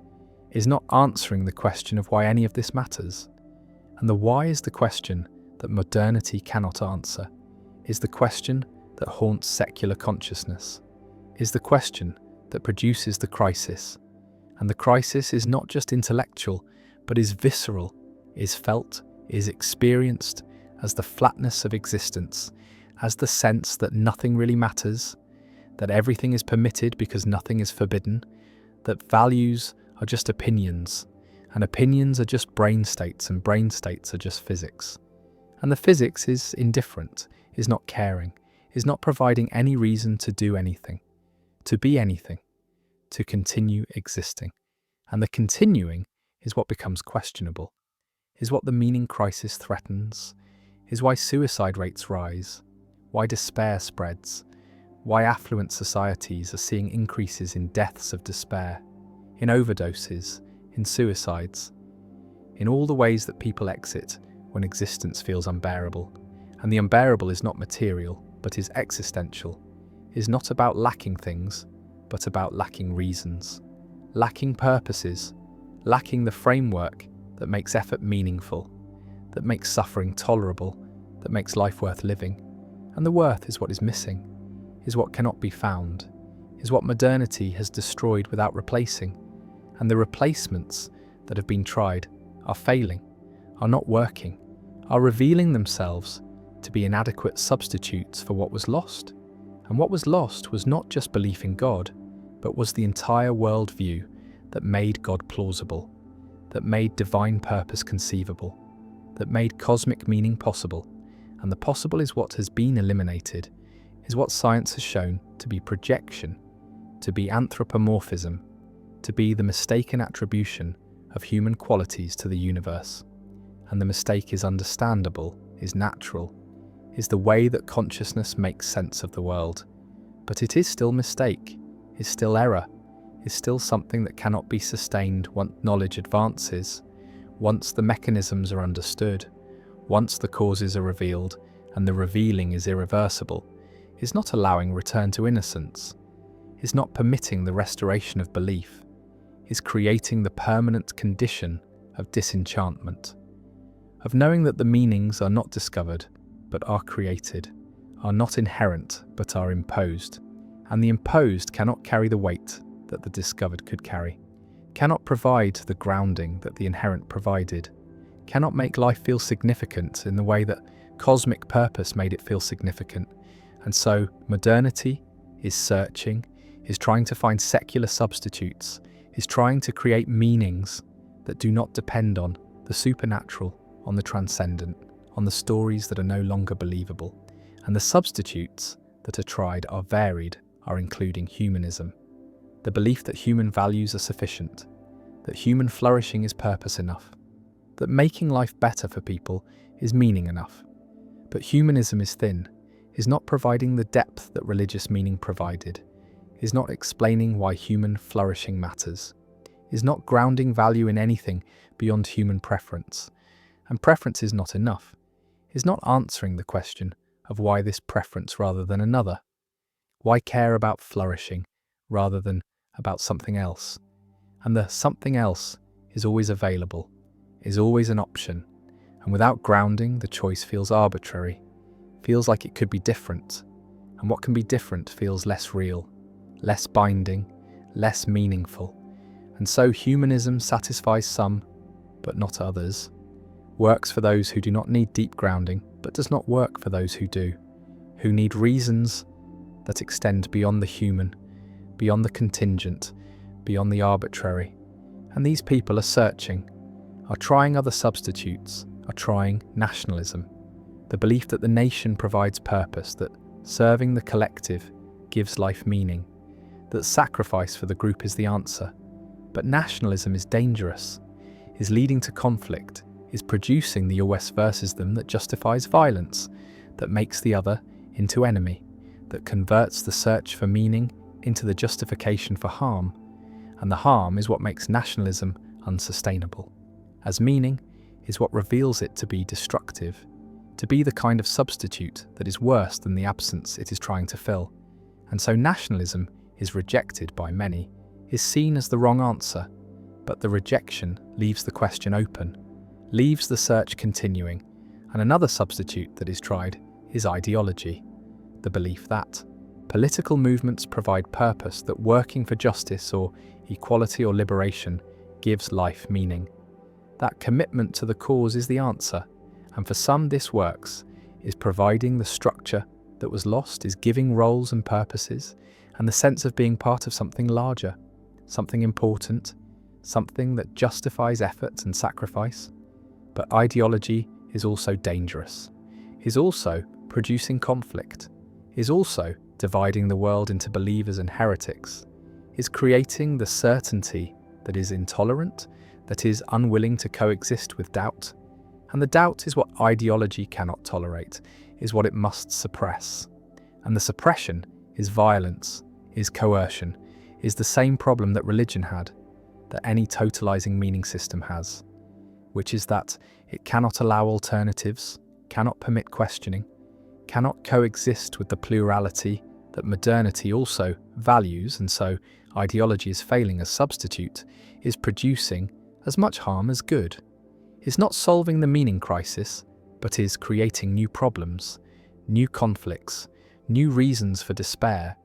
is not answering the question of why any of this matters. And the why is the question that modernity cannot answer, is the question that haunts secular consciousness, is the question that produces the crisis. And the crisis is not just intellectual, but is visceral, is felt, is experienced as the flatness of existence, as the sense that nothing really matters, that everything is permitted because nothing is forbidden, that values are just opinions, and opinions are just brain states, and brain states are just physics. And the physics is indifferent, is not caring, is not providing any reason to do anything, to be anything, to continue existing. And the continuing is what becomes questionable, is what the meaning crisis threatens, is why suicide rates rise, why despair spreads, why affluent societies are seeing increases in deaths of despair, in overdoses, in suicides, in all the ways that people exit when existence feels unbearable. And the unbearable is not material, but is existential, is not about lacking things, but about lacking reasons, lacking purposes, lacking the framework that makes effort meaningful, that makes suffering tolerable, that makes life worth living. And the worth is what is missing, is what cannot be found, is what modernity has destroyed without replacing. And the replacements that have been tried are failing, are not working, are revealing themselves to be inadequate substitutes for what was lost. And what was lost was not just belief in God, but was the entire worldview that made God plausible, that made divine purpose conceivable, that made cosmic meaning possible. And the possible is what has been eliminated, is what science has shown to be projection, to be anthropomorphism, to be the mistaken attribution of human qualities to the universe. And the mistake is understandable, is natural, is the way that consciousness makes sense of the world. But it is still mistake, is still error, is still something that cannot be sustained once knowledge advances, once the mechanisms are understood, once the causes are revealed and the revealing is irreversible, is not allowing return to innocence, is not permitting the restoration of belief, is creating the permanent condition of disenchantment, of knowing that the meanings are not discovered but are created, are not inherent but are imposed, and the imposed cannot carry the weight that the discovered could carry, cannot provide the grounding that the inherent provided, cannot make life feel significant in the way that cosmic purpose made it feel significant. And so modernity is searching, is trying to find secular substitutes, is trying to create meanings that do not depend on the supernatural, on the transcendent, on the stories that are no longer believable. And the substitutes that are tried are varied, are including humanism, the belief that human values are sufficient, that human flourishing is purpose enough, that making life better for people is meaning enough. But humanism is thin, is not providing the depth that religious meaning provided, is not explaining why human flourishing matters, is not grounding value in anything beyond human preference. And preference is not enough, is not answering the question of why this preference rather than another. Why care about flourishing rather than about something else? And the something else is always available, is always an option, and without grounding the choice feels arbitrary, feels like it could be different, and what can be different feels less real, less binding, less meaningful. And so humanism satisfies some, but not others, works for those who do not need deep grounding, but does not work for those who do, who need reasons that extend beyond the human, beyond the contingent, beyond the arbitrary. And these people are searching, are trying other substitutes, are trying nationalism, the belief that the nation provides purpose, that serving the collective gives life meaning, that sacrifice for the group is the answer. But nationalism is dangerous, is leading to conflict, is producing the us versus them that justifies violence, that makes the other into enemy, that converts the search for meaning into the justification for harm, and the harm is what makes nationalism unsustainable, as meaning is what reveals it to be destructive, to be the kind of substitute that is worse than the absence it is trying to fill. And so nationalism is rejected by many, is seen as the wrong answer, but the rejection leaves the question open, leaves the search continuing. And another substitute that is tried is ideology, the belief that political movements provide purpose, that working for justice or equality or liberation gives life meaning. That commitment to the cause is the answer, and for some this works, is providing the structure that was lost, is giving roles and purposes, and the sense of being part of something larger, something important, something that justifies effort and sacrifice. But ideology is also dangerous, is also producing conflict, is also dividing the world into believers and heretics, is creating the certainty that is intolerant, that is unwilling to coexist with doubt. And the doubt is what ideology cannot tolerate, is what it must suppress. And the suppression is violence, is coercion, is the same problem that religion had, that any totalizing meaning system has, which is that it cannot allow alternatives, cannot permit questioning, cannot coexist with the plurality that modernity also values, and so ideology is failing as substitute, is producing as much harm as good, is not solving the meaning crisis, but is creating new problems, new conflicts, new reasons for despair,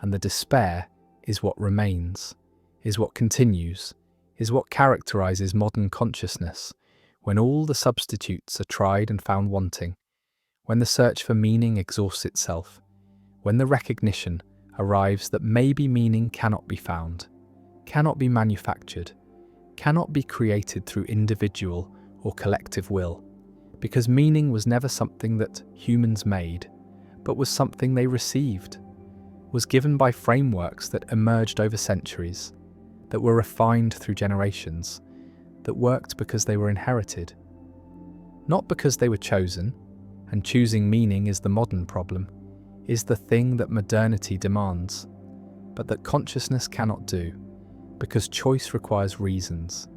and the despair is what remains, is what continues, is what characterizes modern consciousness, when all the substitutes are tried and found wanting, when the search for meaning exhausts itself, when the recognition arrives that maybe meaning cannot be found, cannot be manufactured, cannot be created through individual or collective will, because meaning was never something that humans made, but was something they received, was given by frameworks that emerged over centuries, that were refined through generations, that worked because they were inherited, not because they were chosen, and choosing meaning is the modern problem, is the thing that modernity demands, but that consciousness cannot do, because choice requires reasons,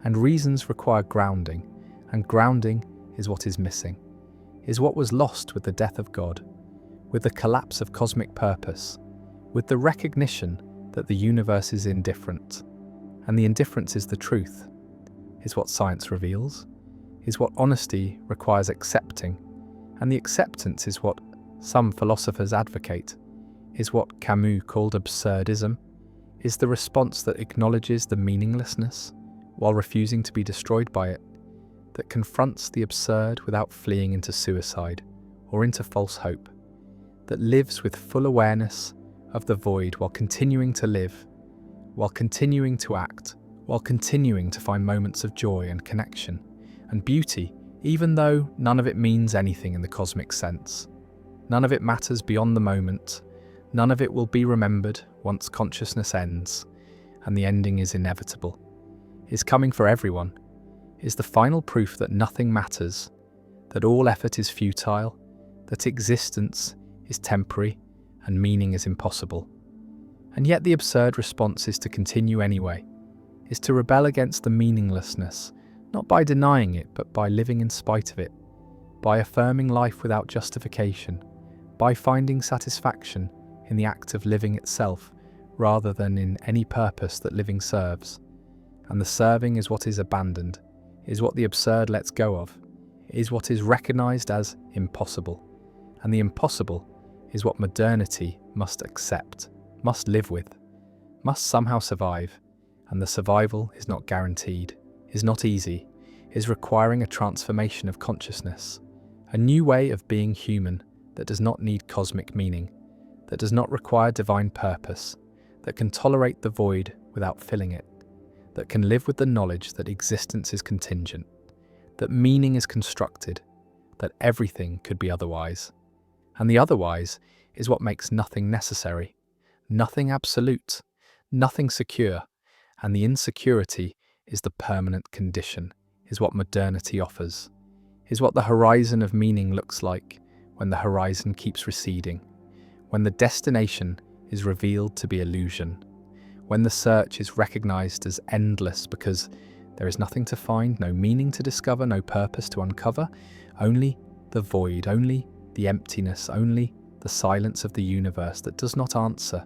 and reasons require grounding, and grounding is what is missing, is what was lost with the death of God, with the collapse of cosmic purpose, with the recognition that the universe is indifferent, and the indifference is the truth, is what science reveals, is what honesty requires accepting, and the acceptance is what some philosophers advocate, is what Camus called absurdism, is the response that acknowledges the meaninglessness while refusing to be destroyed by it, that confronts the absurd without fleeing into suicide or into false hope, that lives with full awareness of the void while continuing to live, while continuing to act, while continuing to find moments of joy and connection and beauty, even though none of it means anything in the cosmic sense. None of it matters beyond the moment. None of it will be remembered once consciousness ends, and the ending is inevitable, is coming for everyone, is the final proof that nothing matters, that all effort is futile, that existence is temporary and meaning is impossible. And yet the absurd response is to continue anyway, is to rebel against the meaninglessness, not by denying it, but by living in spite of it, by affirming life without justification, by finding satisfaction in the act of living itself, rather than in any purpose that living serves. And the serving is what is abandoned, is what the absurd lets go of, is what is recognized as impossible. And the impossible is what modernity must accept, must live with, must somehow survive. And the survival is not guaranteed, is not easy, is requiring a transformation of consciousness, a new way of being human that does not need cosmic meaning, that does not require divine purpose, that can tolerate the void without filling it, that can live with the knowledge that existence is contingent, that meaning is constructed, that everything could be otherwise. And the otherwise is what makes nothing necessary, nothing absolute, nothing secure, and the insecurity is the permanent condition, is what modernity offers, is what the horizon of meaning looks like when the horizon keeps receding, when the destination is revealed to be illusion, when the search is recognized as endless because there is nothing to find, no meaning to discover, no purpose to uncover, only the void, only the emptiness, only the silence of the universe that does not answer,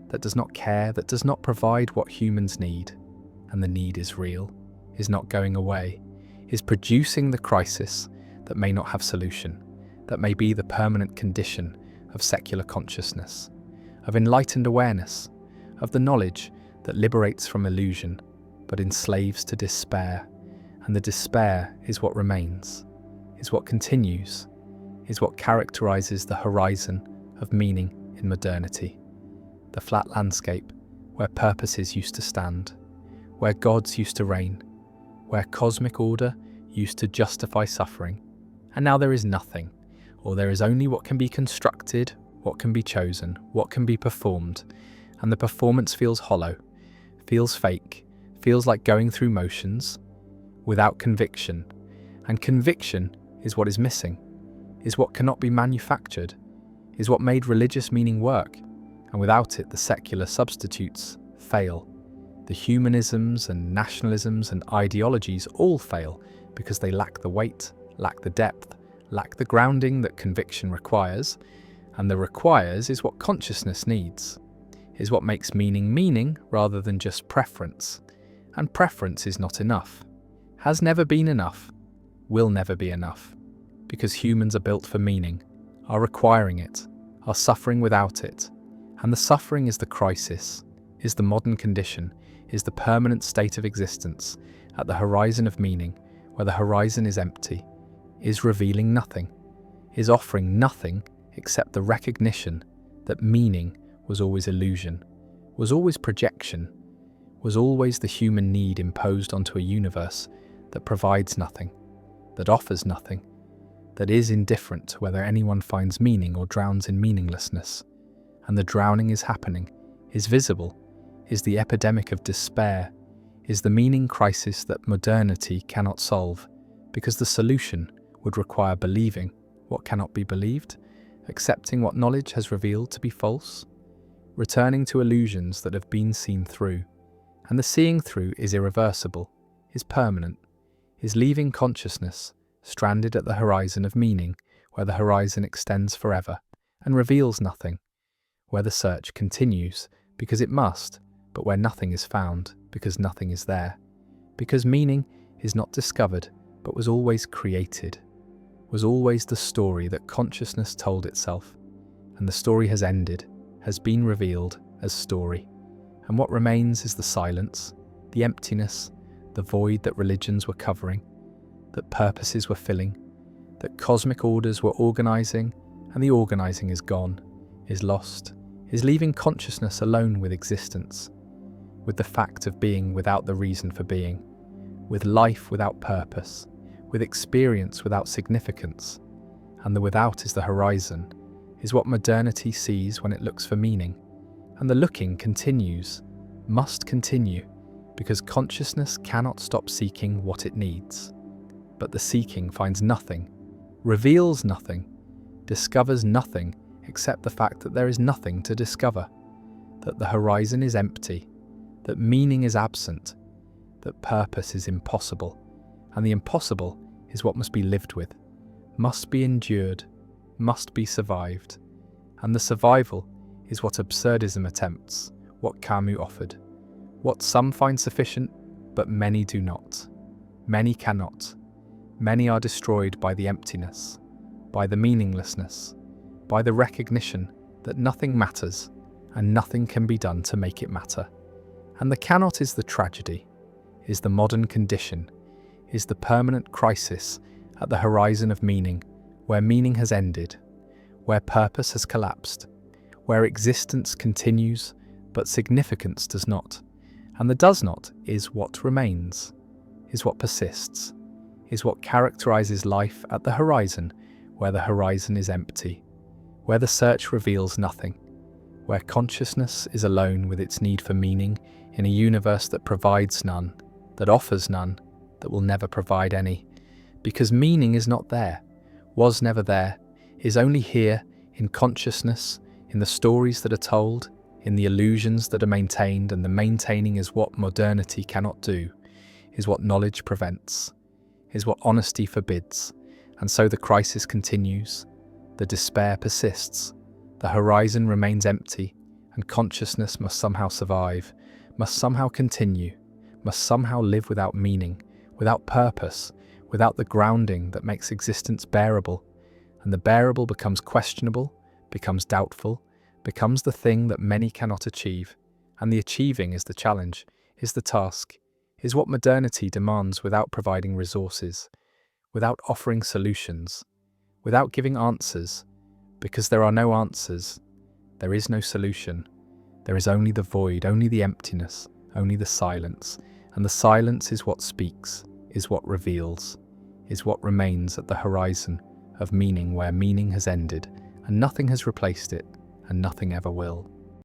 that does not care, that does not provide what humans need. And the need is real, is not going away, is producing the crisis that may not have solution, that may be the permanent condition of secular consciousness, of enlightened awareness, of the knowledge that liberates from illusion, but enslaves to despair. And the despair is what remains, is what continues, is what characterizes the horizon of meaning in modernity, the flat landscape where purposes used to stand, where gods used to reign, where cosmic order used to justify suffering, and now there is nothing, or there is only what can be constructed, what can be chosen, what can be performed, and the performance feels hollow, feels fake, feels like going through motions, without conviction, and conviction is what is missing, is what cannot be manufactured, is what made religious meaning work, and without it the secular substitutes fail. The humanisms and nationalisms and ideologies all fail because they lack the weight, lack the depth, lack the grounding that conviction requires, and the requires is what consciousness needs, is what makes meaning meaning rather than just preference. And preference is not enough, has never been enough, will never be enough, because humans are built for meaning, are requiring it, are suffering without it. And the suffering is the crisis, is the modern condition, is the permanent state of existence at the horizon of meaning, where the horizon is empty, is revealing nothing, is offering nothing except the recognition that meaning was always illusion, was always projection, was always the human need imposed onto a universe that provides nothing, that offers nothing, that is indifferent to whether anyone finds meaning or drowns in meaninglessness. And the drowning is happening, is visible, is the epidemic of despair, is the meaning crisis that modernity cannot solve, because the solution would require believing what cannot be believed, accepting what knowledge has revealed to be false, returning to illusions that have been seen through. And the seeing through is irreversible, is permanent, is leaving consciousness stranded at the horizon of meaning, where the horizon extends forever and reveals nothing, where the search continues because it must, but where nothing is found because nothing is there, because meaning is not discovered but was always created, was always the story that consciousness told itself, and the story has ended, has been revealed as story, and what remains is the silence, the emptiness, the void that religions were covering, that purposes were filling, that cosmic orders were organizing, and the organizing is gone, is lost, is leaving consciousness alone with existence, with the fact of being without the reason for being, with life without purpose, with experience without significance, and the without is the horizon, is what modernity sees when it looks for meaning, and the looking continues, must continue, because consciousness cannot stop seeking what it needs. But the seeking finds nothing, reveals nothing, discovers nothing except the fact that there is nothing to discover, that the horizon is empty, that meaning is absent, that purpose is impossible, and the impossible is what must be lived with, must be endured, must be survived, and the survival is what absurdism attempts, what Camus offered, what some find sufficient, but many do not, many cannot, many are destroyed by the emptiness, by the meaninglessness, by the recognition that nothing matters and nothing can be done to make it matter. And the cannot is the tragedy, is the modern condition, is the permanent crisis at the horizon of meaning, where meaning has ended, where purpose has collapsed, where existence continues but significance does not, and the does not is what remains, is what persists, is what characterizes life at the horizon, where the horizon is empty, where the search reveals nothing, where consciousness is alone with its need for meaning in a universe that provides none, that offers none, that will never provide any, because meaning is not there, was never there, is only here in consciousness, in the stories that are told, in the illusions that are maintained, and the maintaining is what modernity cannot do, is what knowledge prevents, is what honesty forbids, and so the crisis continues, the despair persists, the horizon remains empty, and consciousness must somehow survive, must somehow continue, must somehow live without meaning, without purpose, without the grounding that makes existence bearable, and the bearable becomes questionable, becomes doubtful, becomes the thing that many cannot achieve, and the achieving is the challenge, is the task, is what modernity demands without providing resources, without offering solutions, without giving answers, because there are no answers, there is no solution, there is only the void, only the emptiness, only the silence, And the silence is what speaks, is what reveals, is what remains at the horizon of meaning where meaning has ended, and nothing has replaced it, and nothing ever will.